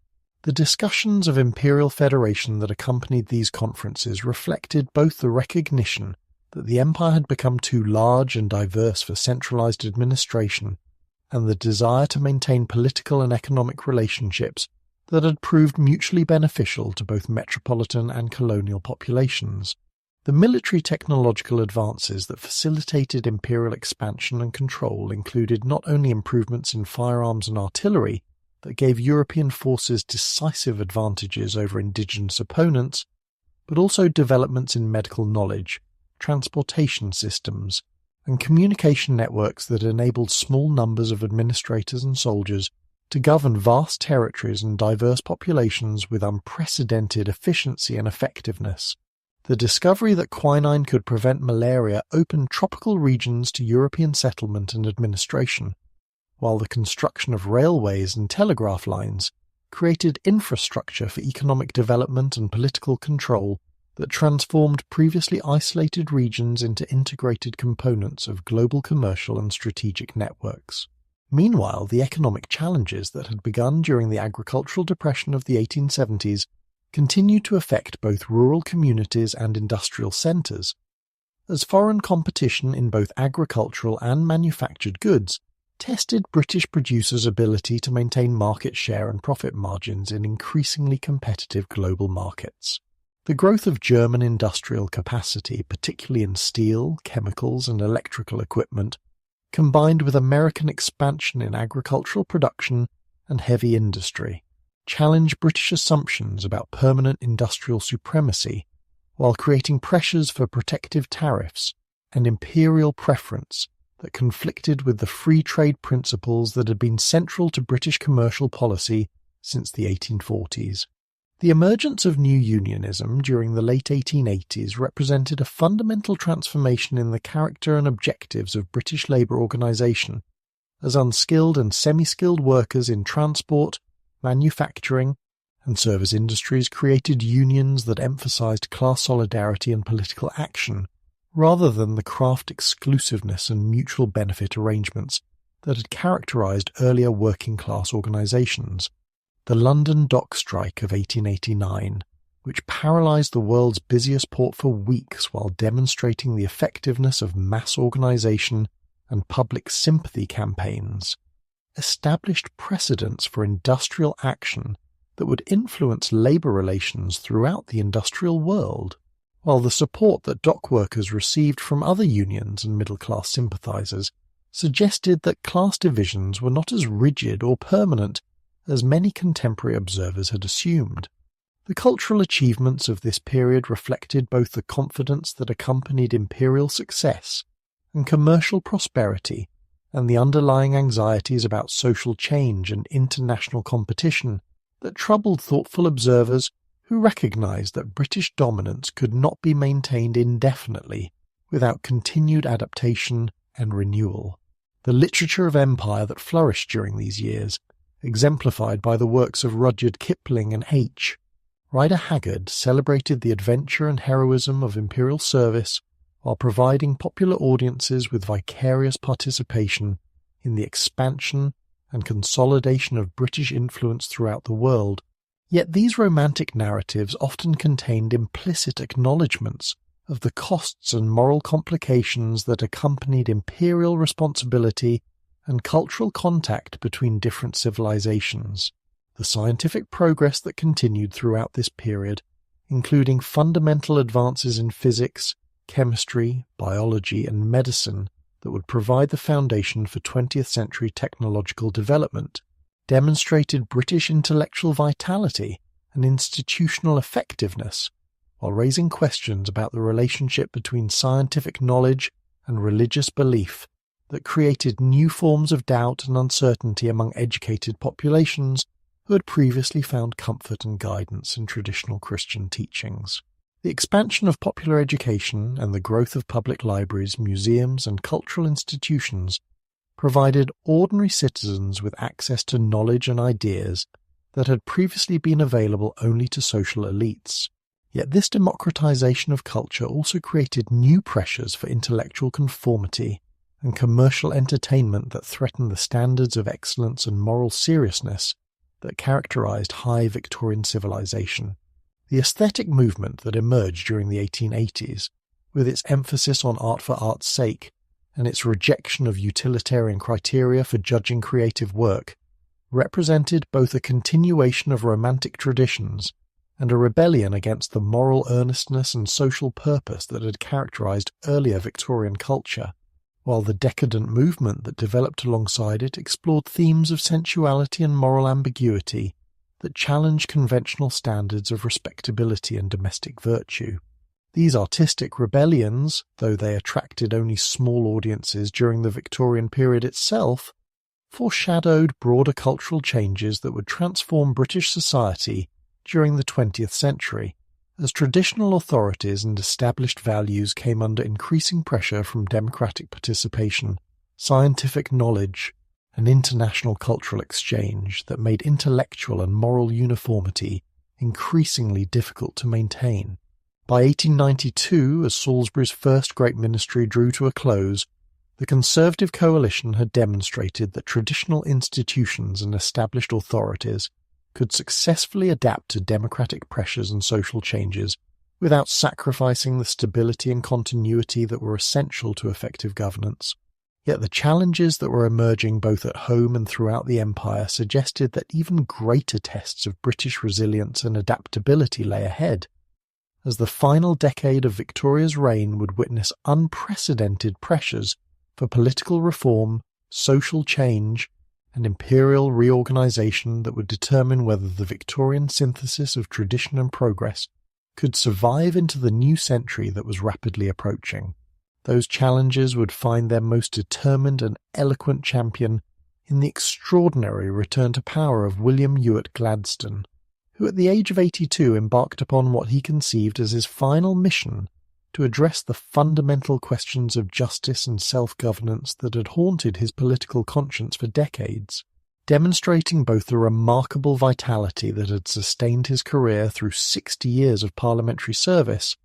S1: The discussions of imperial federation that accompanied these conferences reflected both the recognition that the empire had become too large and diverse for centralized administration, and the desire to maintain political and economic relationships that had proved mutually beneficial to both metropolitan and colonial populations. The military technological advances that facilitated imperial expansion and control included not only improvements in firearms and artillery that gave European forces decisive advantages over indigenous opponents, but also developments in medical knowledge, transportation systems, and communication networks that enabled small numbers of administrators and soldiers to govern vast territories and diverse populations with unprecedented efficiency and effectiveness. The discovery that quinine could prevent malaria opened tropical regions to European settlement and administration, while the construction of railways and telegraph lines created infrastructure for economic development and political control that transformed previously isolated regions into integrated components of global commercial and strategic networks. Meanwhile, the economic challenges that had begun during the agricultural depression of the 1870s continued to affect both rural communities and industrial centres, as foreign competition in both agricultural and manufactured goods tested British producers' ability to maintain market share and profit margins in increasingly competitive global markets. The growth of German industrial capacity, particularly in steel, chemicals, and electrical equipment, combined with American expansion in agricultural production and heavy industry, challenged British assumptions about permanent industrial supremacy, while creating pressures for protective tariffs and imperial preference that conflicted with the free trade principles that had been central to British commercial policy since the 1840s. The emergence of new unionism during the late 1880s represented a fundamental transformation in the character and objectives of British labour organisation, as unskilled and semi-skilled workers in transport, manufacturing, and service industries created unions that emphasised class solidarity and political action, rather than the craft exclusiveness and mutual benefit arrangements that had characterised earlier working-class organisations. The London dock strike of 1889, which paralysed the world's busiest port for weeks while demonstrating the effectiveness of mass organisation and public sympathy campaigns, established precedents for industrial action that would influence labour relations throughout the industrial world, while the support that dock workers received from other unions and middle-class sympathisers suggested that class divisions were not as rigid or permanent as many contemporary observers had assumed. The cultural achievements of this period reflected both the confidence that accompanied imperial success and commercial prosperity, and the underlying anxieties about social change and international competition that troubled thoughtful observers who recognised that British dominance could not be maintained indefinitely without continued adaptation and renewal. The literature of empire that flourished during these years, exemplified by the works of Rudyard Kipling and H. Rider Haggard, celebrated the adventure and heroism of imperial service while providing popular audiences with vicarious participation in the expansion and consolidation of British influence throughout the world. Yet these romantic narratives often contained implicit acknowledgements of the costs and moral complications that accompanied imperial responsibility and cultural contact between different civilizations. The scientific progress that continued throughout this period, including fundamental advances in physics, chemistry, biology, and medicine that would provide the foundation for 20th century technological development, demonstrated British intellectual vitality and institutional effectiveness, while raising questions about the relationship between scientific knowledge and religious belief that created new forms of doubt and uncertainty among educated populations who had previously found comfort and guidance in traditional Christian teachings. The expansion of popular education and the growth of public libraries, museums, and cultural institutions provided ordinary citizens with access to knowledge and ideas that had previously been available only to social elites. Yet this democratization of culture also created new pressures for intellectual conformity and commercial entertainment that threatened the standards of excellence and moral seriousness that characterised high Victorian civilization. The aesthetic movement that emerged during the 1880s, with its emphasis on art for art's sake and its rejection of utilitarian criteria for judging creative work, represented both a continuation of romantic traditions and a rebellion against the moral earnestness and social purpose that had characterised earlier Victorian culture, while the decadent movement that developed alongside it explored themes of sensuality and moral ambiguity that challenged conventional standards of respectability and domestic virtue. These artistic rebellions, though they attracted only small audiences during the Victorian period itself, foreshadowed broader cultural changes that would transform British society during the 20th century, as traditional authorities and established values came under increasing pressure from democratic participation, scientific knowledge, and international cultural exchange that made intellectual and moral uniformity increasingly difficult to maintain. By 1892, as Salisbury's first great ministry drew to a close, the Conservative coalition had demonstrated that traditional institutions and established authorities could successfully adapt to democratic pressures and social changes without sacrificing the stability and continuity that were essential to effective governance. Yet the challenges that were emerging both at home and throughout the empire suggested that even greater tests of British resilience and adaptability lay ahead, as the final decade of Victoria's reign would witness unprecedented pressures for political reform, social change, and imperial reorganisation that would determine whether the Victorian synthesis of tradition and progress could survive into the new century that was rapidly approaching. Those challenges would find their most determined and eloquent champion in the extraordinary return to power of William Ewart Gladstone, who at the age of 82 embarked upon what he conceived as his final mission to address the fundamental questions of justice and self-governance that had haunted his political conscience for decades, demonstrating both the remarkable vitality that had sustained his career through 60 years of parliamentary service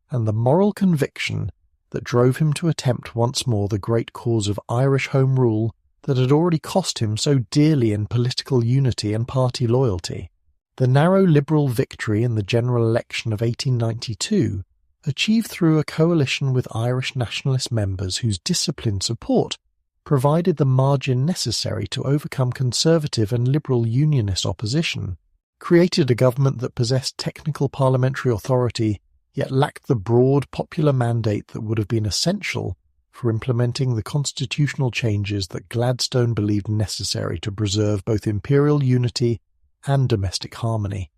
S1: and the moral conviction that drove him to attempt once more the great cause of Irish Home Rule that had already cost him so dearly in political unity and party loyalty. The narrow Liberal victory in the general election of 1892, achieved through a coalition with Irish nationalist members whose disciplined support provided the margin necessary to overcome Conservative and Liberal Unionist opposition, created a government that possessed technical parliamentary authority yet lacked the broad popular mandate that would have been essential for implementing the constitutional changes that Gladstone believed necessary to preserve both imperial unity and domestic harmony.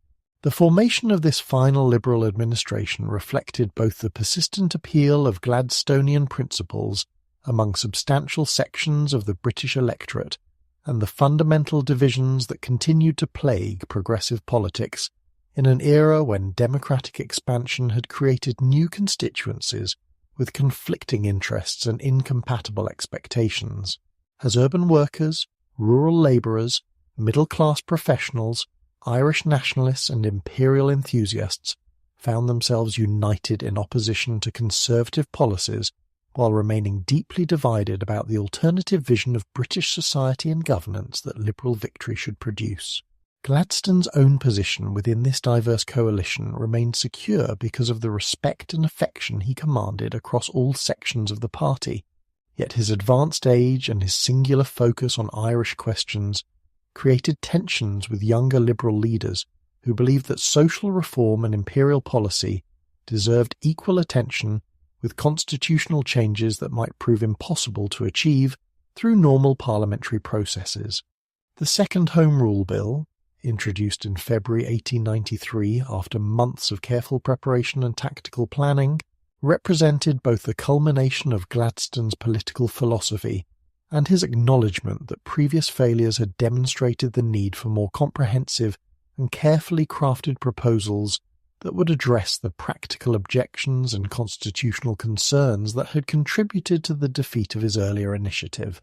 S1: The formation of this final Liberal administration reflected both the persistent appeal of Gladstonian principles among substantial sections of the British electorate and the fundamental divisions that continued to plague progressive politics in an era when democratic expansion had created new constituencies with conflicting interests and incompatible expectations. As urban workers, rural labourers, middle-class professionals, Irish nationalists and imperial enthusiasts found themselves united in opposition to Conservative policies while remaining deeply divided about the alternative vision of British society and governance that Liberal victory should produce. Gladstone's own position within this diverse coalition remained secure because of the respect and affection he commanded across all sections of the party, yet his advanced age and his singular focus on Irish questions created tensions with younger Liberal leaders who believed that social reform and imperial policy deserved equal attention with constitutional changes that might prove impossible to achieve through normal parliamentary processes. The Second Home Rule Bill, introduced in February 1893 after months of careful preparation and tactical planning, represented both the culmination of Gladstone's political philosophy and his acknowledgement that previous failures had demonstrated the need for more comprehensive and carefully crafted proposals that would address the practical objections and constitutional concerns that had contributed to the defeat of his earlier initiative.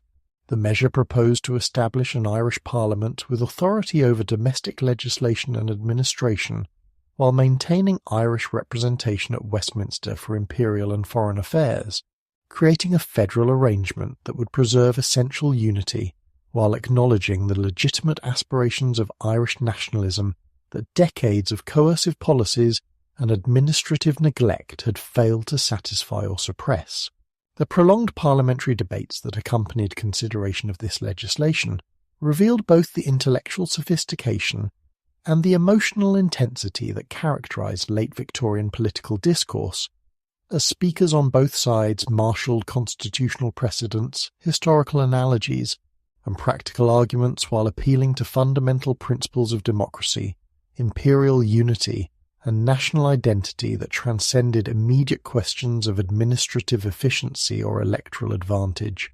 S1: The measure proposed to establish an Irish Parliament with authority over domestic legislation and administration, while maintaining Irish representation at Westminster for imperial and foreign affairs, creating a federal arrangement that would preserve essential unity while acknowledging the legitimate aspirations of Irish nationalism that decades of coercive policies and administrative neglect had failed to satisfy or suppress. The prolonged parliamentary debates that accompanied consideration of this legislation revealed both the intellectual sophistication and the emotional intensity that characterised late Victorian political discourse, as speakers on both sides marshalled constitutional precedents, historical analogies, and practical arguments while appealing to fundamental principles of democracy, imperial unity, and national identity that transcended immediate questions of administrative efficiency or electoral advantage.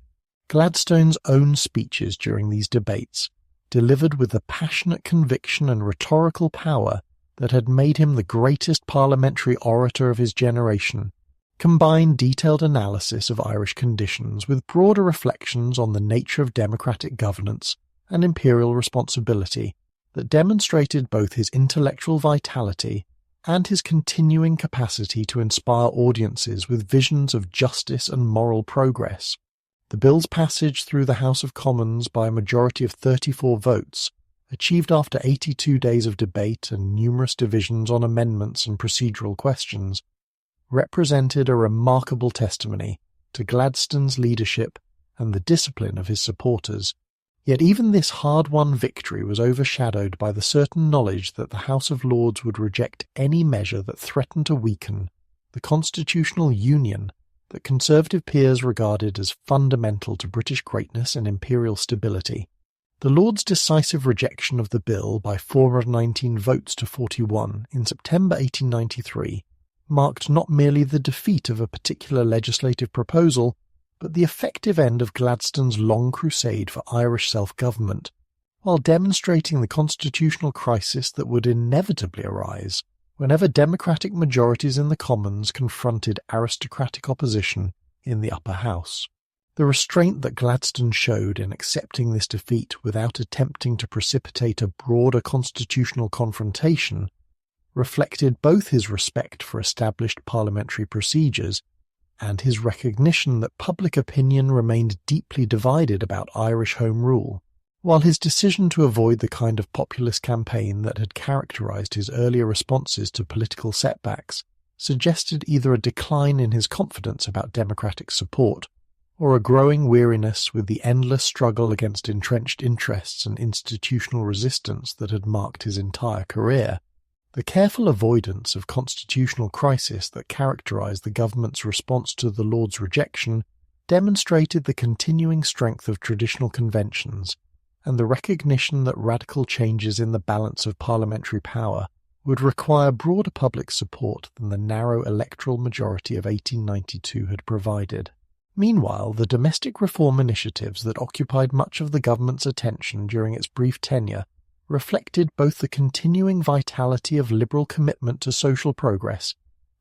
S1: Gladstone's own speeches during these debates, delivered with the passionate conviction and rhetorical power that had made him the greatest parliamentary orator of his generation, combined detailed analysis of Irish conditions with broader reflections on the nature of democratic governance and imperial responsibility that demonstrated both his intellectual vitality and his continuing capacity to inspire audiences with visions of justice and moral progress. The bill's passage through the House of Commons by a majority of 34 votes, achieved after 82 days of debate and numerous divisions on amendments and procedural questions, represented a remarkable testimony to Gladstone's leadership and the discipline of his supporters. Yet even this hard-won victory was overshadowed by the certain knowledge that the House of Lords would reject any measure that threatened to weaken the constitutional union that Conservative peers regarded as fundamental to British greatness and imperial stability. The Lords' decisive rejection of the bill by 419 votes to 41 in September 1893 marked not merely the defeat of a particular legislative proposal, but the effective end of Gladstone's long crusade for Irish self-government, while demonstrating the constitutional crisis that would inevitably arise whenever democratic majorities in the Commons confronted aristocratic opposition in the upper house. The restraint that Gladstone showed in accepting this defeat without attempting to precipitate a broader constitutional confrontation reflected both his respect for established parliamentary procedures and his recognition that public opinion remained deeply divided about Irish Home Rule, while his decision to avoid the kind of populist campaign that had characterised his earlier responses to political setbacks suggested either a decline in his confidence about democratic support or a growing weariness with the endless struggle against entrenched interests and institutional resistance that had marked his entire career. The careful avoidance of constitutional crisis that characterised the government's response to the Lords' rejection demonstrated the continuing strength of traditional conventions and the recognition that radical changes in the balance of parliamentary power would require broader public support than the narrow electoral majority of 1892 had provided. Meanwhile, the domestic reform initiatives that occupied much of the government's attention during its brief tenure reflected both the continuing vitality of liberal commitment to social progress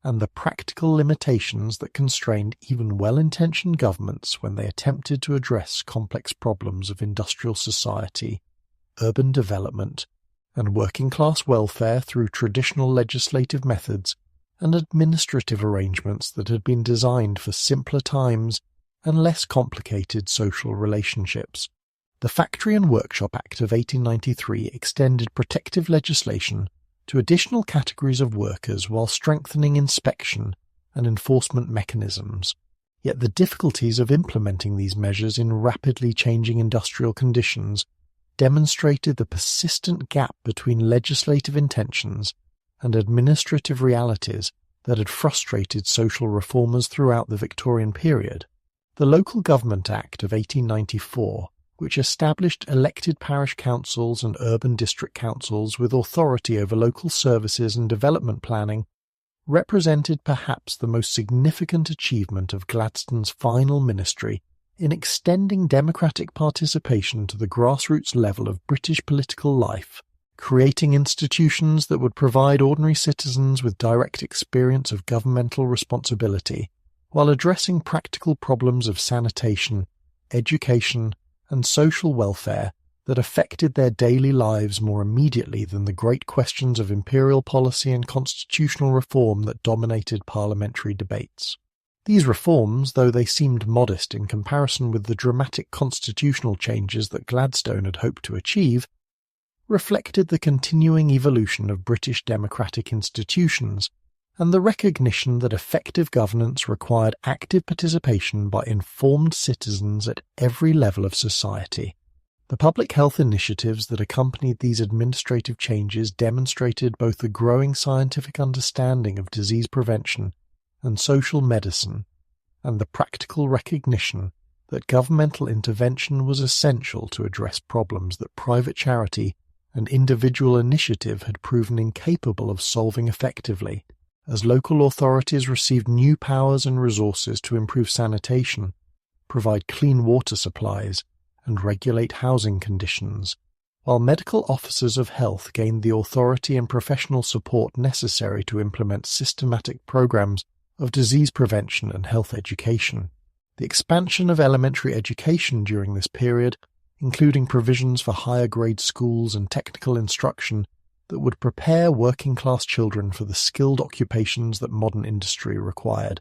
S1: and the practical limitations that constrained even well-intentioned governments when they attempted to address complex problems of industrial society, urban development, and working-class welfare through traditional legislative methods and administrative arrangements that had been designed for simpler times and less complicated social relationships. The Factory and Workshop Act of 1893 extended protective legislation to additional categories of workers while strengthening inspection and enforcement mechanisms. Yet the difficulties of implementing these measures in rapidly changing industrial conditions demonstrated the persistent gap between legislative intentions and administrative realities that had frustrated social reformers throughout the Victorian period. The Local Government Act of 1894, which established elected parish councils and urban district councils with authority over local services and development planning, represented perhaps the most significant achievement of Gladstone's final ministry in extending democratic participation to the grassroots level of British political life, creating institutions that would provide ordinary citizens with direct experience of governmental responsibility, while addressing practical problems of sanitation, education, and social welfare that affected their daily lives more immediately than the great questions of imperial policy and constitutional reform that dominated parliamentary debates. These reforms, though they seemed modest in comparison with the dramatic constitutional changes that Gladstone had hoped to achieve, reflected the continuing evolution of British democratic institutions and the recognition that effective governance required active participation by informed citizens at every level of society. The public health initiatives that accompanied these administrative changes demonstrated both the growing scientific understanding of disease prevention and social medicine, and the practical recognition that governmental intervention was essential to address problems that private charity and individual initiative had proven incapable of solving effectively, as local authorities received new powers and resources to improve sanitation, provide clean water supplies, and regulate housing conditions, while medical officers of health gained the authority and professional support necessary to implement systematic programs of disease prevention and health education. The expansion of elementary education during this period, including provisions for higher-grade schools and technical instruction that would prepare working-class children for the skilled occupations that modern industry required,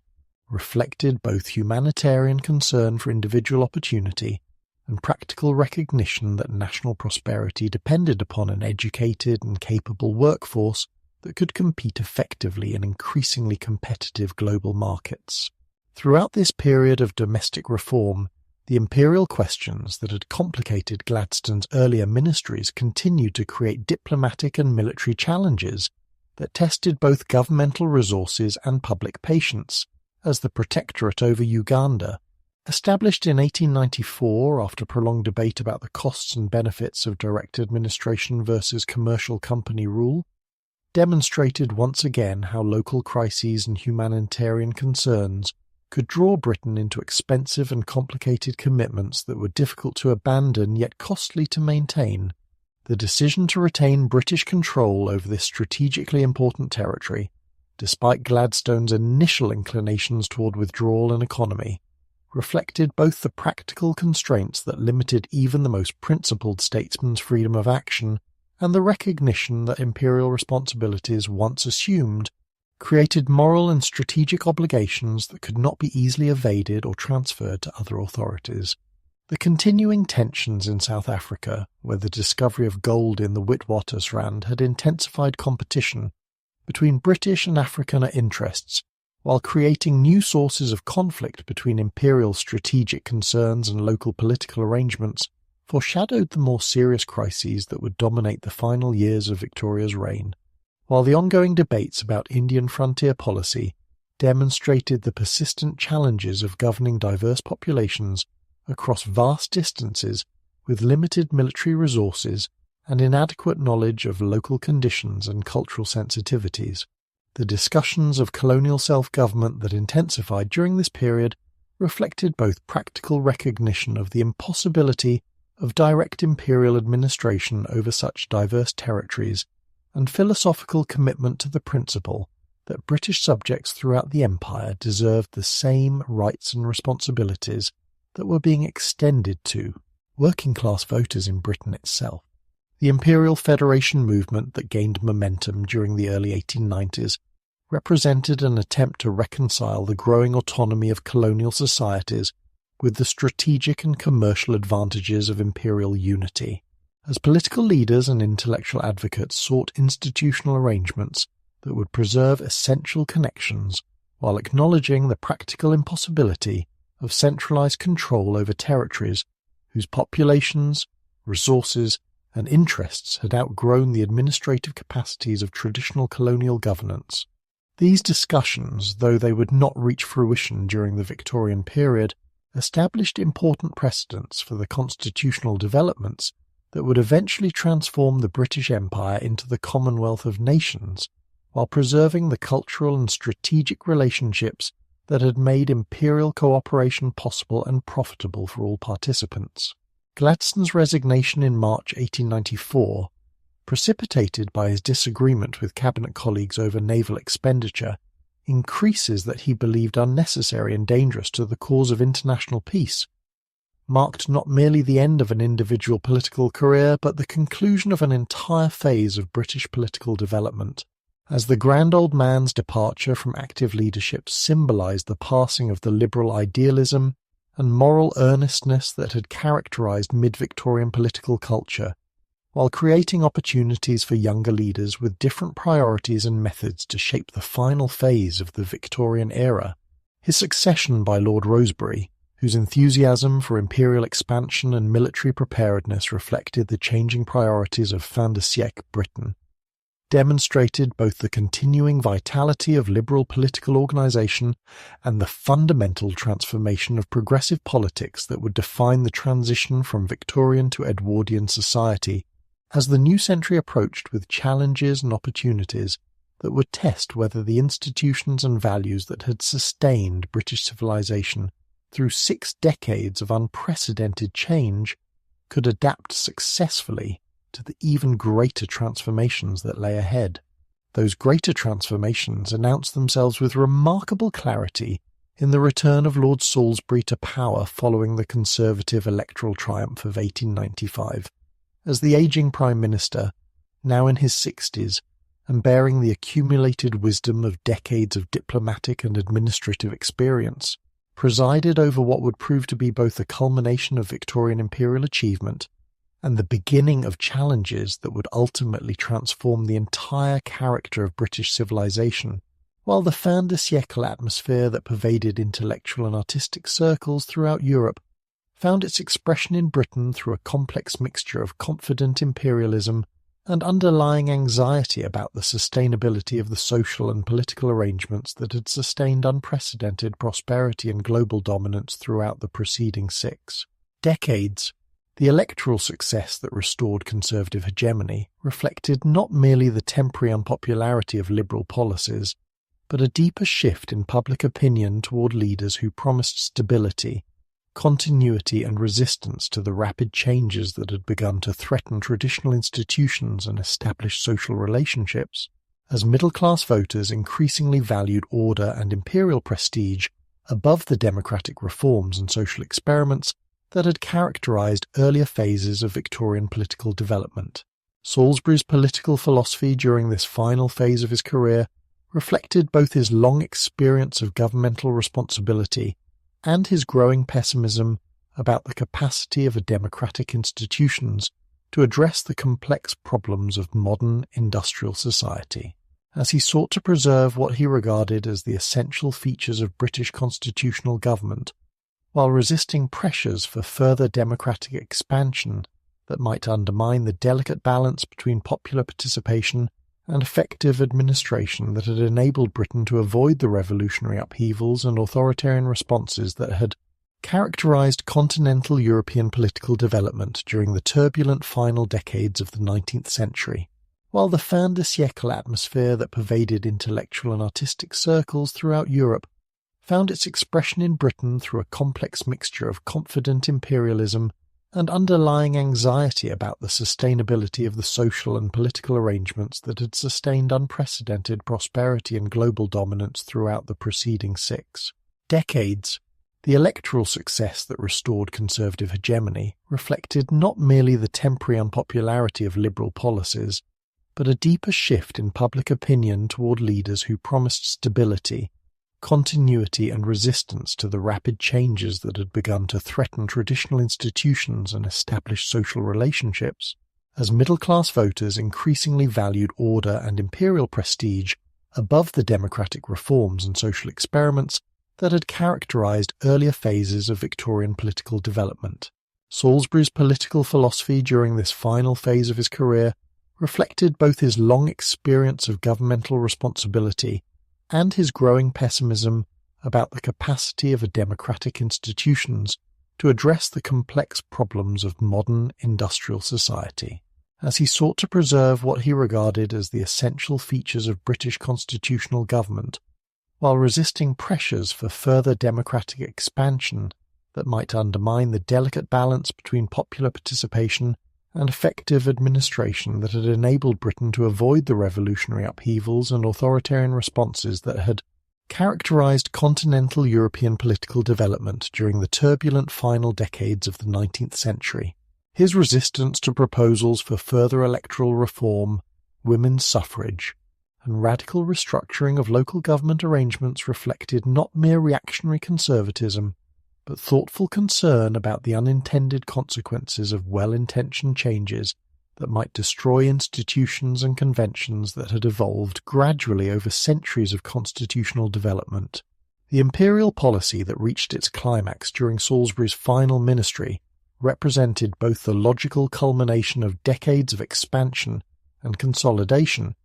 S1: reflected both humanitarian concern for individual opportunity and practical recognition that national prosperity depended upon an educated and capable workforce that could compete effectively in increasingly competitive global markets. Throughout this period of domestic reform, the imperial questions that had complicated Gladstone's earlier ministries continued to create diplomatic and military challenges that tested both governmental resources and public patience, as the Protectorate over Uganda, established in 1894 after prolonged debate about the costs and benefits of direct administration versus commercial company rule, demonstrated once again how local crises and humanitarian concerns could draw Britain into expensive and complicated commitments that were difficult to abandon yet costly to maintain. The decision to retain British control over this strategically important territory, despite Gladstone's initial inclinations toward withdrawal and economy, reflected both the practical constraints that limited even the most principled statesman's freedom of action and the recognition that imperial responsibilities, once assumed, created moral and strategic obligations that could not be easily evaded or transferred to other authorities. The continuing tensions in South Africa, where the discovery of gold in the Witwatersrand had intensified competition between British and Afrikaner interests, while creating new sources of conflict between imperial strategic concerns and local political arrangements, foreshadowed the more serious crises that would dominate the final years of Victoria's reign, while the ongoing debates about Indian frontier policy demonstrated the persistent challenges of governing diverse populations across vast distances with limited military resources and inadequate knowledge of local conditions and cultural sensitivities. The discussions of colonial self-government that intensified during this period reflected both practical recognition of the impossibility of direct imperial administration over such diverse territories and philosophical commitment to the principle that British subjects throughout the empire deserved the same rights and responsibilities that were being extended to working-class voters in Britain itself. The Imperial Federation movement that gained momentum during the early 1890s represented an attempt to reconcile the growing autonomy of colonial societies with the strategic and commercial advantages of imperial unity, as political leaders and intellectual advocates sought institutional arrangements that would preserve essential connections while acknowledging the practical impossibility of centralized control over territories whose populations, resources, and interests had outgrown the administrative capacities of traditional colonial governance. These discussions, though they would not reach fruition during the Victorian period, established important precedents for the constitutional developments that would eventually transform the British Empire into the Commonwealth of Nations, while preserving the cultural and strategic relationships that had made imperial cooperation possible and profitable for all participants. Gladstone's resignation in March 1894, precipitated by his disagreement with cabinet colleagues over naval expenditure, increases that he believed unnecessary and dangerous to the cause of international peace, marked not merely the end of an individual political career but the conclusion of an entire phase of British political development, as the grand old man's departure from active leadership symbolized the passing of the liberal idealism and moral earnestness that had characterized mid-Victorian political culture, while creating opportunities for younger leaders with different priorities and methods to shape the final phase of the Victorian era. His succession by Lord Rosebery, whose enthusiasm for imperial expansion and military preparedness reflected the changing priorities of fin de siècle Britain, demonstrated both the continuing vitality of liberal political organisation and the fundamental transformation of progressive politics that would define the transition from Victorian to Edwardian society as the new century approached, with challenges and opportunities that would test whether the institutions and values that had sustained British civilization through 6 decades of unprecedented change could adapt successfully to the even greater transformations that lay ahead. Those greater transformations announced themselves with remarkable clarity in the return of Lord Salisbury to power following the Conservative electoral triumph of 1895, as the ageing Prime Minister, now in his 60s, and bearing the accumulated wisdom of decades of diplomatic and administrative experience, presided over what would prove to be both the culmination of Victorian imperial achievement and the beginning of challenges that would ultimately transform the entire character of British civilization, while the fin de siècle atmosphere that pervaded intellectual and artistic circles throughout Europe found its expression in Britain through a complex mixture of confident imperialism and underlying anxiety about the sustainability of the social and political arrangements that had sustained unprecedented prosperity and global dominance throughout the preceding 6 decades. The electoral success that restored Conservative hegemony reflected not merely the temporary unpopularity of liberal policies, but a deeper shift in public opinion toward leaders who promised stability, continuity and resistance to the rapid changes that had begun to threaten traditional institutions and established social relationships, as middle-class voters increasingly valued order and imperial prestige above the democratic reforms and social experiments that had characterized earlier phases of Victorian political development. Salisbury's political philosophy during this final phase of his career reflected both his long experience of governmental responsibility and his growing pessimism about the capacity of democratic institutions to address the complex problems of modern industrial society, as he sought to preserve what he regarded as the essential features of British constitutional government, while resisting pressures for further democratic expansion that might undermine the delicate balance between popular participation and effective administration that had enabled Britain to avoid the revolutionary upheavals and authoritarian responses that had characterized continental European political development during the turbulent final decades of the 19th century, while the fin de siècle atmosphere that pervaded intellectual and artistic circles throughout Europe found its expression in Britain through a complex mixture of confident imperialism and underlying anxiety about the sustainability of the social and political arrangements that had sustained unprecedented prosperity and global dominance throughout the preceding 6 decades. The electoral success that restored Conservative hegemony reflected not merely the temporary unpopularity of liberal policies, but a deeper shift in public opinion toward leaders who promised stability, continuity and resistance to the rapid changes that had begun to threaten traditional institutions and established social relationships, as middle-class voters increasingly valued order and imperial prestige above the democratic reforms and social experiments that had characterized earlier phases of Victorian political development. Salisbury's political philosophy during this final phase of his career reflected both his long experience of governmental responsibility and his growing pessimism about the capacity of democratic institutions to address the complex problems of modern industrial society, as he sought to preserve what he regarded as the essential features of British constitutional government, while resisting pressures for further democratic expansion that might undermine the delicate balance between popular participation and effective administration that had enabled Britain to avoid the revolutionary upheavals and authoritarian responses that had characterized continental European political development during the turbulent final decades of the 19th century. His resistance to proposals for further electoral reform, women's suffrage, and radical restructuring of local government arrangements reflected not mere reactionary conservatism, but thoughtful concern about the unintended consequences of well-intentioned changes that might destroy institutions and conventions that had evolved gradually over centuries of constitutional development. The imperial policy that reached its climax during Salisbury's final ministry represented both the logical culmination of decades of expansion and consolidation,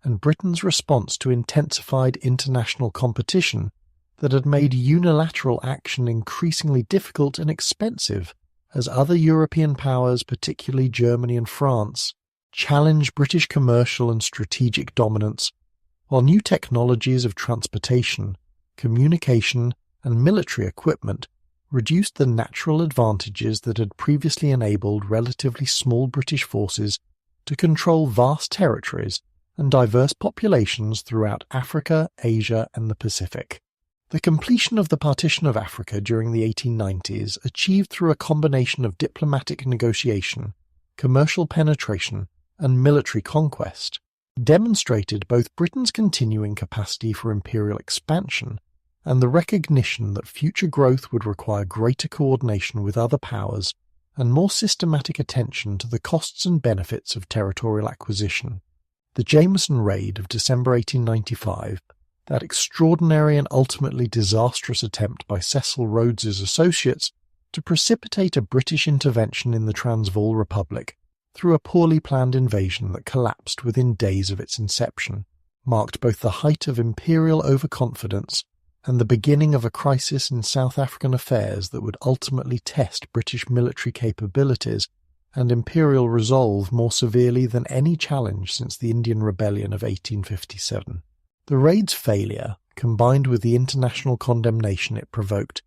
S1: and Britain's response to intensified international competition that had made unilateral action increasingly difficult and expensive as other European powers, particularly Germany and France, challenged British commercial and strategic dominance, while new technologies of transportation, communication, and military equipment reduced the natural advantages that had previously enabled relatively small British forces to control vast territories and diverse populations throughout Africa, Asia, and the Pacific. The completion of the partition of Africa during the 1890s, achieved through a combination of diplomatic negotiation, commercial penetration, and military conquest, demonstrated both Britain's continuing capacity for imperial expansion and the recognition that future growth would require greater coordination with other powers and more systematic attention to the costs and benefits of territorial acquisition. The Jameson Raid of December 1895, that extraordinary and ultimately disastrous attempt by Cecil Rhodes's associates to precipitate a British intervention in the Transvaal Republic through a poorly planned invasion that collapsed within days of its inception, marked both the height of imperial overconfidence and the beginning of a crisis in South African affairs that would ultimately test British military capabilities and imperial resolve more severely than any challenge since the Indian Rebellion of 1857. The raid's failure, combined with the international condemnation it provoked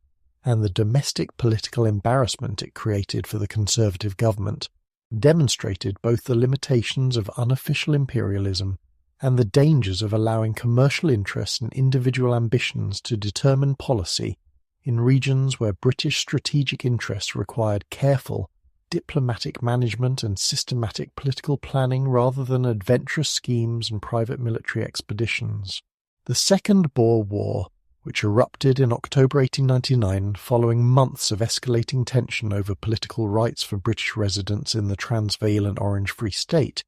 S1: and the domestic political embarrassment it created for the Conservative government, demonstrated both the limitations of unofficial imperialism and the dangers of allowing commercial interests and individual ambitions to determine policy in regions where British strategic interests required careful diplomatic management and systematic political planning rather than adventurous schemes and private military expeditions. The Second Boer War, which erupted in October 1899 following months of escalating tension over political rights for British residents in the Transvaal and Orange Free State,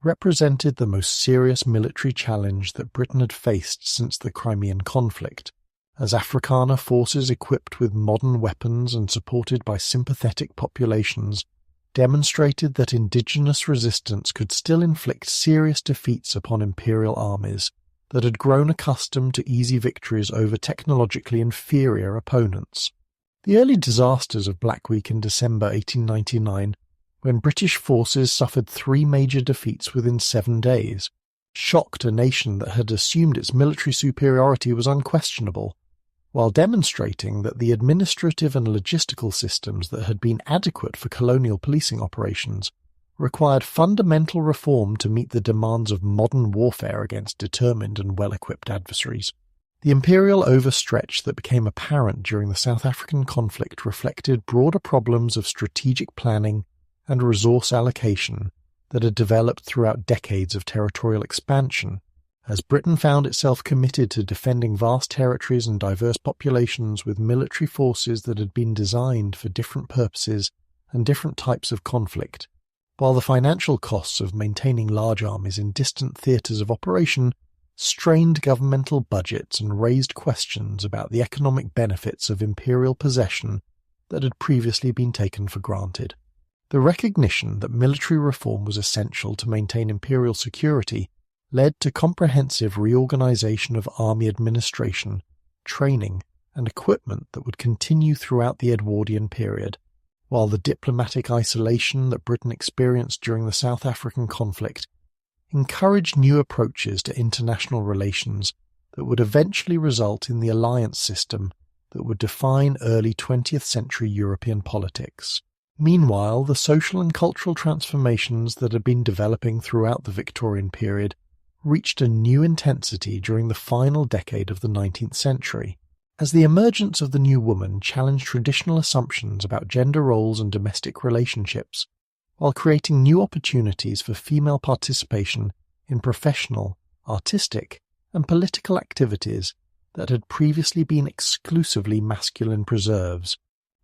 S1: represented the most serious military challenge that Britain had faced since the Crimean conflict, as Afrikaner forces equipped with modern weapons and supported by sympathetic populations demonstrated that indigenous resistance could still inflict serious defeats upon imperial armies that had grown accustomed to easy victories over technologically inferior opponents. The early disasters of Black Week in December 1899, when British forces suffered 3 major defeats within 7 days, shocked a nation that had assumed its military superiority was unquestionable, while demonstrating that the administrative and logistical systems that had been adequate for colonial policing operations required fundamental reform to meet the demands of modern warfare against determined and well-equipped adversaries. The imperial overstretch that became apparent during the South African conflict reflected broader problems of strategic planning and resource allocation that had developed throughout decades of territorial expansion, as Britain found itself committed to defending vast territories and diverse populations with military forces that had been designed for different purposes and different types of conflict, while the financial costs of maintaining large armies in distant theatres of operation strained governmental budgets and raised questions about the economic benefits of imperial possession that had previously been taken for granted. The recognition that military reform was essential to maintain imperial security led to comprehensive reorganization of army administration, training, and equipment that would continue throughout the Edwardian period, while the diplomatic isolation that Britain experienced during the South African conflict encouraged new approaches to international relations that would eventually result in the alliance system that would define early 20th century European politics. Meanwhile, the social and cultural transformations that had been developing throughout the Victorian period reached a new intensity during the final decade of the 19th century, as the emergence of the new woman challenged traditional assumptions about gender roles and domestic relationships, while creating new opportunities for female participation in professional artistic, and political activities that had previously been exclusively masculine preserves.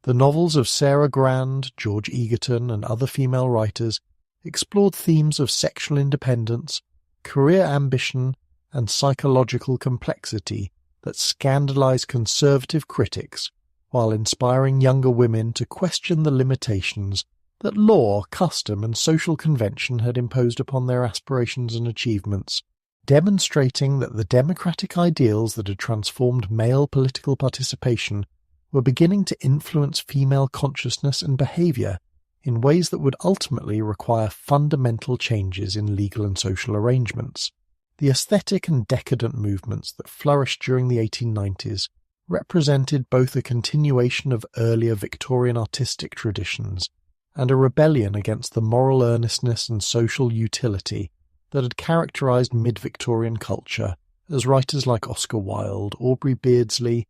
S1: The novels of Sarah Grand, George Egerton, and other female writers explored themes of sexual independence, career ambition, and psychological complexity that scandalized conservative critics, while inspiring younger women to question the limitations that law, custom, and social convention had imposed upon their aspirations and achievements, demonstrating that the democratic ideals that had transformed male political participation were beginning to influence female consciousness and behavior in ways that would ultimately require fundamental changes in legal and social arrangements. The aesthetic and decadent movements that flourished during the 1890s represented both a continuation of earlier Victorian artistic traditions and a rebellion against the moral earnestness and social utility that had characterized mid-Victorian culture, as writers like Oscar Wilde, Aubrey Beardsley,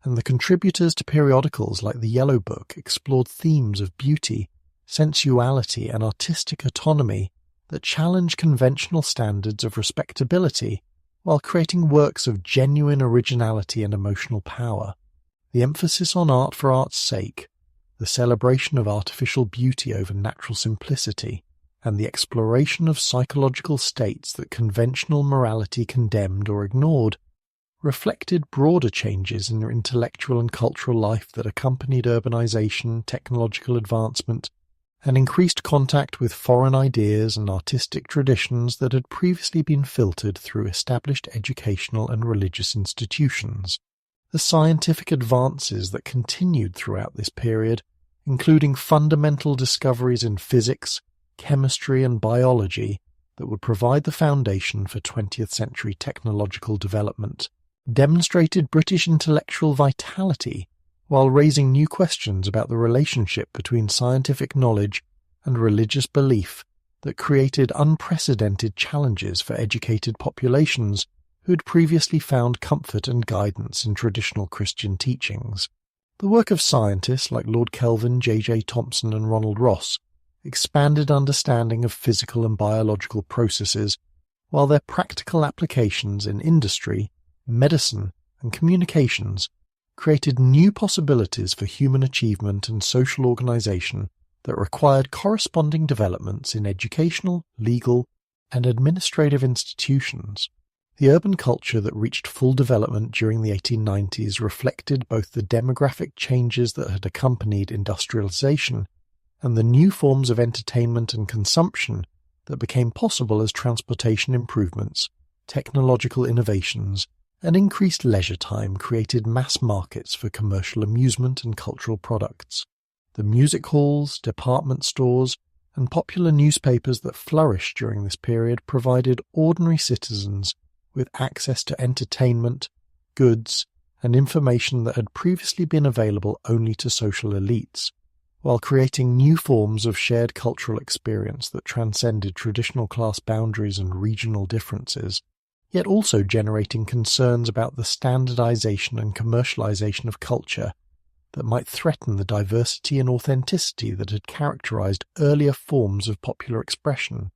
S1: and the contributors to periodicals like The Yellow Book explored themes of beauty, sensuality, and artistic autonomy that challenged conventional standards of respectability while creating works of genuine originality and emotional power. The emphasis on art for art's sake, the celebration of artificial beauty over natural simplicity, and the exploration of psychological states that conventional morality condemned or ignored, reflected broader changes in intellectual and cultural life that accompanied urbanization, technological advancement, and increased contact with foreign ideas and artistic traditions that had previously been filtered through established educational and religious institutions. The scientific advances that continued throughout this period, including fundamental discoveries in physics, chemistry, and biology that would provide the foundation for 20th century technological development, demonstrated British intellectual vitality while raising new questions about the relationship between scientific knowledge and religious belief that created unprecedented challenges for educated populations who had previously found comfort and guidance in traditional Christian teachings. The work of scientists like Lord Kelvin, J.J. Thomson, and Ronald Ross expanded understanding of physical and biological processes, while their practical applications in industry, medicine, and communications created new possibilities for human achievement and social organization that required corresponding developments in educational, legal, and administrative institutions. The urban culture that reached full development during the 1890s reflected both the demographic changes that had accompanied industrialization and the new forms of entertainment and consumption that became possible as transportation improvements, technological innovations, and increased leisure time created mass markets for commercial amusement and cultural products. The music halls, department stores, and popular newspapers that flourished during this period provided ordinary citizens with access to entertainment, goods, and information that had previously been available only to social elites, while creating new forms of shared cultural experience that transcended traditional class boundaries and regional differences, yet also generating concerns about the standardization and commercialization of culture that might threaten the diversity and authenticity that had characterized earlier forms of popular expression.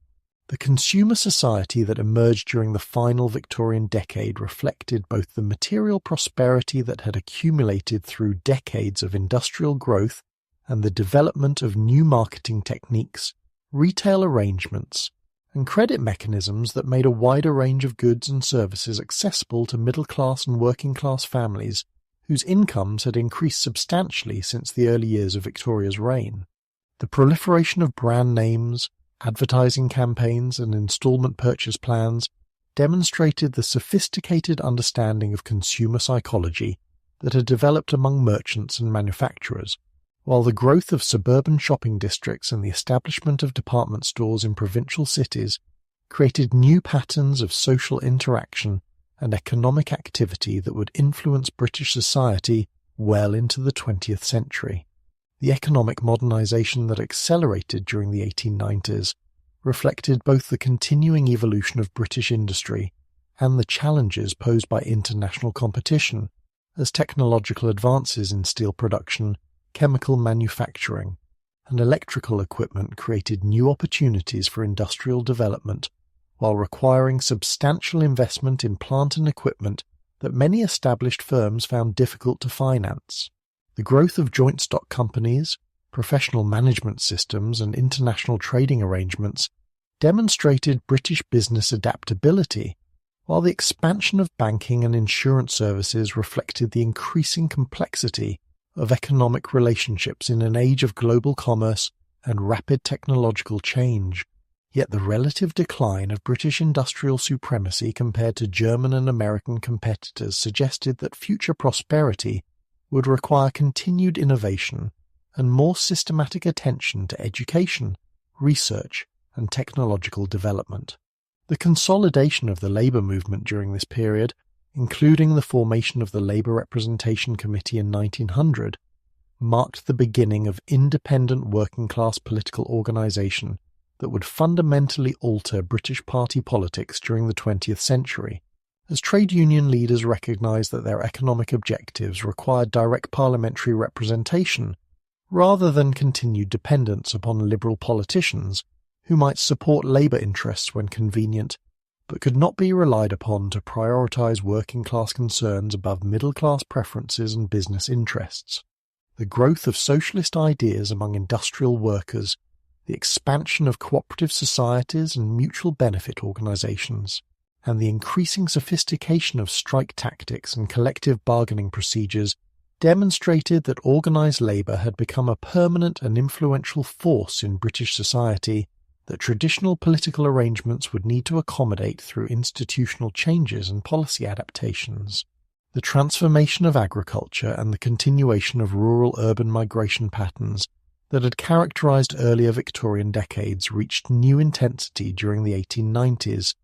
S1: The consumer society that emerged during the final Victorian decade reflected both the material prosperity that had accumulated through decades of industrial growth and the development of new marketing techniques, retail arrangements, and credit mechanisms that made a wider range of goods and services accessible to middle-class and working-class families whose incomes had increased substantially since the early years of Victoria's reign. The proliferation of brand names, advertising campaigns, and installment purchase plans demonstrated the sophisticated understanding of consumer psychology that had developed among merchants and manufacturers, while the growth of suburban shopping districts and the establishment of department stores in provincial cities created new patterns of social interaction and economic activity that would influence British society well into the 20th century. The economic modernization that accelerated during the 1890s reflected both the continuing evolution of British industry and the challenges posed by international competition as technological advances in steel production, chemical manufacturing, and electrical equipment created new opportunities for industrial development, while requiring substantial investment in plant and equipment that many established firms found difficult to finance. The growth of joint stock companies, professional management systems, and international trading arrangements demonstrated British business adaptability, while the expansion of banking and insurance services reflected the increasing complexity of economic relationships in an age of global commerce and rapid technological change. Yet the relative decline of British industrial supremacy compared to German and American competitors suggested that future prosperity would require continued innovation and more systematic attention to education, research, and technological development. The consolidation of the labour movement during this period, including the formation of the Labour Representation Committee in 1900, marked the beginning of independent working-class political organisation that would fundamentally alter British party politics during the 20th century, as trade union leaders recognised that their economic objectives required direct parliamentary representation rather than continued dependence upon liberal politicians who might support labour interests when convenient, but could not be relied upon to prioritise working-class concerns above middle-class preferences and business interests. The growth of socialist ideas among industrial workers, the expansion of cooperative societies and mutual benefit organisations, and the increasing sophistication of strike tactics and collective bargaining procedures demonstrated that organised labour had become a permanent and influential force in British society that traditional political arrangements would need to accommodate through institutional changes and policy adaptations. The transformation of agriculture and the continuation of rural-urban migration patterns that had characterised earlier Victorian decades reached new intensity during the 1890s,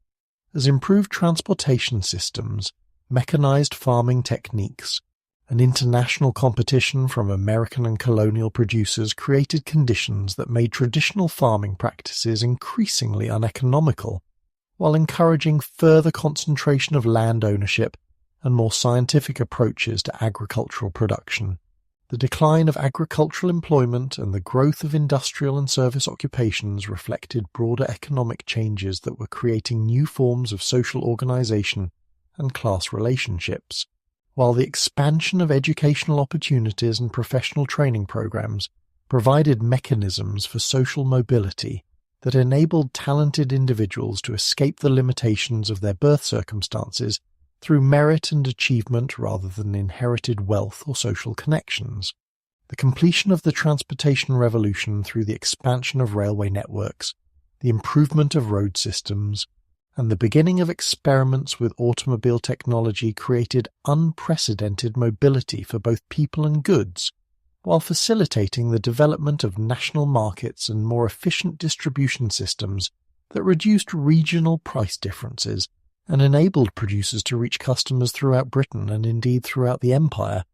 S1: as improved transportation systems, mechanised farming techniques, and international competition from American and colonial producers created conditions that made traditional farming practices increasingly uneconomical, while encouraging further concentration of land ownership and more scientific approaches to agricultural production. The decline of agricultural employment and the growth of industrial and service occupations reflected broader economic changes that were creating new forms of social organisation and class relationships, while the expansion of educational opportunities and professional training programs provided mechanisms for social mobility that enabled talented individuals to escape the limitations of their birth circumstances through merit and achievement rather than inherited wealth or social connections. The completion of the transportation revolution through the expansion of railway networks, the improvement of road systems, and the beginning of experiments with automobile technology created unprecedented mobility for both people and goods, while facilitating the development of national markets and more efficient distribution systems that reduced regional price differences and enabled producers to reach customers throughout Britain and indeed throughout the Empire.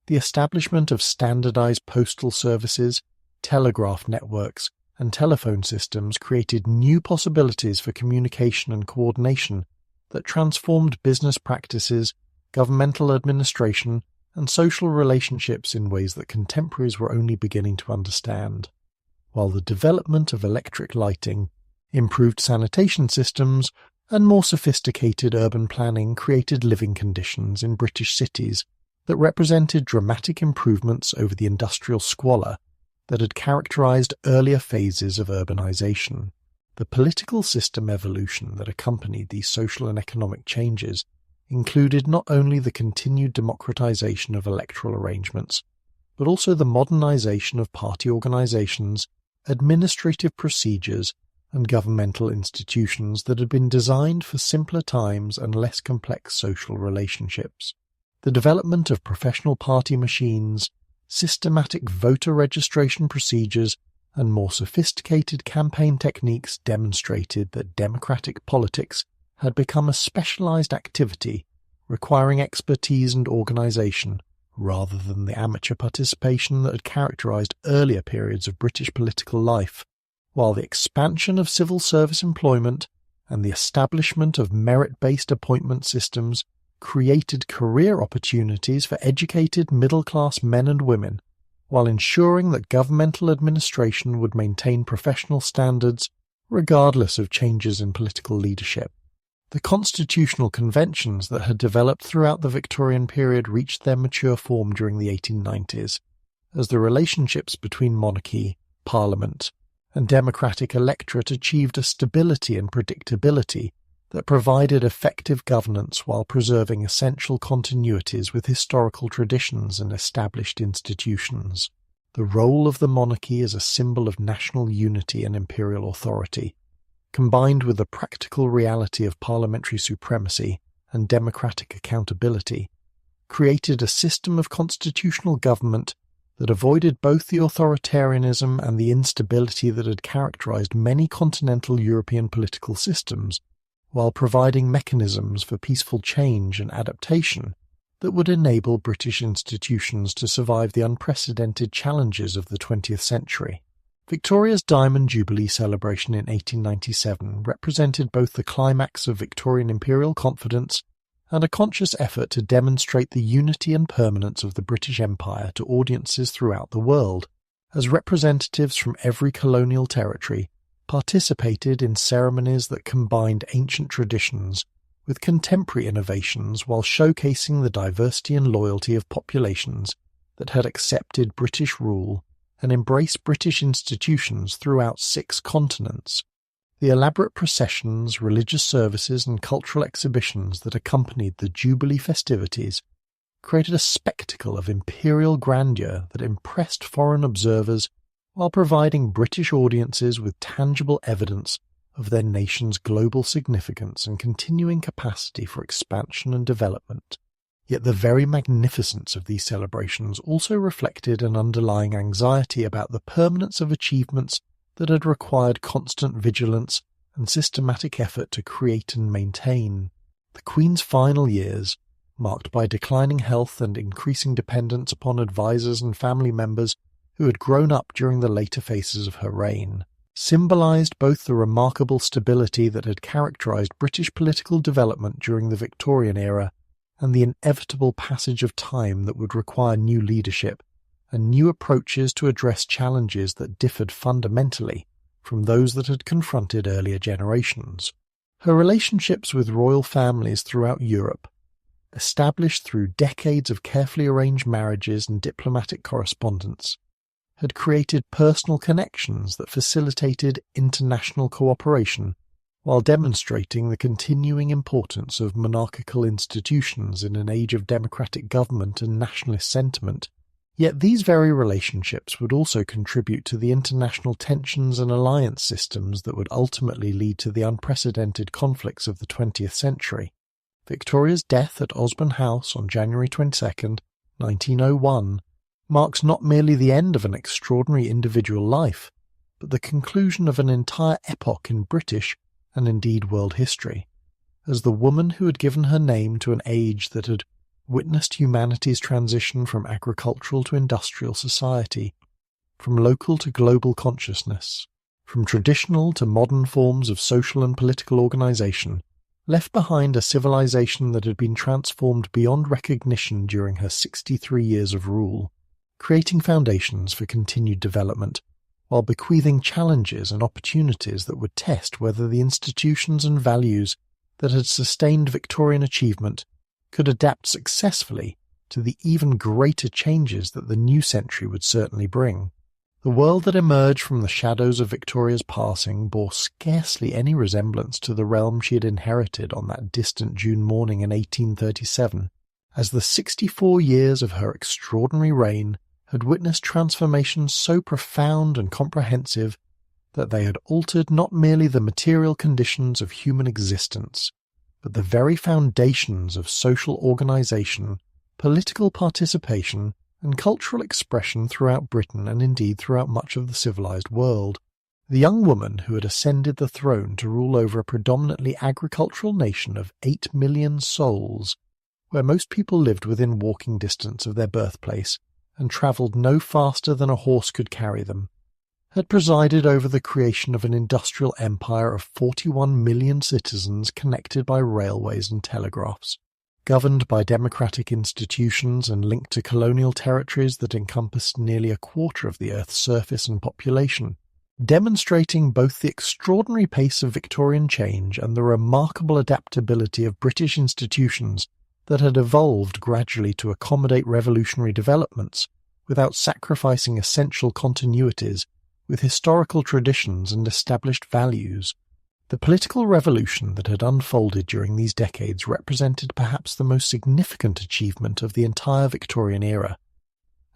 S1: The establishment of standardized postal services, telegraph networks, and telephone systems created new possibilities for communication and coordination that transformed business practices, governmental administration, and social relationships in ways that contemporaries were only beginning to understand. While the development of electric lighting, improved sanitation systems, and more sophisticated urban planning created living conditions in British cities that represented dramatic improvements over the industrial squalor that had characterized earlier phases of urbanization. The political system evolution that accompanied these social and economic changes included not only the continued democratization of electoral arrangements, but also the modernization of party organizations, administrative procedures, and governmental institutions that had been designed for simpler times and less complex social relationships. The development of professional party machines, systematic voter registration procedures, and more sophisticated campaign techniques demonstrated that democratic politics had become a specialized activity requiring expertise and organization rather than the amateur participation that had characterized earlier periods of British political life, while the expansion of civil service employment and the establishment of merit-based appointment systems created career opportunities for educated middle-class men and women, while ensuring that governmental administration would maintain professional standards regardless of changes in political leadership. The constitutional conventions that had developed throughout the Victorian period reached their mature form during the 1890s, as the relationships between monarchy, parliament, and democratic electorate achieved a stability and predictability that provided effective governance while preserving essential continuities with historical traditions and established institutions. The role of the monarchy as a symbol of national unity and imperial authority, combined with the practical reality of parliamentary supremacy and democratic accountability, created a system of constitutional government that avoided both the authoritarianism and the instability that had characterized many continental European political systems, while providing mechanisms for peaceful change and adaptation that would enable British institutions to survive the unprecedented challenges of the 20th century. Victoria's Diamond Jubilee celebration in 1897 represented both the climax of Victorian imperial confidence and a conscious effort to demonstrate the unity and permanence of the British Empire to audiences throughout the world, as representatives from every colonial territory participated in ceremonies that combined ancient traditions with contemporary innovations while showcasing the diversity and loyalty of populations that had accepted British rule and embraced British institutions throughout 6 continents. The elaborate processions, religious services and cultural exhibitions that accompanied the Jubilee festivities created a spectacle of imperial grandeur that impressed foreign observers while providing British audiences with tangible evidence of their nation's global significance and continuing capacity for expansion and development. Yet the very magnificence of these celebrations also reflected an underlying anxiety about the permanence of achievements that had required constant vigilance and systematic effort to create and maintain. The Queen's final years, marked by declining health and increasing dependence upon advisers and family members who had grown up during the later phases of her reign, symbolised both the remarkable stability that had characterised British political development during the Victorian era and the inevitable passage of time that would require new leadership and new approaches to address challenges that differed fundamentally from those that had confronted earlier generations. Her relationships with royal families throughout Europe, established through decades of carefully arranged marriages and diplomatic correspondence, had created personal connections that facilitated international cooperation while demonstrating the continuing importance of monarchical institutions in an age of democratic government and nationalist sentiment. Yet these very relationships would also contribute to the international tensions and alliance systems that would ultimately lead to the unprecedented conflicts of the 20th century. Victoria's death at Osborne House on January 22, 1901, marks not merely the end of an extraordinary individual life, but the conclusion of an entire epoch in British and indeed world history, as the woman who had given her name to an age that had witnessed humanity's transition from agricultural to industrial society, from local to global consciousness, from traditional to modern forms of social and political organization, left behind a civilization that had been transformed beyond recognition during her 63 years of rule, creating foundations for continued development, while bequeathing challenges and opportunities that would test whether the institutions and values that had sustained Victorian achievement could adapt successfully to the even greater changes that the new century would certainly bring. The world that emerged from the shadows of Victoria's passing bore scarcely any resemblance to the realm she had inherited on that distant June morning in 1837, as the 64 years of her extraordinary reign had witnessed transformations so profound and comprehensive that they had altered not merely the material conditions of human existence, but the very foundations of social organization, political participation, and cultural expression throughout Britain and indeed throughout much of the civilized world. The young woman who had ascended the throne to rule over a predominantly agricultural nation of 8 million souls, where most people lived within walking distance of their birthplace and travelled no faster than a horse could carry them, had presided over the creation of an industrial empire of 41 million citizens connected by railways and telegraphs, governed by democratic institutions and linked to colonial territories that encompassed nearly a quarter of the Earth's surface and population, demonstrating both the extraordinary pace of Victorian change and the remarkable adaptability of British institutions that had evolved gradually to accommodate revolutionary developments without sacrificing essential continuities with historical traditions and established values. The political revolution that had unfolded during these decades represented perhaps the most significant achievement of the entire Victorian era,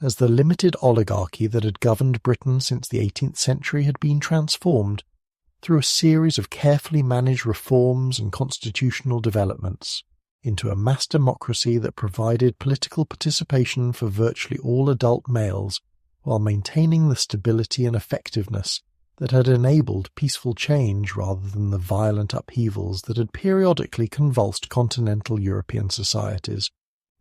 S1: as the limited oligarchy that had governed Britain since the 18th century had been transformed through a series of carefully managed reforms and constitutional developments into a mass democracy that provided political participation for virtually all adult males while maintaining the stability and effectiveness that had enabled peaceful change rather than the violent upheavals that had periodically convulsed continental European societies.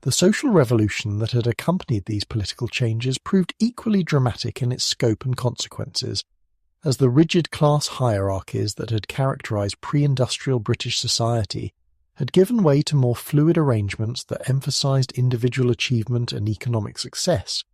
S1: The social revolution that had accompanied these political changes proved equally dramatic in its scope and consequences, as the rigid class hierarchies that had characterized pre-industrial British society had given way to more fluid arrangements that emphasized individual achievement and economic success,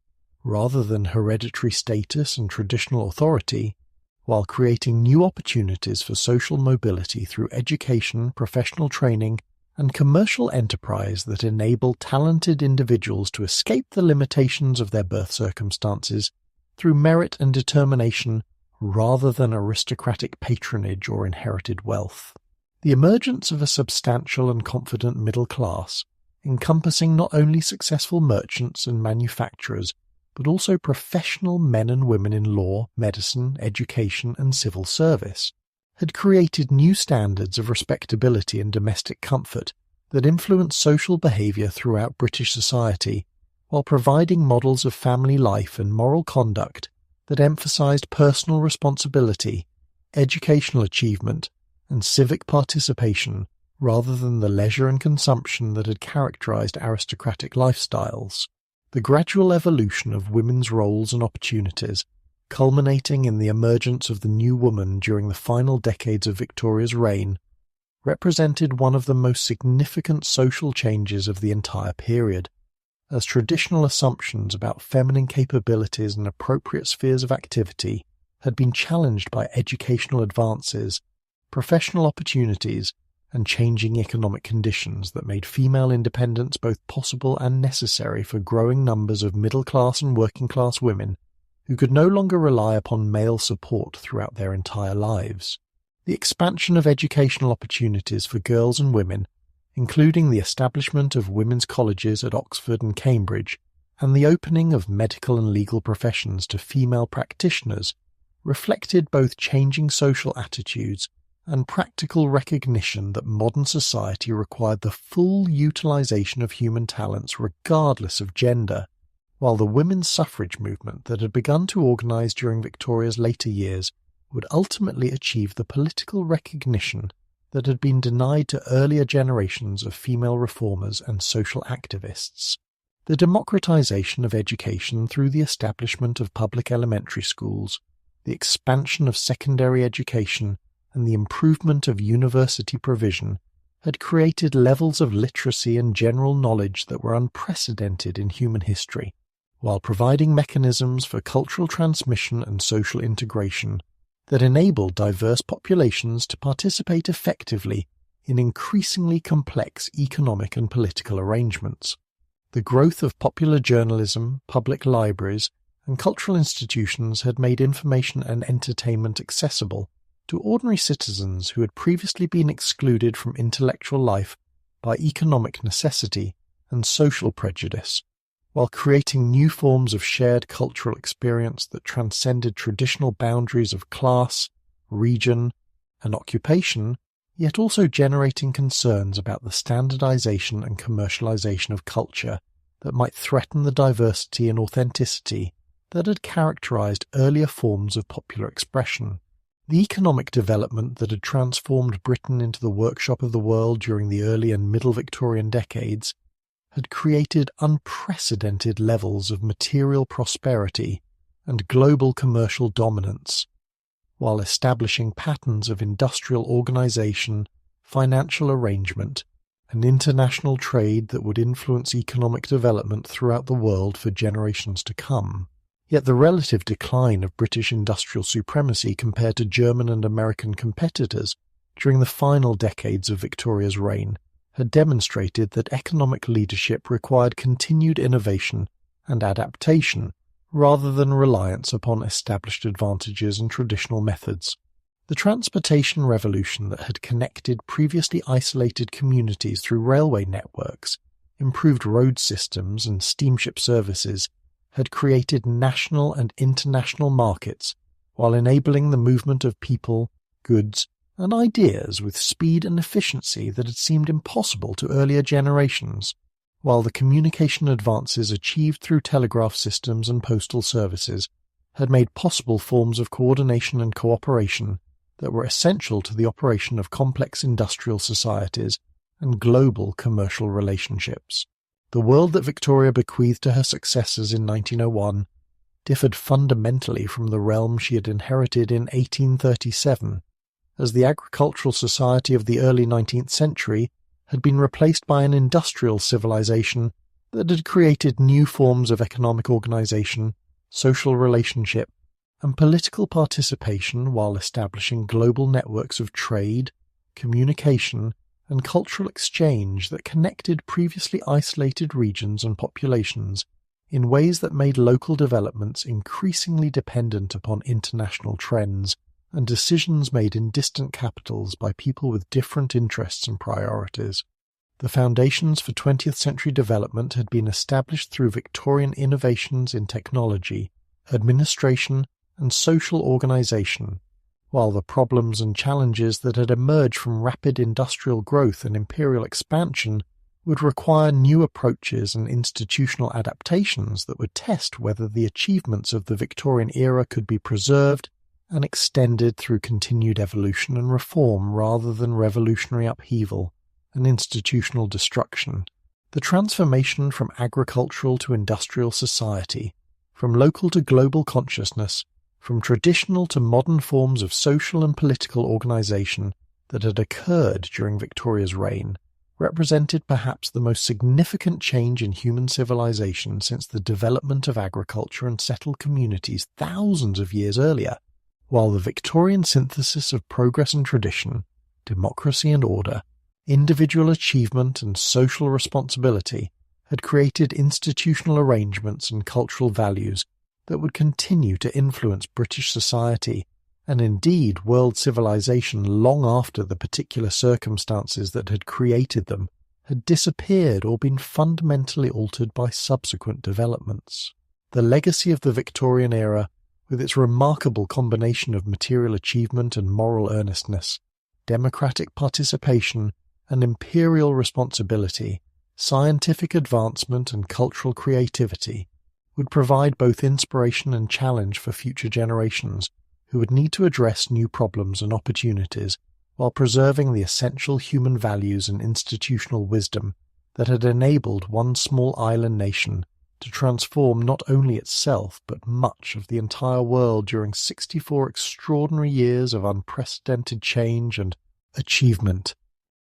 S1: rather than hereditary status and traditional authority, while creating new opportunities for social mobility through education, professional training, and commercial enterprise that enable talented individuals to escape the limitations of their birth circumstances through merit and determination rather than aristocratic patronage or inherited wealth. The emergence of a substantial and confident middle class, encompassing not only successful merchants and manufacturers, but also professional men and women in law, medicine, education, and civil service, had created new standards of respectability and domestic comfort that influenced social behaviour throughout British society, while providing models of family life and moral conduct that emphasised personal responsibility, educational achievement, and civic participation rather than the leisure and consumption that had characterised aristocratic lifestyles. The gradual evolution of women's roles and opportunities, culminating in the emergence of the new woman during the final decades of Victoria's reign, represented one of the most significant social changes of the entire period, as traditional assumptions about feminine capabilities and appropriate spheres of activity had been challenged by educational advances, professional opportunities, and changing economic conditions that made female independence both possible and necessary for growing numbers of middle-class and working-class women who could no longer rely upon male support throughout their entire lives. The expansion of educational opportunities for girls and women, including the establishment of women's colleges at Oxford and Cambridge, and the opening of medical and legal professions to female practitioners, reflected both changing social attitudes and practical recognition that modern society required the full utilization of human talents regardless of gender, while the women's suffrage movement that had begun to organize during Victoria's later years would ultimately achieve the political recognition that had been denied to earlier generations of female reformers and social activists. The democratization of education through the establishment of public elementary schools, the expansion of secondary education, and the improvement of university provision had created levels of literacy and general knowledge that were unprecedented in human history, while providing mechanisms for cultural transmission and social integration that enabled diverse populations to participate effectively in increasingly complex economic and political arrangements. The growth of popular journalism, public libraries, and cultural institutions had made information and entertainment accessible to ordinary citizens who had previously been excluded from intellectual life by economic necessity and social prejudice, while creating new forms of shared cultural experience that transcended traditional boundaries of class, region, and occupation, yet also generating concerns about the standardization and commercialization of culture that might threaten the diversity and authenticity that had characterized earlier forms of popular expression. The economic development that had transformed Britain into the workshop of the world during the early and middle Victorian decades had created unprecedented levels of material prosperity and global commercial dominance, while establishing patterns of industrial organization, financial arrangement, and international trade that would influence economic development throughout the world for generations to come. Yet the relative decline of British industrial supremacy compared to German and American competitors during the final decades of Victoria's reign had demonstrated that economic leadership required continued innovation and adaptation rather than reliance upon established advantages and traditional methods. The transportation revolution that had connected previously isolated communities through railway networks, improved road systems and steamship services, had created national and international markets while enabling the movement of people, goods, and ideas with speed and efficiency that had seemed impossible to earlier generations, while the communication advances achieved through telegraph systems and postal services had made possible forms of coordination and cooperation that were essential to the operation of complex industrial societies and global commercial relationships. The world that Victoria bequeathed to her successors in 1901 differed fundamentally from the realm she had inherited in 1837, as the agricultural society of the early 19th century had been replaced by an industrial civilization that had created new forms of economic organization, social relationship, and political participation while establishing global networks of trade, communication, and cultural exchange that connected previously isolated regions and populations in ways that made local developments increasingly dependent upon international trends and decisions made in distant capitals by people with different interests and priorities. The foundations for 20th century development had been established through Victorian innovations in technology, administration, and social organization, while the problems and challenges that had emerged from rapid industrial growth and imperial expansion would require new approaches and institutional adaptations that would test whether the achievements of the Victorian era could be preserved and extended through continued evolution and reform rather than revolutionary upheaval and institutional destruction. The transformation from agricultural to industrial society, from local to global consciousness, from traditional to modern forms of social and political organization that had occurred during Victoria's reign, represented perhaps the most significant change in human civilization since the development of agriculture and settled communities thousands of years earlier, while the Victorian synthesis of progress and tradition, democracy and order, individual achievement and social responsibility had created institutional arrangements and cultural values that would continue to influence British society and indeed world civilization long after the particular circumstances that had created them had disappeared or been fundamentally altered by subsequent developments. The legacy of the Victorian era, with its remarkable combination of material achievement and moral earnestness, democratic participation and imperial responsibility, scientific advancement and cultural creativity, would provide both inspiration and challenge for future generations who would need to address new problems and opportunities while preserving the essential human values and institutional wisdom that had enabled one small island nation to transform not only itself but much of the entire world during 64 extraordinary years of unprecedented change and achievement